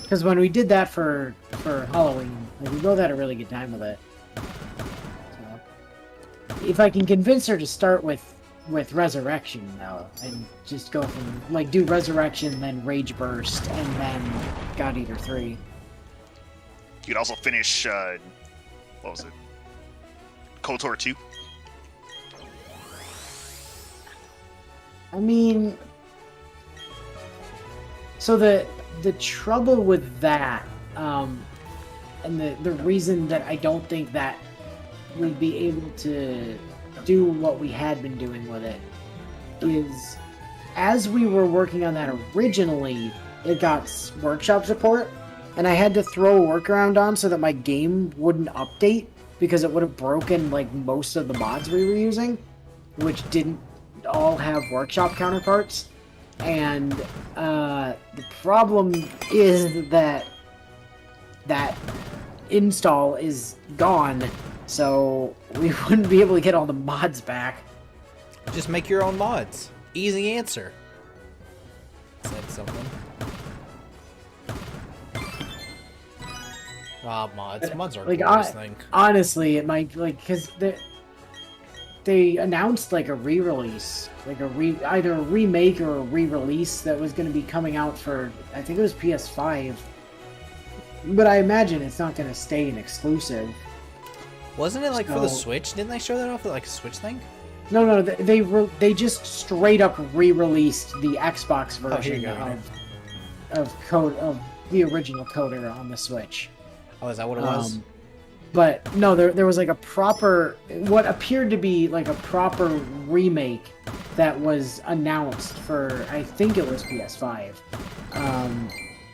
Because when we did that for Halloween, like, we both had a really good time with it. So, if I can convince her to start with Resurrection though, and just go from like do Resurrection, then Rage Burst, and then God Eater 3. You could also finish what was it? KOTOR 2. I mean, so the trouble with that, and the reason that I don't think that we'd be able to do what we had been doing with it is, as we were working on that originally, it got workshop support, and I had to throw a workaround on so that my game wouldn't update, because it would have broken like most of the mods we were using, which didn't all have workshop counterparts. And the problem is that install is gone, so we wouldn't be able to get all the mods back. Just make your own mods. Easy answer. Said someone. Mods. Mods are a glorious thing. Honestly, it might, like, because they announced like a re-release, like either a remake or a re-release that was going to be coming out for, I think it was PS5. But I imagine it's not going to stay an exclusive. Wasn't it like for the Switch? Didn't they show that off at like a Switch thing? No, they just straight up re-released the Xbox version of the original Coder on the Switch. Oh, is that what it was? But no, there was like a proper, what appeared to be like a proper remake that was announced for, I think it was PS5.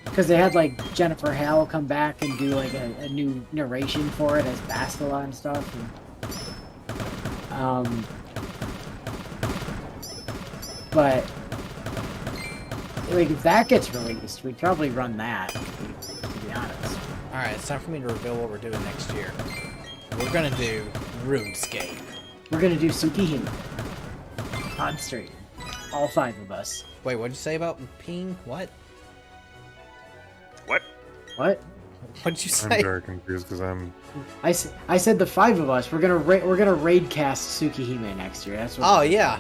Because they had like Jennifer Hale come back and do like a new narration for it as Bastila and stuff. But like if that gets released, we'd probably run that, to be honest. Alright, it's time for me to reveal what we're doing next year. We're gonna do RuneScape. We're gonna do Tsukihime on stream. All 5 of us. Wait, what'd you say about ping? What? What? What? What'd you I'm say? very confused because I'm. I said the 5 of us. We're gonna raidcast Tsukihime next year. That's what. Oh yeah.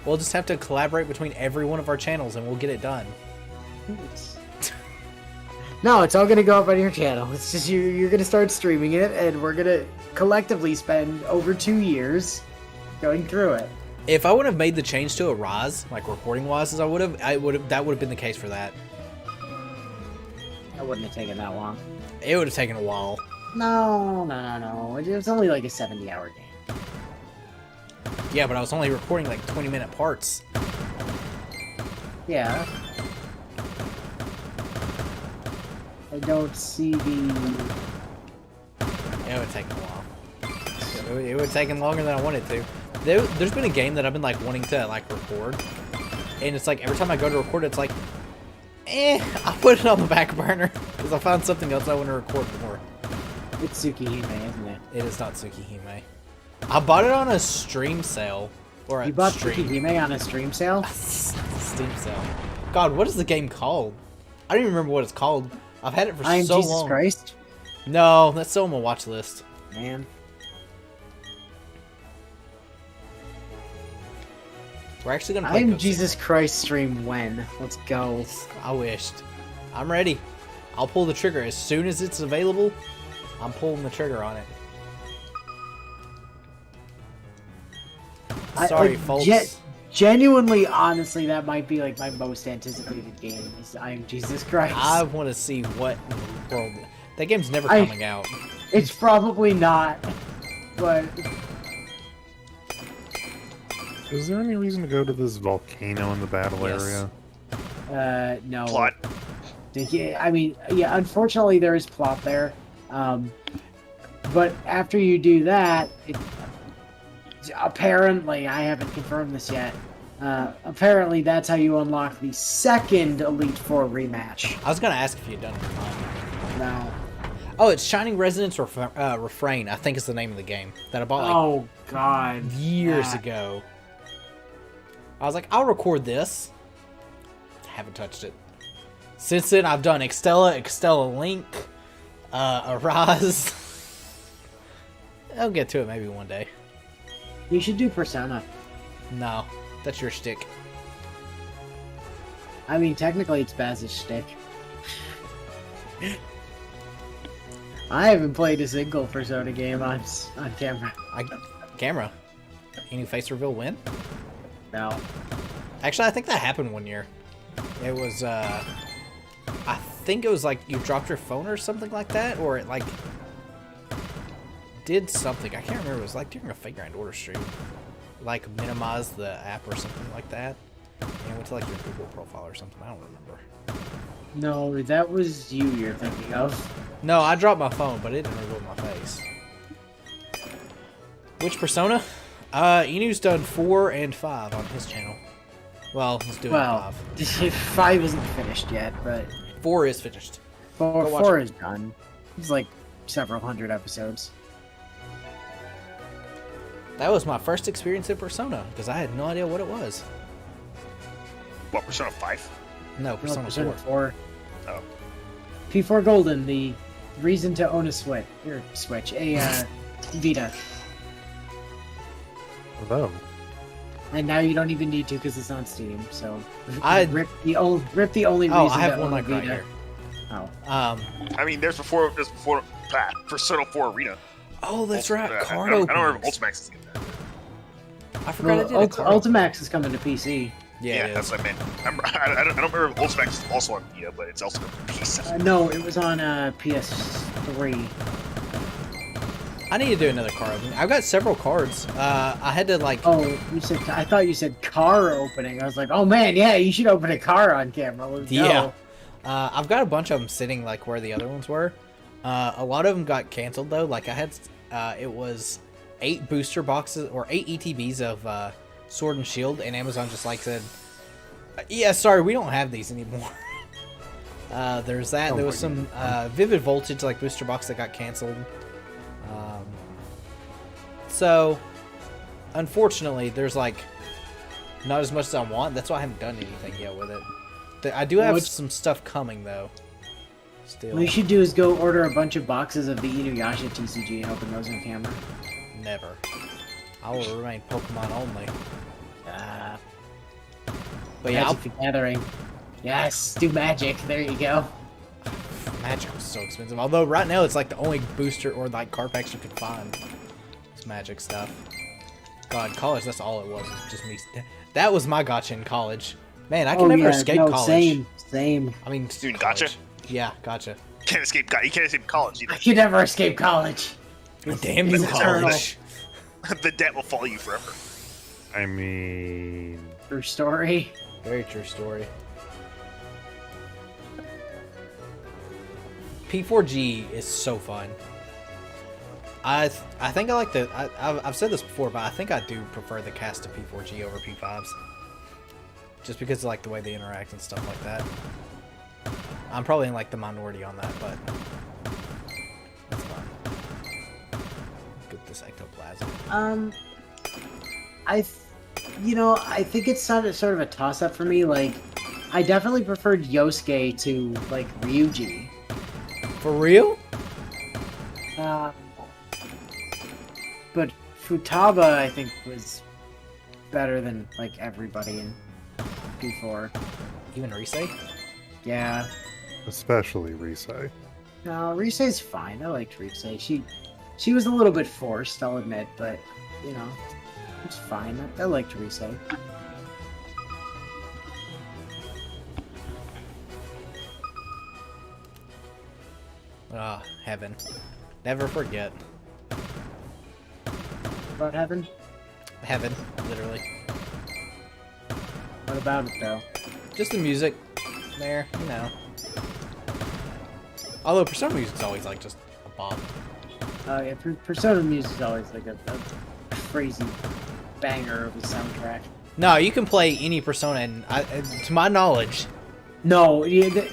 We'll just have to collaborate between every one of our channels and we'll get it done. No, it's all gonna go up on your channel. It's just you're gonna start streaming it, and we're gonna collectively spend over 2 years going through it. If I would have made the change to a RAS, like recording wise as that would have been the case for that. That wouldn't have taken that long. It would have taken a while. No. It was only like a 70-hour game. Yeah, but I was only recording like 20-minute parts. Yeah. I don't see the... It would have taken a while. It would have taken longer than I wanted to. There's been a game that I've been like wanting to like record, and it's like every time I go to record, it's like, I'll put it on the back burner because I found something else I want to record more. It's Tsukihime, isn't it? It is not Tsukihime. I bought it on a stream sale. Or a You bought stream. Tsukihime on a stream sale? Steam sale. God, what is the game called? I don't even remember what it's called. I've had it for I am so Jesus long. Christ? No, that's still on my watch list. Man. We're actually gonna play I am Cook Jesus Christ stream when? Let's go. I wished. I'm ready. I'll pull the trigger as soon as it's available. I'm pulling the trigger on it. Sorry, folks. Genuinely, honestly, that might be like my most anticipated game. Is I am Jesus Christ. I want to see what world. That game's never coming out. It's probably not, but Is there any reason to go to this volcano in the battle Yes. area? no. Plot. Yeah, I mean, yeah. Unfortunately, there is plot there, but after you do that, apparently, I haven't confirmed this yet. Apparently, that's how you unlock the second Elite Four rematch. I was gonna ask if you'd done it or not. No. Oh, it's Shining Resonance Refrain. I think is the name of the game that I bought like Oh God. years that. ago. I was like, I'll record this. Haven't touched it. Since then, I've done Extella Link, Arise. I'll get to it maybe one day. You should do Persona. No, that's your shtick. I mean, technically, it's Baz's shtick. I haven't played a single Persona game on camera. Camera. Any face reveal win? No. Actually, I think that happened one year. It was, I think it was like you dropped your phone or something like that, or it like did something. I can't remember. It was like during a Fate Grand Order stream. Like minimized the app or something like that. And it went to like your Google profile or something. I don't remember. No, that was you're thinking of. No, I dropped my phone, but it didn't reveal my face. Which Persona? Inu's done 4 and 5 on his channel. Well, he's doing 5. 5 isn't finished yet, but 4 is finished. Four, Go watch 4 it. is done. It's like several hundred episodes. That was my first experience in Persona, because I had no idea what it was. What, Persona 5? No, Persona 4. 4. Oh. P4 Golden, the reason to own a Vita. Oh. And now you don't even need to because it's on Steam. So I- rip the only reason. Oh, I to have one own like a right Vita. here. Oh, I mean, there's before Persona 4 Arena. Oh, that's right. I Card don't remember openings. if Ultimax is getting that. I forgot well, I did a card opening. Ultimax is coming to PC. Yeah, That's what I meant. I don't remember if Ultimax is also on Vita, but it's also on PC. No, it was on PS3. I need to do another card opening. I've got several cards. I had to like. Oh, I thought you said car opening. I was like, oh man, yeah, you should open a car on camera. Let's go. Yeah. I've got a bunch of them sitting like where the other ones were. A lot of them got canceled though. Like I had, it was 8 booster boxes or 8 ETBs of Sword and Shield, and Amazon just like said, "Yeah, sorry, we don't have these anymore." There's that. Oh There was some Vivid Voltage like booster box that got canceled. So, unfortunately, there's like not as much as I want. That's why I haven't done anything yet with it. I do have some stuff coming though. Still, What you should do is go order a bunch of boxes of the Inuyasha TCG and open those on camera. never. I will remain Pokemon only. But yeah, Magic the Gathering. Yes, do Magic. There you go. Magic was so expensive. Although right now it's like the only booster or like card packs you can find. It's Magic stuff. God, college, that's all it was. It was just me. That was my gotcha in college. Man, I can never escape college. Same. I mean, Dude, college. gotcha? Yeah, gotcha. You can't escape college either. I could never escape college. Damn you, It's eternal. college. The debt will follow you forever. I mean, True story. Very true story. P4G is so fun. I think I like the. I've said this before, but I think I do prefer the cast of P4G over P5s. Just because of like the way they interact and stuff like that. I'm probably in like the minority on that, but that's fine. Get this ectoplasm. I think it's sort of a toss-up for me. Like, I definitely preferred Yosuke to like Ryuji. For real? But Futaba, I think, was better than like everybody in P4. Even Risei? Yeah. especially Risei. No, Risei's fine. I liked Risei. She was a little bit forced, I'll admit, but you know, it's fine. I liked Risei. Ah, heaven. Never forget. About Heaven? Heaven, literally. What about it though? Just the music there, you know. Although Persona music's always like just a bomb. Yeah, Persona music's always like a crazy banger of a soundtrack. No, you can play any Persona, and to my knowledge, No, yeah, the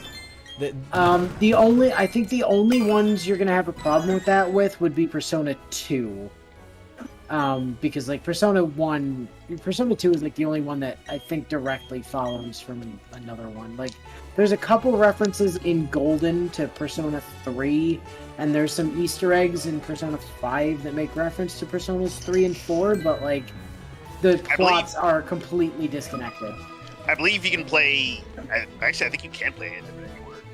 I think the only ones you're gonna have a problem with that would be Persona 2. Because like Persona 2 is like the only one that I think directly follows from another one. Like there's a couple references in Golden to Persona 3, and there's some Easter eggs in Persona 5 that make reference to Personas 3 and 4, but like the plots are completely disconnected. I believe you can play. Actually, I think you can play it anywhere.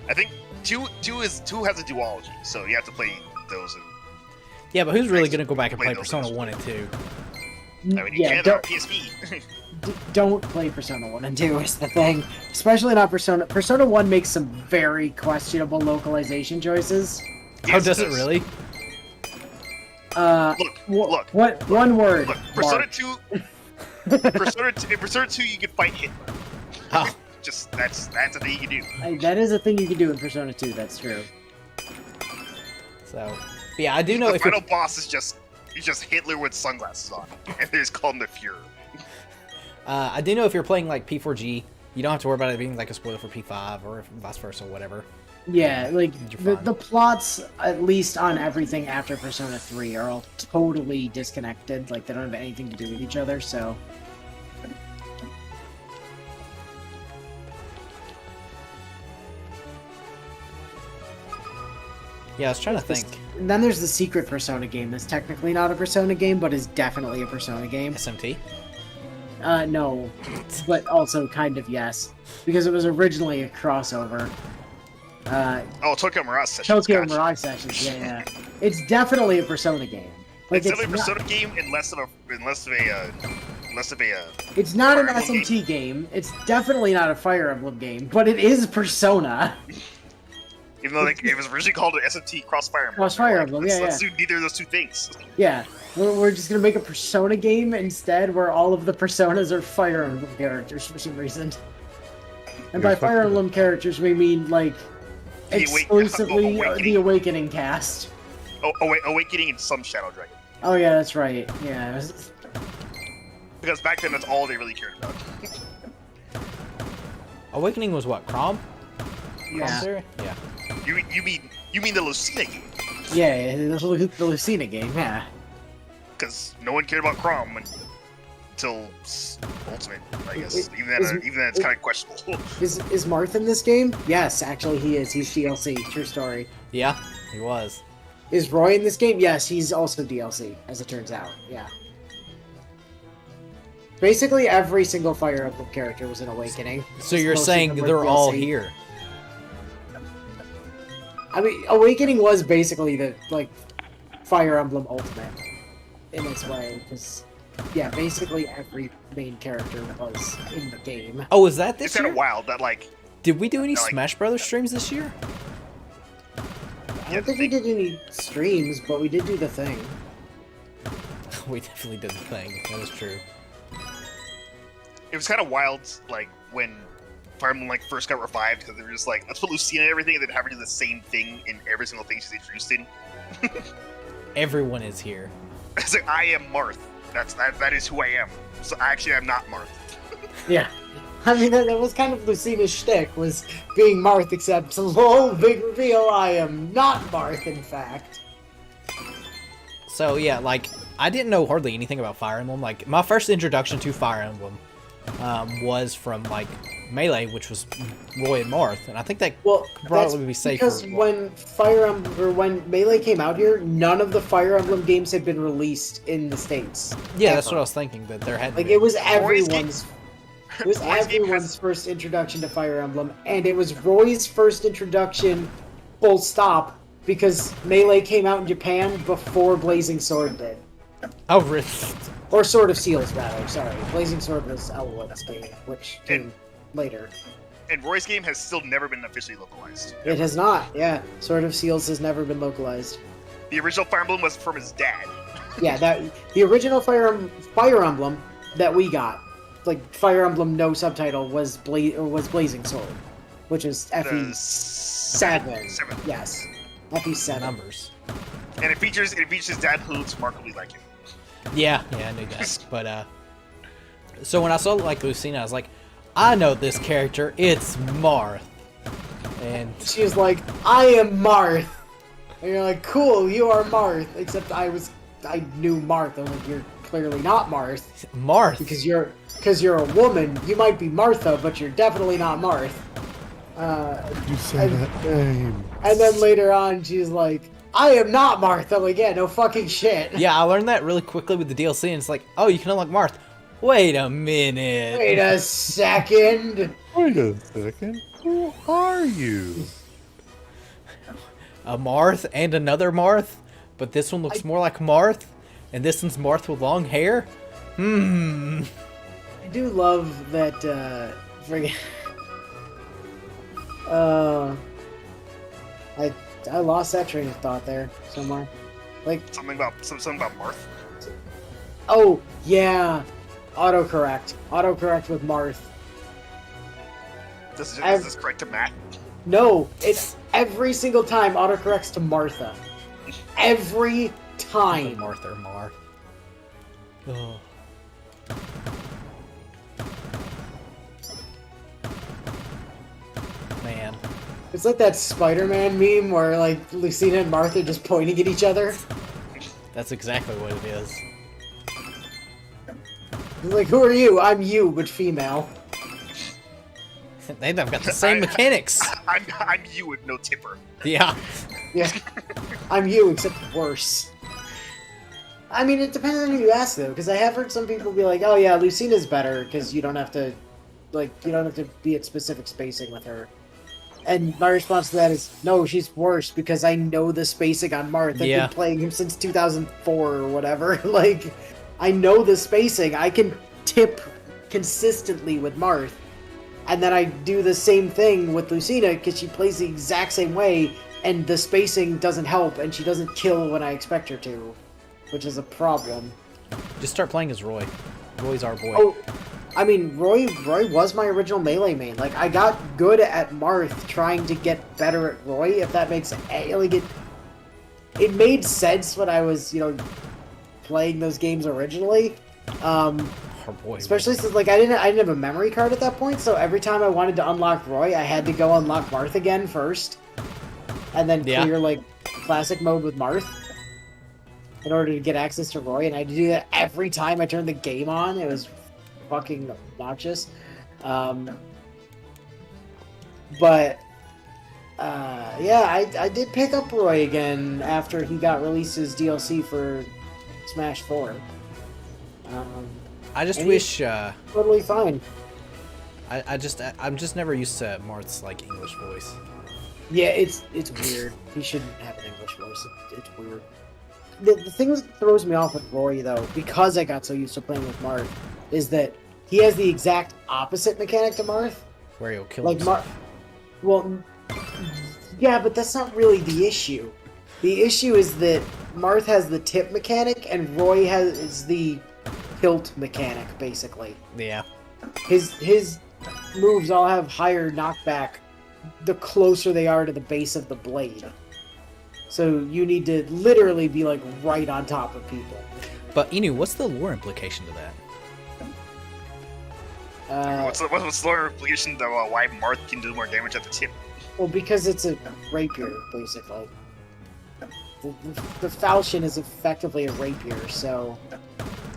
I think two has a duology, so you have to play those. And Yeah, but who's really gonna go back and Play play those Persona games. 1 and 2? I mean, you yeah, can on PSP. don't play Persona 1 and 2 is the thing. Especially not Persona. Persona 1 makes some very questionable localization choices. How does it really? Look. What? One word. Look, Persona Mark. 2. In Persona 2, you can fight Hitler. Oh, Just that's a thing you can do. That is a thing you can do in Persona 2. That's true. so yeah, I do know The if you're, final boss is just Hitler with sunglasses on, and they just call him the Fuhrer. I do know if you're playing like P4G, you don't have to worry about it being like a spoiler for P5 or vice versa, whatever. Yeah, like You're the plots, at least on everything after Persona 3, are all totally disconnected. Like they don't have anything to do with each other. So Yeah, I was trying to think. And then there's the secret Persona game that's technically not a Persona game, but is definitely a Persona game. SMT? No, but also kind of yes, because it was originally a crossover. Oh, Tokyo Mirage Sessions. Tokyo gotcha. Mirage Sessions, yeah. It's definitely a Persona game. Like It's definitely a not- Persona game, and less of a It's not an Fire Emblem SMT game. It's definitely not a Fire Emblem game, but it is Persona. even though it was originally called an SMT Crossfire Emblem. Crossfire Emblem, Let's do neither of those two things. Yeah, we're just gonna make a Persona game instead, where all of the Personas are Fire Emblem characters for some reason. And by Yeah, Fire Emblem characters, we mean like The exclusively Awakening. the Awakening cast. Oh wait, Awakening and some Shadow Dragon. Oh yeah, that's right. Yeah. Because back then, that's all they really cared about. Awakening was what? Crom? Yeah. Crom yeah. You mean the Lucina game? Yeah, the Lucina game. Yeah. Because no one cared about Crom until Ultimate, I guess. Even then, it's kind of questionable. Is Marth in this game? Yes, actually he is. He's DLC. True story. Yeah, he was. Is Roy in this game? Yes, he's also DLC, as it turns out. Yeah. Basically, every single Fire Emblem character was an Awakening. So you're Most of saying them were they're all DLC. here? I mean, Awakening was basically the Fire Emblem Ultimate in its way, because yeah, basically every main character was in the game. Oh, is that It's this kind year? of wild that Did we do any No, like- Smash Brothers streams this year? I don't think we did any streams, but we did do the thing. We definitely did the thing. That is true. it was kind of wild, when Fire Emblem first got revived, because they were just let's put Lucina and everything, and then have her do the same thing in every single thing she's introduced in. Everyone is here. It's I am Marth. That is who I am. So actually, I'm not Marth. Yeah. I mean, that was kind of Lucina's shtick, was being Marth, except, oh, big reveal, I am not Marth, in fact. So yeah, I didn't know hardly anything about Fire Emblem. My first introduction to Fire Emblem was from Melee, which was Roy and Marth, and I think that Well, could probably be safer. because when when Melee came out here, none of the Fire Emblem games had been released in the States. Yeah, that's ever. what I was thinking. That there had It was Roy's game- everyone's. It was Roy's game everyone's has- first introduction to Fire Emblem, and it was Roy's first introduction, full stop, because Melee came out in Japan before Blazing Sword did. Oh, really? Or Sword of Seals, rather. Sorry, Blazing Sword was Elwood's game, which came later. And Roy's game has still never been officially localized. It has not. Yeah, Sword of Seals has never been localized. The original Fire Emblem was from his dad. Yeah, the original Fire Emblem that we got, Fire Emblem no subtitle, was Blazing Sword, which is The FE7. seven. Yes, FE7. Numbers. And it features his dad, who looks remarkably like him. Yeah, I knew that. But so when I saw Lucina, I was like, I know this character. It's Marth. And She was like, "I am Marth," and you're like, "Cool, you are Marth." Except I knew Marth. I'm like, "You're clearly not Marth Marth. because you're a woman. You might be Martha, but you're definitely not Marth." You say that name. And then later on, she's like, "I am not Marth." I'm like, "Yeah, no fucking shit." Yeah, I learned that really quickly with the DLC, and it's like, oh, you can unlock Marth. Wait a minute. Wait a second. Wait a second. Who are you? a Marth and another Marth, but this one looks more like Marth, and this one's Marth with long hair. I do love that. Friggin'. I lost that train of thought there somewhere. Like something about Marth. Oh yeah, autocorrect with Marth. Is this correct to Matt? No, it's every single time autocorrects to Martha. Every time. Martha or Mar. Oh. Man. It's like that Spider-Man meme where like Lucina and Martha just pointing at each other. That's exactly what it is. It's like, who are you? I'm you, but female. They've got the same mechanics. I'm you with no tipper. Yeah. Yeah. I'm you, except worse. I mean, it depends on who you ask, though, because I have heard some people be like, oh yeah, Lucina's better, because you don't have to be at specific spacing with her. And my response to that is, no, she's worse, because I know the spacing on Marth. I've been playing him since 2004 or whatever. Like, I know the spacing. I can tip consistently with Marth. And then I do the same thing with Lucina, because she plays the exact same way, and the spacing doesn't help, and she doesn't kill when I expect her to, which is a problem. Just start playing as Roy. Roy's our boy. Oh, I mean, Roy was my original melee main. Like, I got good at Marth trying to get better at Roy, if that makes like it made sense when I was, playing those games originally. Our boy. Especially since like I didn't have a memory card at that point, so every time I wanted to unlock Roy, I had to go unlock Marth again first, and then clear like classic mode with Marth in order to get access to Roy, and I had to do that every time I turned the game on. It was fucking obnoxious. But I did pick up Roy again after he got released as DLC for Smash 4. I just wish totally fine. I'm just never used to Marth's like English voice. Yeah, it's weird. He shouldn't have an English voice. It's weird. The thing that throws me off with Roy though, because I got so used to playing with Marth, is that he has the exact opposite mechanic to Marth. Where he'll kill like himself. Well, yeah, but that's not really the issue. The issue is that Marth has the tip mechanic and Roy is the hilt mechanic, basically. Yeah. His moves all have higher knockback the closer they are to the base of the blade. So you need to literally be like right on top of people. But Inu, what's the lore implication to that? What's the lore implication to why Marth can do more damage at the tip? Well, because it's a rapier, basically. The falchion is effectively a rapier, so...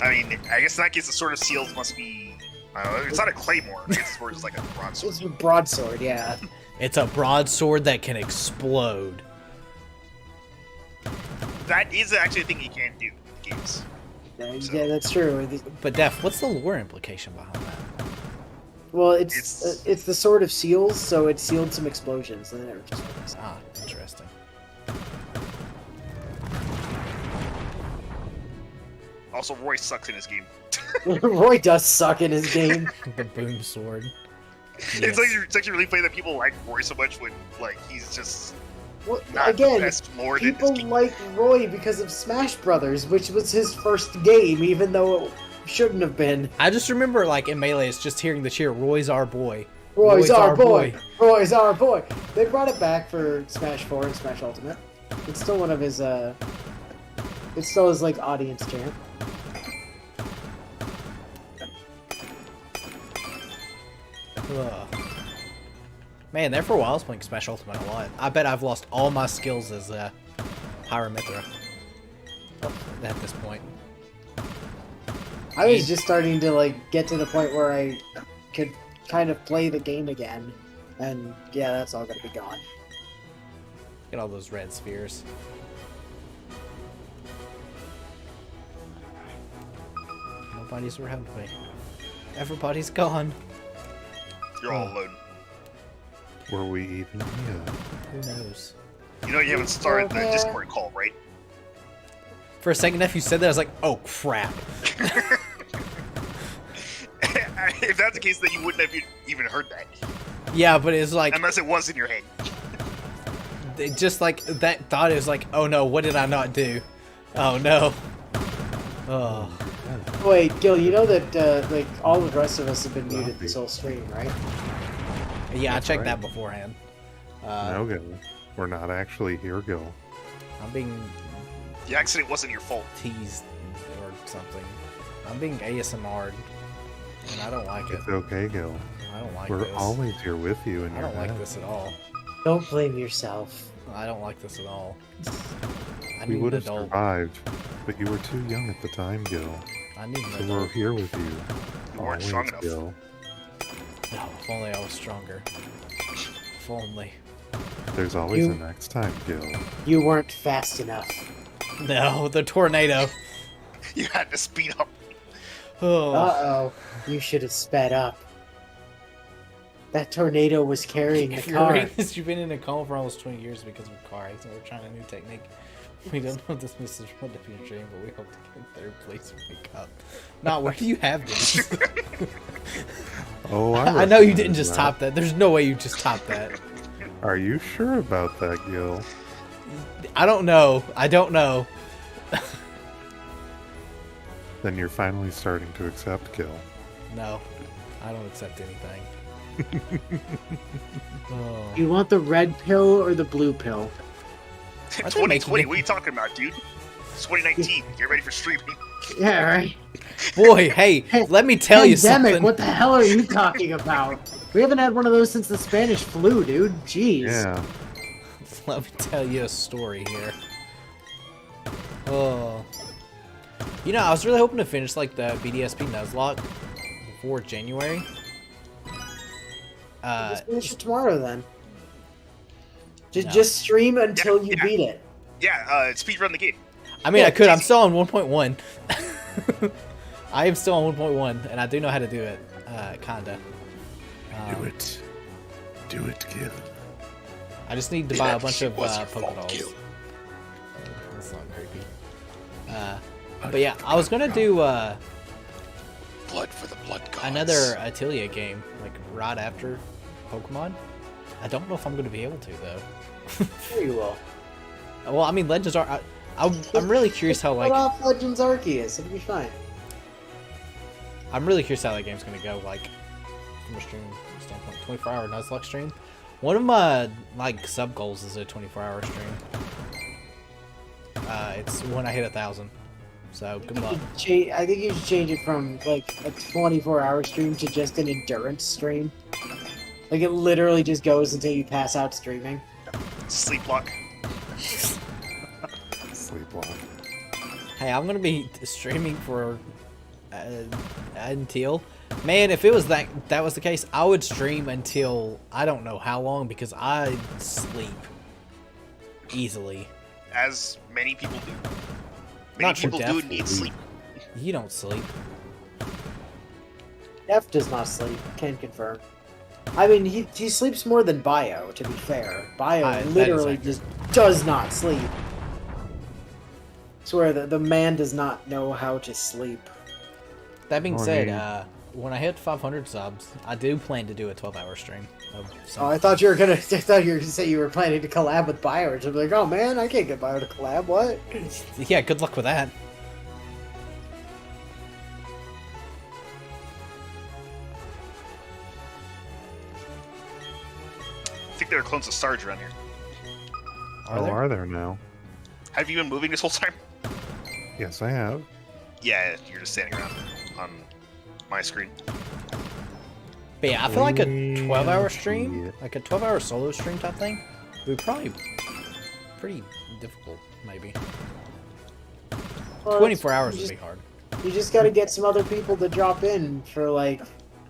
I mean, I guess in that case the Sword of Seals must be... it's not a claymore. It's more just like a broadsword. It's a broadsword, yeah. It's a broadsword that can explode. That is actually a thing you can do in the games. Yeah, that's true. But Def, what's the lore implication behind that? Well, it's the Sword of Seals, so it sealed some explosions. And then it just interesting. Also, Roy sucks in his game. Roy does suck in his game. The boom sword. Yes. It's actually really funny that people like Roy so much when he's just not again, the best lord people in this game. like Roy because of Smash Brothers, which was his first game, even though it shouldn't have been. I just remember, like, in Melee, it's just hearing the cheer, Roy's our boy. Roy's our boy. Roy's our boy. They brought it back for Smash 4 and Smash Ultimate. It's still one of his, it's still his, like, audience chant. Ugh. Man, there for a while I was playing Smash Ultimate a lot. I bet I've lost all my skills as Pyramithra at this point. I was just starting to like get to the point where I could kind of play the game again, and yeah, that's all gonna be gone. Get all those red spheres. Nobody's around me. Everybody's gone. You're all alone. Were we even here? Who knows? You know you haven't started the Discord call, right? For a second, if you said that, I was like, oh crap. If that's the case, then you wouldn't have even heard that. Yeah, but it's like, Unless it was in your head. it just like that thought is like, oh no, what did I not do? Oh no. Oh. Wait, Gil, you know that like all the rest of us have been muted this whole stream, right? Yeah, I checked right. that beforehand. No, Gil. We're not actually here, Gil. I'm being The accident wasn't your fault. teased or something. I'm being ASMR'd, and I don't like it. It's okay, Gil. I don't like We're this. always here with you in I your don't like bed. this at all. Don't blame yourself. I don't like this at all. I We need would an have adult. survived, but you were too young at the time, Gil. I need an So we're adult. here with you. You weren't strong enough. Gil. No, if only I was stronger. If only. There's always You- a next time, Gil. You weren't fast enough. No, the tornado. You had to speed up. Oh. Uh-oh. You should have sped up. That tornado was carrying the If you're car. you've been in a coma for almost 20 years because of a car accident. We're trying a new technique. We don't know if this message will be a dream, but we hope to get there. Please wake up. Nah, where do you have this? Oh, I know you recognize didn't just that. top that. There's no way you just topped that. Are you sure about that, Gil? I don't know. I don't know. Then you're finally starting to accept, Gil. No, I don't accept anything. Oh. You want the red pill or the blue pill? Why'd they make 2020, you- what are you talking about, dude? It's 2019. Get ready for streaming. Yeah, right. Boy, hey, let me tell you Pandemic, something. what the hell are you talking about? We haven't had one of those since the Spanish flu, dude. Jeez. Yeah. Let me tell you a story here. Oh. You know, I was really hoping to finish like the BDSP Nuzlocke before January. Just finish it tomorrow then. No. Just stream until you Yeah. beat it. Yeah, speedrun the game. I mean, Yeah, I could. I'm easy. still on 1.1. I am still on 1.1, and I do know how to do it. Kinda. it. Do it, Gil. I just need to buy a bunch of Poké Dolls. That's not creepy. But yeah, I was gonna do Blood for the blood gods. another Atelier game, like right after Pokemon. I don't know if I'm gonna be able to though. Sure you will. Well, I mean, Legends are. I'm really curious how Cut like off Legends Arceus, it'll be fine. I'm really curious how that game's gonna go. Like from a stream standpoint, 24-hour Nuzlocke stream. One of my like sub goals is a 24-hour stream. It's when I hit 1,000. So good luck. I think you should change it from like a 24-hour stream to just an endurance stream. Like it literally just goes until you pass out streaming. Sleep block. Sleepwalk. Hey, I'm gonna be streaming for until. Man, if it was that was the case, I would stream until I don't know how long because I sleep easily. As many people do. Many Not true, people Def. do need sleep. You don't sleep. Def does not sleep, can confirm. I mean, he sleeps more than Bio, to be fair. Bio That is literally accurate. just does not sleep. Swear that the man does not know how to sleep. That being Oh, said, yeah. when I hit 500 subs, I do plan to do a 12-hour stream. Of some Oh, I thought you were gonna say you were planning to collab with Bio, or something. Like, oh man, I can't get Bio to collab. What? Yeah, good luck with that. I think there are clones of Sarge around here. Are there now? Have you been moving this whole time? Yes, I have. Yeah, you're just standing around on my screen. But yeah, I feel like a 12-hour stream, Yeah. like a 12-hour solo stream type thing, would be probably pretty difficult, maybe. Well, 24 hours you would just, be hard. you just gotta get some other people to drop in for like,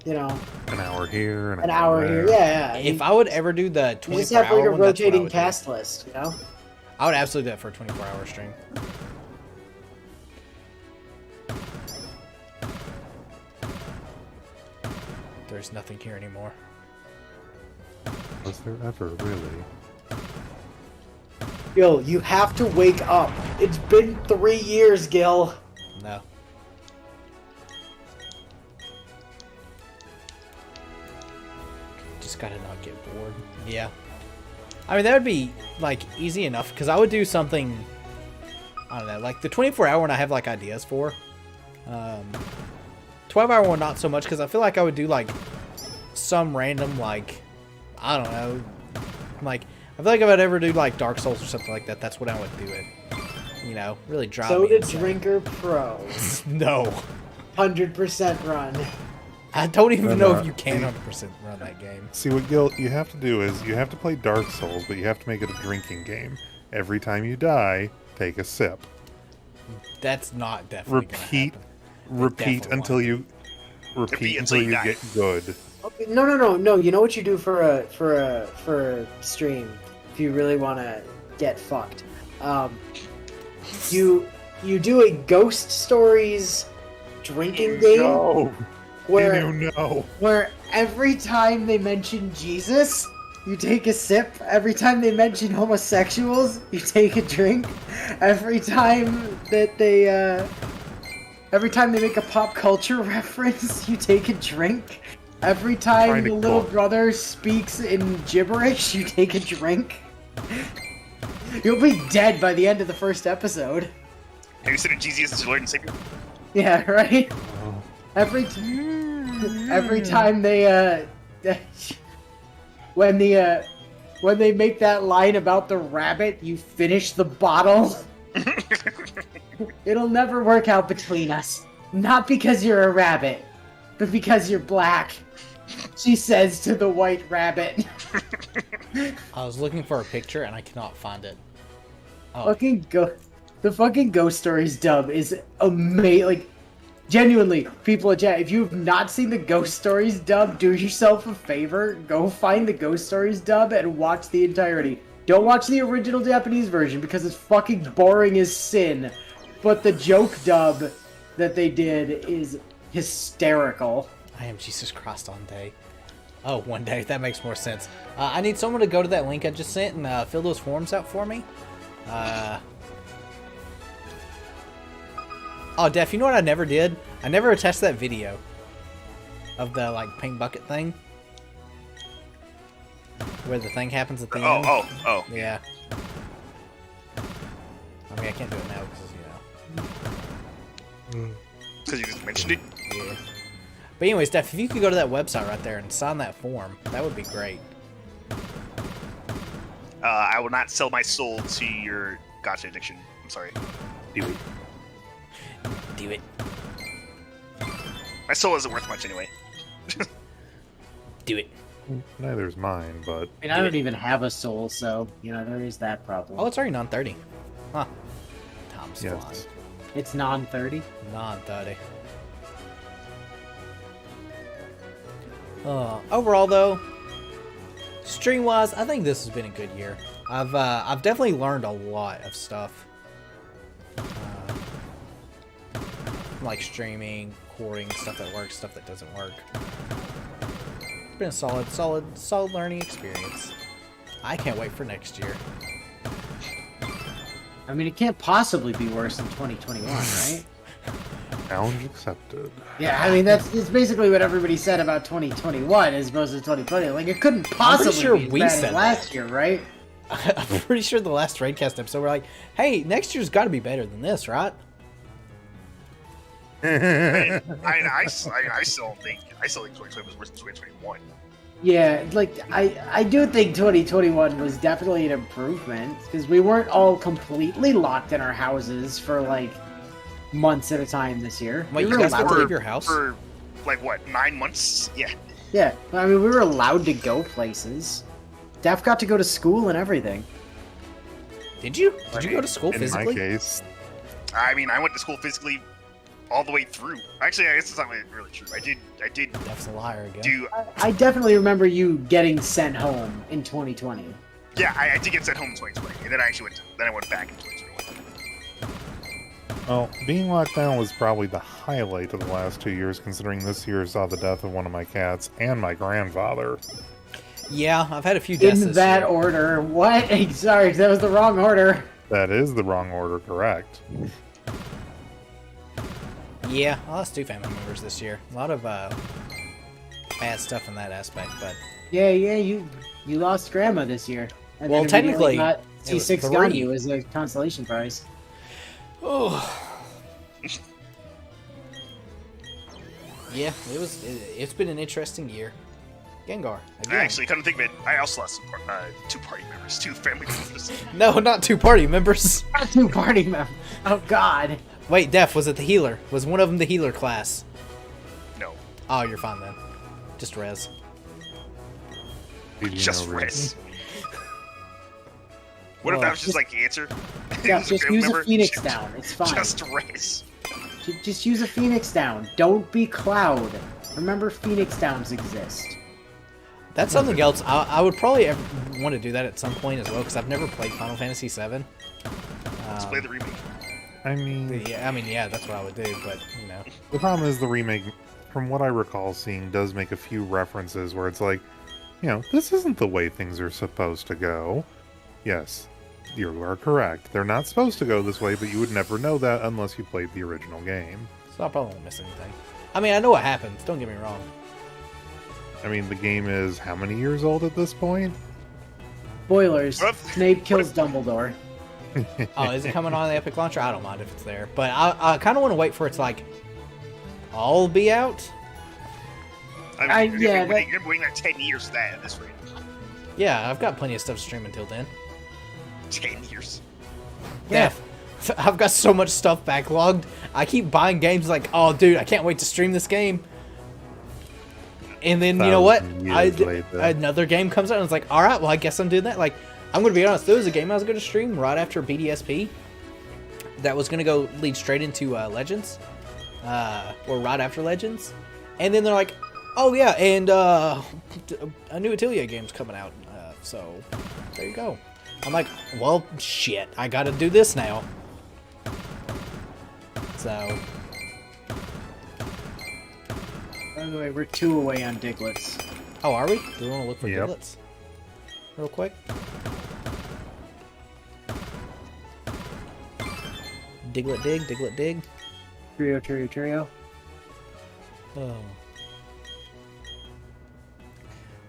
you know, An hour here, an hour here. there. Yeah, yeah. If I would ever do the you just 24-hour have like a one, that's what I rotating would do. cast list, you know. I would absolutely do that for a 24-hour stream. There's nothing here anymore. Was there ever really? Gil, you have to wake up. It's been 3 years, Gil. No. Just gotta not get bored. Yeah. I mean, that would be, like, easy enough, because I would do something, I don't know, like, the 24-hour one I have, like, ideas for. 12-hour one, not so much, because I feel like I would do, like, some random, like, I don't know, like, I feel like if I'd ever do, like, Dark Souls or something like that, that's when I would do it. You know, really drive me Soda insane. Drinker Pro. No. 100% run. I don't even know No. if you can 100% run that game. See, what you have to do is you have to play Dark Souls, but you have to make it a drinking game. Every time you die, take a sip. That's not definitely gonna Repeat, happen. repeat definitely until you Repeat until you die. get good. Okay, no. You know what you do for a stream if you really want to get fucked. You do a Ghost Stories drinking game No, where no. where every time they mention Jesus, you take a sip. Every time they mention homosexuals, you take a drink. Every time that every time they make a pop culture reference, you take a drink. Every time trying the to little cook. brother speaks in gibberish, you take a drink. You'll be dead by the end of the first episode. Have you said that Jesus is your Lord and Savior? Yeah, right? Oh. Every time they when they make that line about the rabbit, you finish the bottle. It'll never work out between us. Not because you're a rabbit, but because you're black. She says to the white rabbit. I was looking for a picture and I cannot find it. Oh, The fucking Ghost Stories dub is amazing. Like, genuinely, people in chat, if you have not seen the Ghost Stories dub, do yourself a favor. Go find the Ghost Stories dub and watch the entirety. Don't watch the original Japanese version because it's fucking boring as sin. But the joke dub that they did is hysterical. I am Jesus Christ on day. Oh, one day. That makes more sense. I need someone to go to that link I just sent and fill those forms out for me. Oh, Def, you know what I never did? I never attached that video of the, like, paint bucket thing. Where the thing happens at the end. Oh. Yeah. I mean, I can't do it now because, you know. Because you just mentioned it. Yeah. But anyways, Steph, if you could go to that website right there and sign that form, that would be great. I will not sell my soul to your gotcha addiction. I'm sorry. Do it. Do it. My soul isn't worth much anyway. Do it. Neither is mine, but I mean, I don't even have a soul, so, you know, there is that problem. Oh, it's already non-30. Huh. Time's yes. flying. It's non-30. Non-30. Overall, though, stream-wise, I think this has been a good year. I've definitely learned a lot of stuff. Like streaming, recording, stuff that works, stuff that doesn't work. It's been a solid learning experience. I can't wait for next year. I mean, it can't possibly be worse than 2021, right? challenge accepted. Yeah, I mean, it's basically what everybody said about 2021 as opposed to 2020. Like, it couldn't possibly sure be as we bad said as last year, right? I'm pretty sure the last Raidcast episode we're like, hey, next year's got to be better than this, right? I still think 2020 was worse than 2021. Yeah, like, I do think 2021 was definitely an improvement, because we weren't all completely locked in our houses for, like, months at a time this year. Wait, We you were guys allowed to to- leave your house? For like what, 9 months? Yeah. Yeah, I mean, we were allowed to go places. Daph got to go to school and everything. Did you? Did you go to school In physically? my case, I mean, I went to school physically all the way through. Actually, I guess it's not really true. I did That's a liar again. do. I definitely remember you getting sent home in 2020. Yeah, I did get sent home in 2020, and then I went back in 2021. well, being locked down was probably the highlight of the last 2 years, considering this year saw the death of one of my cats and my grandfather. Yeah, I've had a few deaths In this that year. order. What? Sorry, that was the wrong order. That is the wrong order, correct? Yeah, I lost 2 family members this year. A lot of bad stuff in that aspect, but Yeah, you lost Grandma this year. And Well, then immediately technically, got it was C6 3. Gandhi as a consolation prize. oh. Yeah, it's been an interesting year. Gengar. I Again. actually couldn't think of it. I also lost 2 party members, 2 family members. No, not 2 party members. Not 2 party members. Oh God. Wait, Def, was it the healer? Was one of them the healer class? No, Oh, you're fine then. Just res. Did you just know, res. What if Well, that was just like the answer? Yeah, It was a just family use a member? Phoenix Just- down. It's fine. Just res. Just use a Phoenix down. Don't be Cloud. Remember, Phoenix downs exist. That's something else. I would probably want to do that at some point as well, because I've never played Final Fantasy VII. Let's play the remake. I mean, Yeah, that's what I would do, but, you know. the problem is the remake, from what I recall seeing, does make a few references where it's like, this isn't the way things are supposed to go. Yes, you are correct. They're not supposed to go this way, but you would never know that unless you played the original game. So I probably won't miss anything. I mean, I know what happens. Don't get me wrong. I mean, the game is how many years old at this point? Spoilers. What if- Snape kills Dumbledore. Oh, is it coming on the Epic Launcher? I don't mind if it's there. But I kind of want to wait for it to, like, all be out. I mean, yeah, you're waiting like 10 years for that at this rate. Yeah, I've got plenty of stuff to stream until then. 10 years. Yeah. I've got so much stuff backlogged. I keep buying games like, oh, dude, I can't wait to stream this game. And then, you know what? 1,000 years later. Another game comes out and it's like, all right, well, I guess I'm doing that. Like, I'm going to be honest, there was a game I was going to stream right after BDSP that was going to go lead straight into Legends, or right after Legends. And then they're like, oh, yeah, and a new Atelier game's coming out. So, there you go. I'm like, well, shit, I got to do this now. So, By the way, we're 2 away on Diglets. oh, are we? Do we want to look for Yep. Diglets? Real quick. Diglett dig, Diglett dig. Trio. Oh.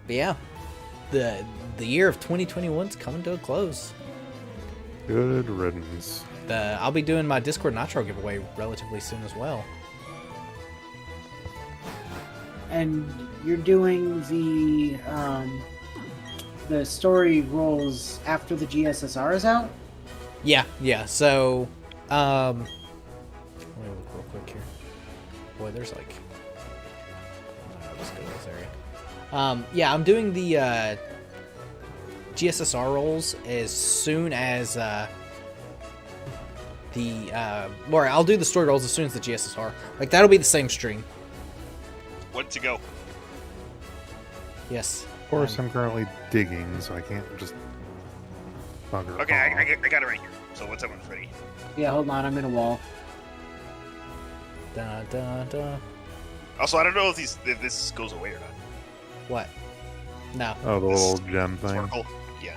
But yeah, the year of 2021's coming to a close. Good riddance. I'll be doing my Discord Nitro giveaway relatively soon as well. And you're doing the story rolls after the GSSR is out? Yeah. So, let me look real quick here. Boy, there's like, I'll just go to this area. Yeah, I'm doing the GSSR rolls as soon as or I'll do the story rolls as soon as the GSSR. Like, that'll be the same stream. What to go? Yes. Of course, I'm currently digging, so I can't just bugger Okay, off. I got it right here. So what's everyone's ready? Yeah, hold on, I'm in a wall. Da, da, da. Also, I don't know if this goes away or not. What? No. Oh, the This little gem thing. Sparkle. Yeah.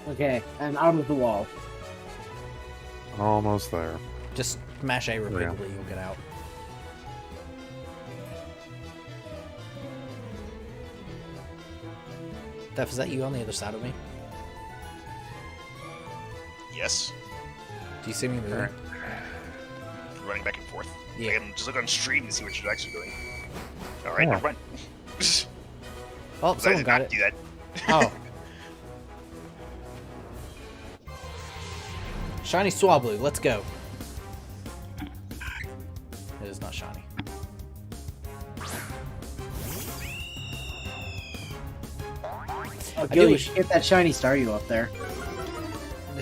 Okay, I'm out of the wall. Almost there. Just mash A repeatedly, you'll get out. Def, is that you on the other side of me? Yes. Do you see me moving? Alright. Running back and forth. Yeah. I can just look on stream to see what you're actually doing. All right, Oh. never mind. Oh, I someone did got not it. do that. Oh. Shiny Swablu, let's go. It is not shiny. Oh, do Gil, you wish- should get that shiny Staryu up there.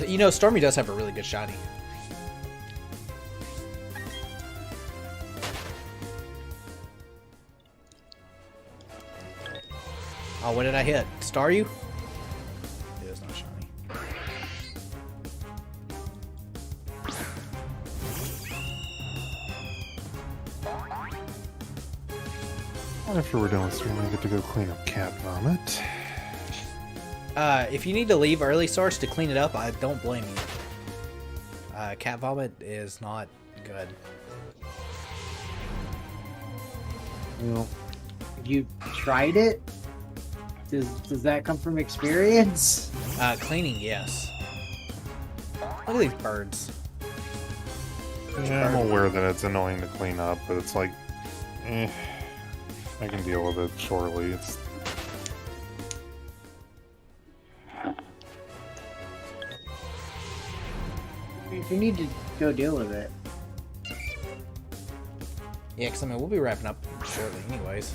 You know, Stormy does have a really good shiny. Oh, what did I hit? Staryu? It is not shiny. Oh, After we're done with streaming, I get to go clean up cat vomit. If you need to leave early, Sarge, to clean it up, I don't blame you. Cat vomit is not good. Well, You tried it? Does that come from experience? Cleaning, yes. Look at these birds. yeah, I'm aware that it's annoying to clean up, but it's like, I can deal with it shortly. It's If you need to go deal with it. Yeah, because I mean, we'll be wrapping up shortly anyways.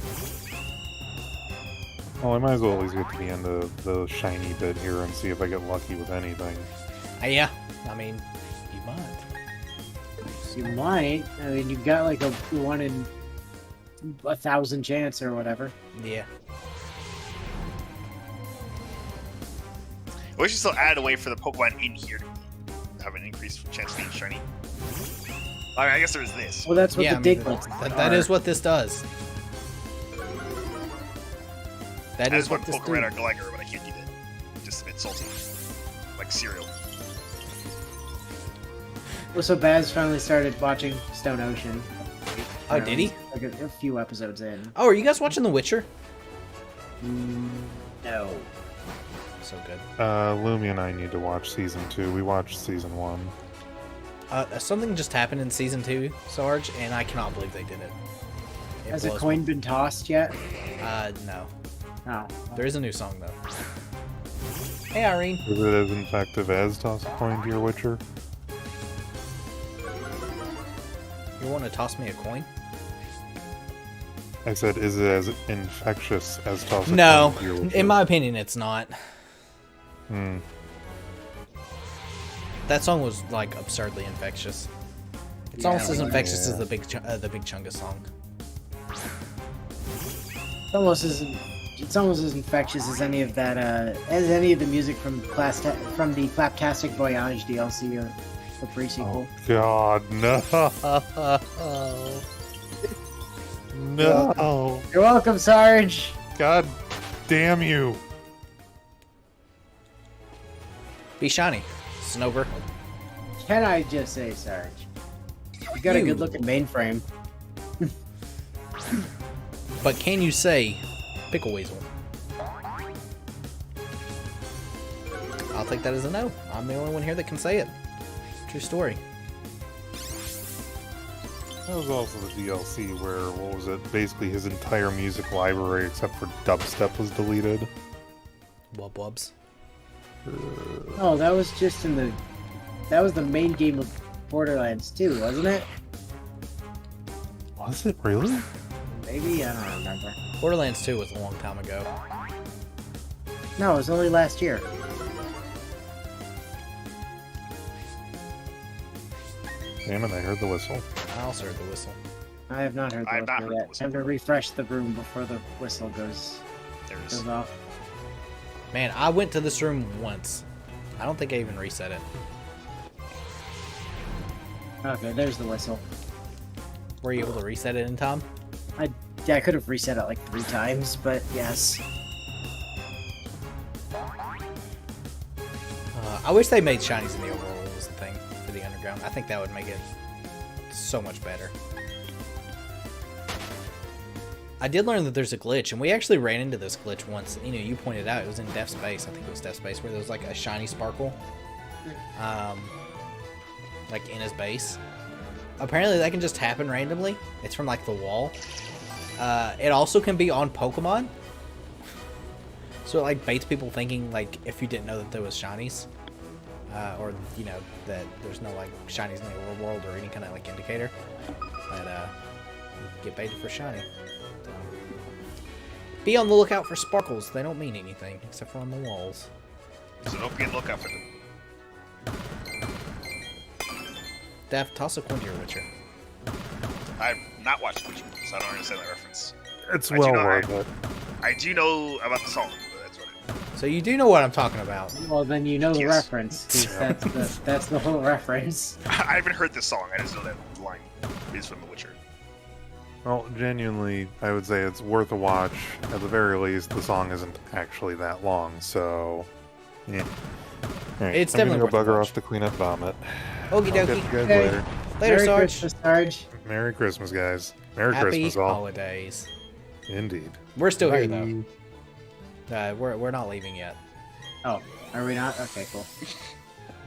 well, I might as well at least get to the end of the shiny bit here and see if I get lucky with anything. Yeah, I mean, you might. You might. I mean, you've got like a 1 in 1,000 chance or whatever. Yeah. We should still add a way for the Pokemon in here to have an increased chance of being shiny. I mean, I guess there's this. Well, that's what Yeah, the I mean, Diglets that are. is what this does. That I is just what want this Pokemon or does. Gligar, but I can't eat it. Just a bit salty. Like cereal. Well, so Baz finally started watching Stone Ocean. Oh, did he? Like a few episodes in. Oh, are you guys watching The Witcher? No. So good. Lumi and I need to watch season 2. We watched season 1. Something just happened in season 2, Sarge, and I cannot believe they did it. It Has a blows coin been tossed yet? No. Oh. There is a new song, though. Hey, Irene. Is it as effective as toss a coin to your Witcher? You want to toss me a coin? I said, is it as infectious as toss a No. coin to your Witcher? In my opinion, it's not. Hmm. That song was, like, absurdly infectious. It's Yeah, almost as like- infectious yeah. as the Big Chungus song. It's almost as infectious as any of that as any of the music from the Claptastic Voyage DLC or the pre-sequel. Oh, God, no. No. You're welcome, Sarge. God damn you. Be shiny, Snover. Can I just say, Sarge? You got a You. good-looking mainframe. But can you say Pickle Weasel? I'll take that as a no. I'm the only one here that can say it. True story. That was also the DLC where, what was it? Basically his entire music library except for dubstep was deleted. Wub wubs. Oh, that was just that was the main game of Borderlands 2, wasn't it? Was it really? Maybe? I don't remember. Borderlands 2 was a long time ago. No, it was only last year. Damn it, I heard the whistle. I also heard the whistle. I have not heard the I have not whistle heard the yet. whistle. Time to refresh the room before the whistle goes There it is. off. Man, I went to this room once. I don't think I even reset it. Okay, there's the whistle. Were you able to reset it in time? Yeah, I could have reset it like 3 times, but yes. I wish they made shinies in the overworld was the thing for the underground. I think that would make it so much better. I did learn that there's a glitch, and we actually ran into this glitch once. You know, you pointed out it was in Death Space. I think it was Death Space, where there was like a shiny sparkle, like in his base. Apparently, that can just happen randomly. It's from like the wall. It also can be on Pokemon, so it like baits people thinking like if you didn't know that there was shinies, or you know that there's no like shinies in the overworld or any kind of like indicator, that you get baited for shiny. So, be on the lookout for sparkles. They don't mean anything except for on the walls. So don't be on the lookout for them. Dav, toss a coin to your Witcher. I've not watched Witcher, so I don't understand that reference. It's I do well know worth it. I do know about the song, but that's what it So you do know what I'm talking about. Well, then you know the Yes. reference, 'cause that's the whole reference. I haven't heard this song, I just know that line is from The Witcher. Well, genuinely, I would say it's worth a watch. At the very least, the song isn't actually that long, so yeah. All right, It's I'm gonna definitely go worth a bugger watch. off to clean up vomit. Okie I'll catch dokie. you guys Okay. later. Later, Merry Sarge. Christmas, Sarge. Merry Christmas, guys. Merry Happy Christmas, all. holidays. Indeed. We're still here Bye. though. We're not leaving yet. Oh, are we not? Okay, cool.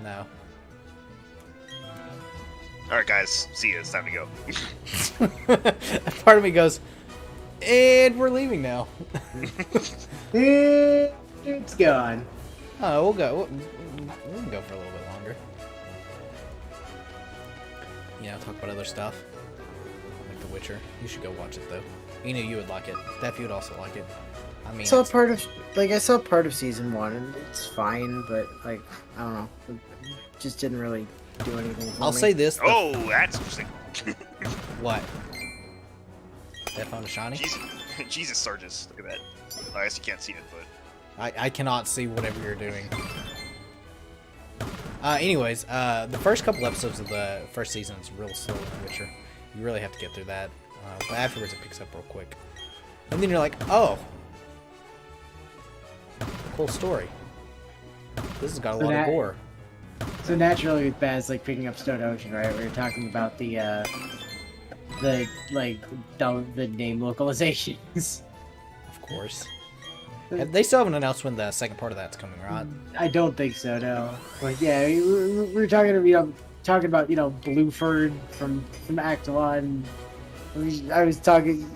No. All right, guys. See you. It's time to go. Part of me goes, and we're leaving now. It's gone. Oh, we'll go. We can go for a little bit longer. You know, talk about other stuff. Like The Witcher. You should go watch it, though. You knew you would like it. Def, you would also like it. I mean, I saw part of season 1, and it's fine, but like I don't know, it just didn't really do anything for I'll me. say this. Oh, that's interesting. What? Def on a shiny? Jesus, Jesus, Sarges. Look at that. I guess you can't see it, but I cannot see whatever you're doing. Anyways, the first couple episodes of the first season is real slow in The Witcher. You really have to get through that. But afterwards it picks up real quick. And then you're like, oh. Cool story. This has got a So lot of that- gore. So naturally, with Baz like picking up Stone Ocean, right? We were talking about the name localizations. Of course. They still haven't announced when the second part of that's coming, right? I don't think so, no. But yeah, we were talking about Blueford from Act 1. We were talking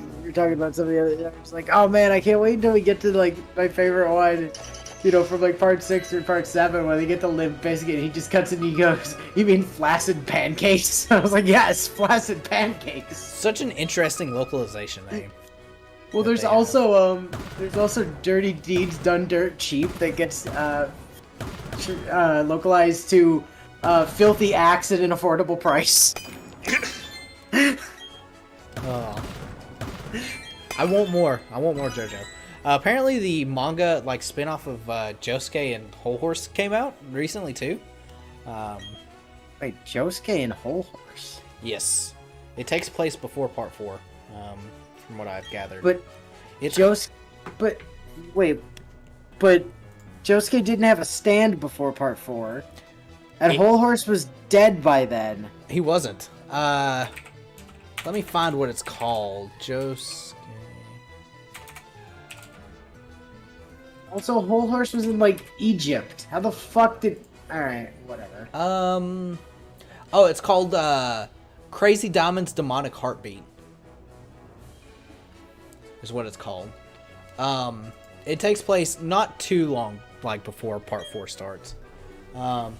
about some of the other. I was like, oh man, I can't wait until we get to like my favorite one. From like part 6 or part 7 where they get to Limp Bizkit and he just cuts and he goes, "You mean flaccid pancakes?" I was like, yes, flaccid pancakes. Such an interesting localization name. Well, that there's they also Dirty Deeds Done Dirt Cheap that gets localized to Filthy Acts at an affordable price. Oh. I want more JoJo. Apparently the manga like spin-off of Josuke and Whole Horse came out recently too. Wait, Josuke and Whole Horse? Yes. It takes place before part 4, from what I've gathered. But it's but Josuke didn't have a stand before part 4. And Whole Horse was dead by then. He wasn't. Let me find what it's called. Josuke. Also, Whole Horse was in, like, Egypt. How the fuck did... Alright, whatever. Oh, it's called, Crazy Diamond's Demonic Heartbeat. Is what it's called. It takes place not too long, like, before part 4 starts. But,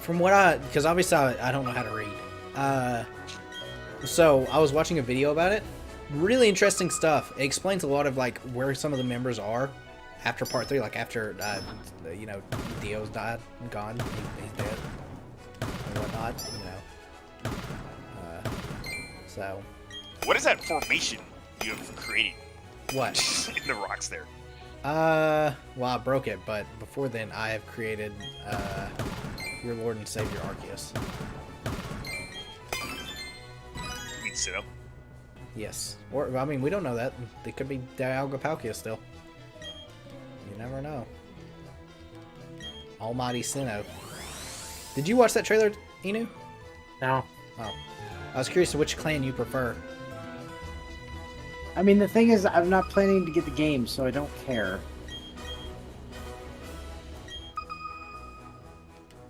from what because obviously I don't know how to read. So, I was watching a video about it. Really interesting stuff. It explains a lot of like where some of the members are after part 3, like after Dio's gone, he's dead and whatnot. So what is that formation you have created what? in the rocks there? Well, I broke it, but before then I have created your Lord and Savior Arceus. You mean sit up? Yes. Or, I mean, we don't know that. They could be Dialga Palkia still. You never know. Almighty Sinnoh. Did you watch that trailer, Inu? No. Oh. I was curious to which clan you prefer. I mean, the thing is, I'm not planning to get the game, so I don't care.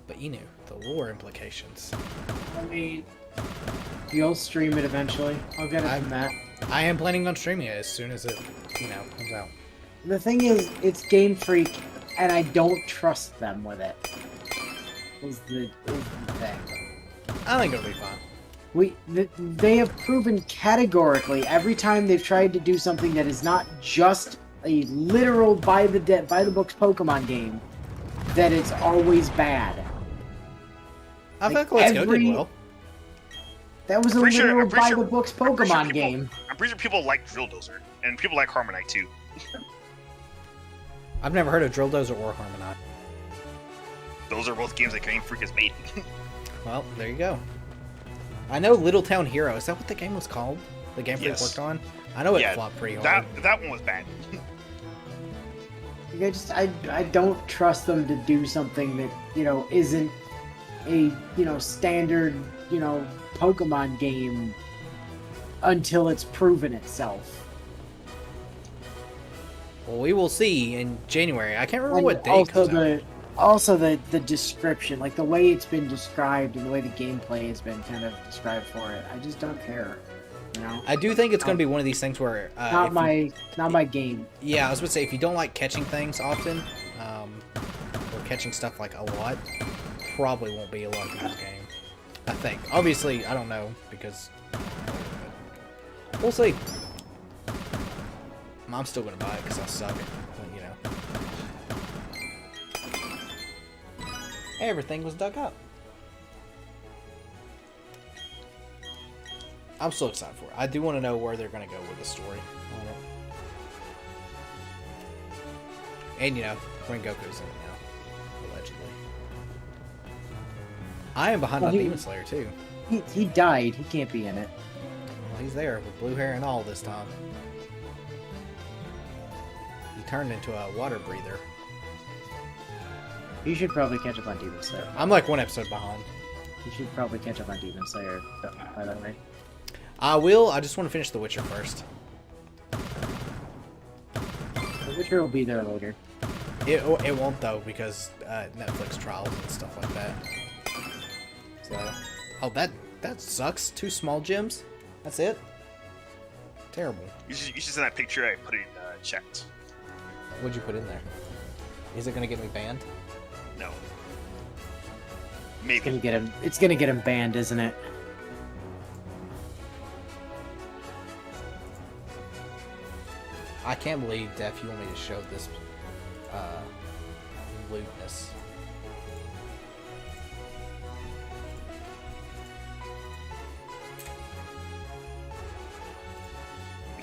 But Inu, the lore implications. I mean, you'll stream it eventually. I'll get it from that. I am planning on streaming it as soon as it, comes out. The thing is, it's Game Freak, and I don't trust them with it. Is the thing. I think it'll be fun. They have proven categorically every time they've tried to do something that is not just a literal by the books Pokemon game, that it's always bad. I Like, think Let's Go did well. That was a Pretty sure- literal I'm pretty by sure- the books I'm pretty sure Pokemon people- game. I'm pretty sure people like Drill Dozer, and people like Harmonite too. I've never heard of Drill Dozer or Harmonite. Those are both games that Game Freak has made. Well, there you go. I know Little Town Hero. Is that what the game was called? The game Freak Yes. worked on? I know it Yeah, flopped pretty hard. That one was bad. I don't trust them to do something that, isn't a, standard, Pokemon game until it's proven itself. Well, we will see in January. I can't remember And what day it comes out. Also the description, like the way it's been described and the way the gameplay has been kind of described for it, I just don't care. I do think it's going to be one of these things where... not my game. Yeah, I was going to say, if you don't like catching things often, or catching stuff like a lot, probably won't be a lot of this game. I think. Obviously, I don't know, because... We'll see. I'm still going to buy it because I suck, but, Everything was dug up. I'm still excited for it. I do want to know where they're going to go with the story on it. And, Rengoku's in it now, allegedly. I am behind on Demon Slayer, too. He died. He can't be in it. Well, he's there with blue hair and all this time. He turned into a water breather. You should probably catch up on Demon Slayer. I'm like one episode behind. You should probably catch up on Demon Slayer, by the way. I will. I just want to finish The Witcher first. The Witcher will be there later. It won't, though, because Netflix trials and stuff like that. So... Oh, that sucks. 2 small gyms? That's it? Terrible. You should send that picture. I put it in chat. What'd you put in there? Is it going to get me banned? No. It's Maybe. gonna get him banned, isn't it? I can't believe, Def, you want me to show this lewdness.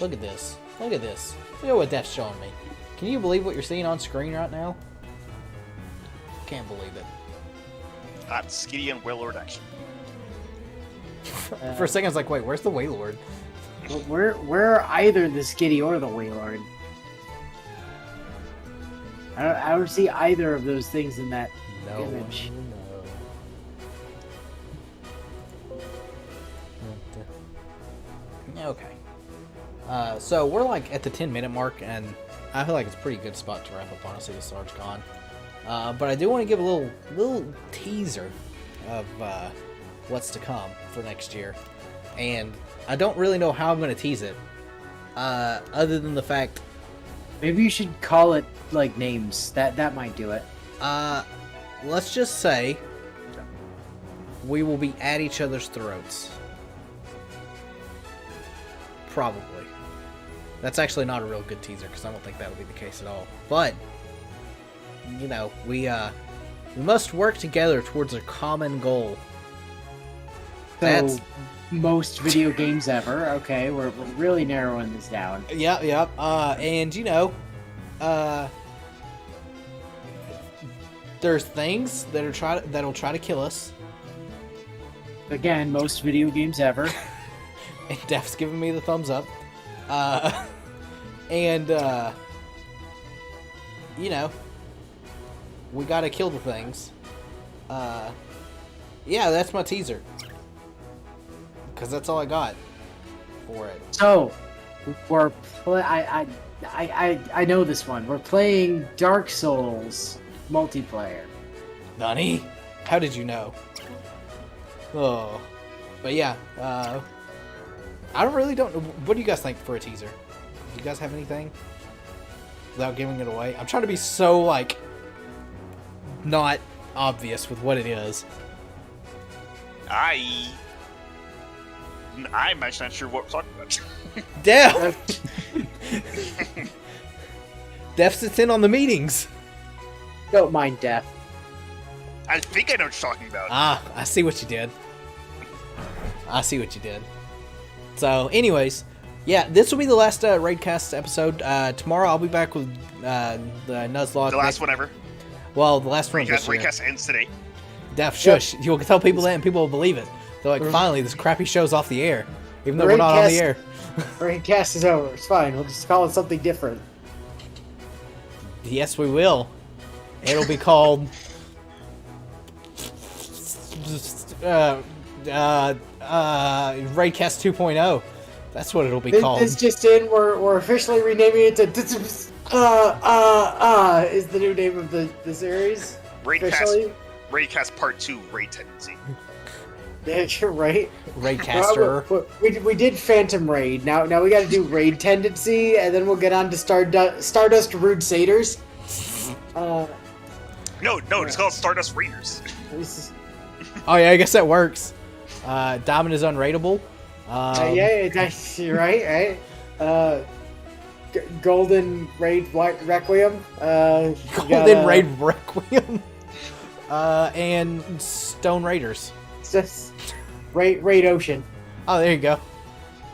Look at this. Look at this. Look at what Def's showing me. Can you believe what you're seeing on screen right now? Can't believe it. Hot, skitty, and well-lord action. For a second, I was like, wait, where's the Wailord? We're either the Skitty or the Wailord. I don't see either of those things in that image. No. Okay. So we're like at the 10-minute mark, and I feel like it's a pretty good spot to wrap up, honestly, with Sarge gone. But I do want to give a little teaser of what's to come for next year. And I don't really know how I'm going to tease it, other than the fact... Maybe you should call it, like, names. That might do it. Let's just say we will be at each other's throats. Probably. That's actually not a real good teaser, because I don't think that'll be the case at all. But, we must work together towards a common goal. So, most video games ever. Okay, we're really narrowing this down. Yep. And there's things that'll try to kill us. Again, most video games ever. And Def's giving me the thumbs up. We gotta kill the things. Yeah, that's my teaser. Because that's all I got for it. So, I know this one. We're playing Dark Souls multiplayer. Nani? How did you know? Oh. But yeah, I don't. What do you guys think for a teaser? Do you guys have anything? Without giving it away? I'm trying to be so, not obvious with what it is. I'm actually not sure what we're talking about. Def! Def sits in on the meetings. Don't mind Death. I think I know what you're talking about. I see what you did. So, anyways, yeah, this will be the last Raidcast episode. Tomorrow I'll be back with the Nuzlocke. The last one ever. Well, the last one. Raidcast ends today. Def, shush. You'll tell people that and people will believe it. They're like, finally, this crappy show's off the air, even though we're not on the air. Raidcast is over. It's fine. We'll just call it something different. Yes, we will. It'll be called Raidcast 2.0. That's what it'll be called. This just in. We're officially renaming it to is the new name of the series. Raidcast Part 2, Raid Tendency. Yeah, you're right. Raidcaster. We did Phantom Raid. Now we got to do Raid Tendency, and then we'll get on to Stardust Rude Satyrs. No, it's called Stardust Raiders. Oh yeah, I guess that works. Diamond is unrateable. You're right. Golden Raid Requiem. Golden Raid Requiem. And Stone Raiders. It's just Raid Ocean. Oh, there you go.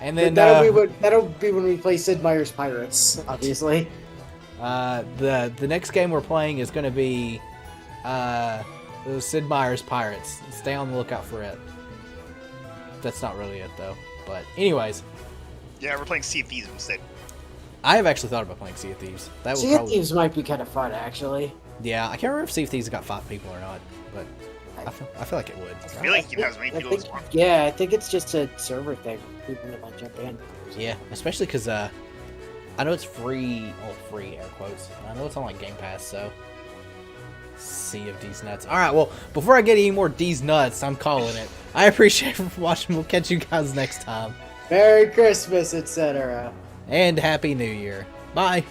And then that'll be when we play Sid Meier's Pirates, obviously. The next game we're playing is going to be Sid Meier's Pirates. Stay on the lookout for it. That's not really it though. But anyways. Yeah, we're playing Sea of Thieves instead. I have actually thought about playing Sea of Thieves. Sea of Thieves might be kind of fun, actually. Yeah, I can't remember if Sea of Thieves got 5 people or not, but I feel like it would. I feel like you can have as many people as you want. Yeah, I think it's just a server thing. People might jump in. Yeah, especially because I know it's free, free air quotes. I know it's on like Game Pass, so Sea of D's nuts. All right, well, before I get any more D's nuts, I'm calling it. I appreciate you for watching. We'll catch you guys next time. Merry Christmas, etc. And Happy New Year. Bye.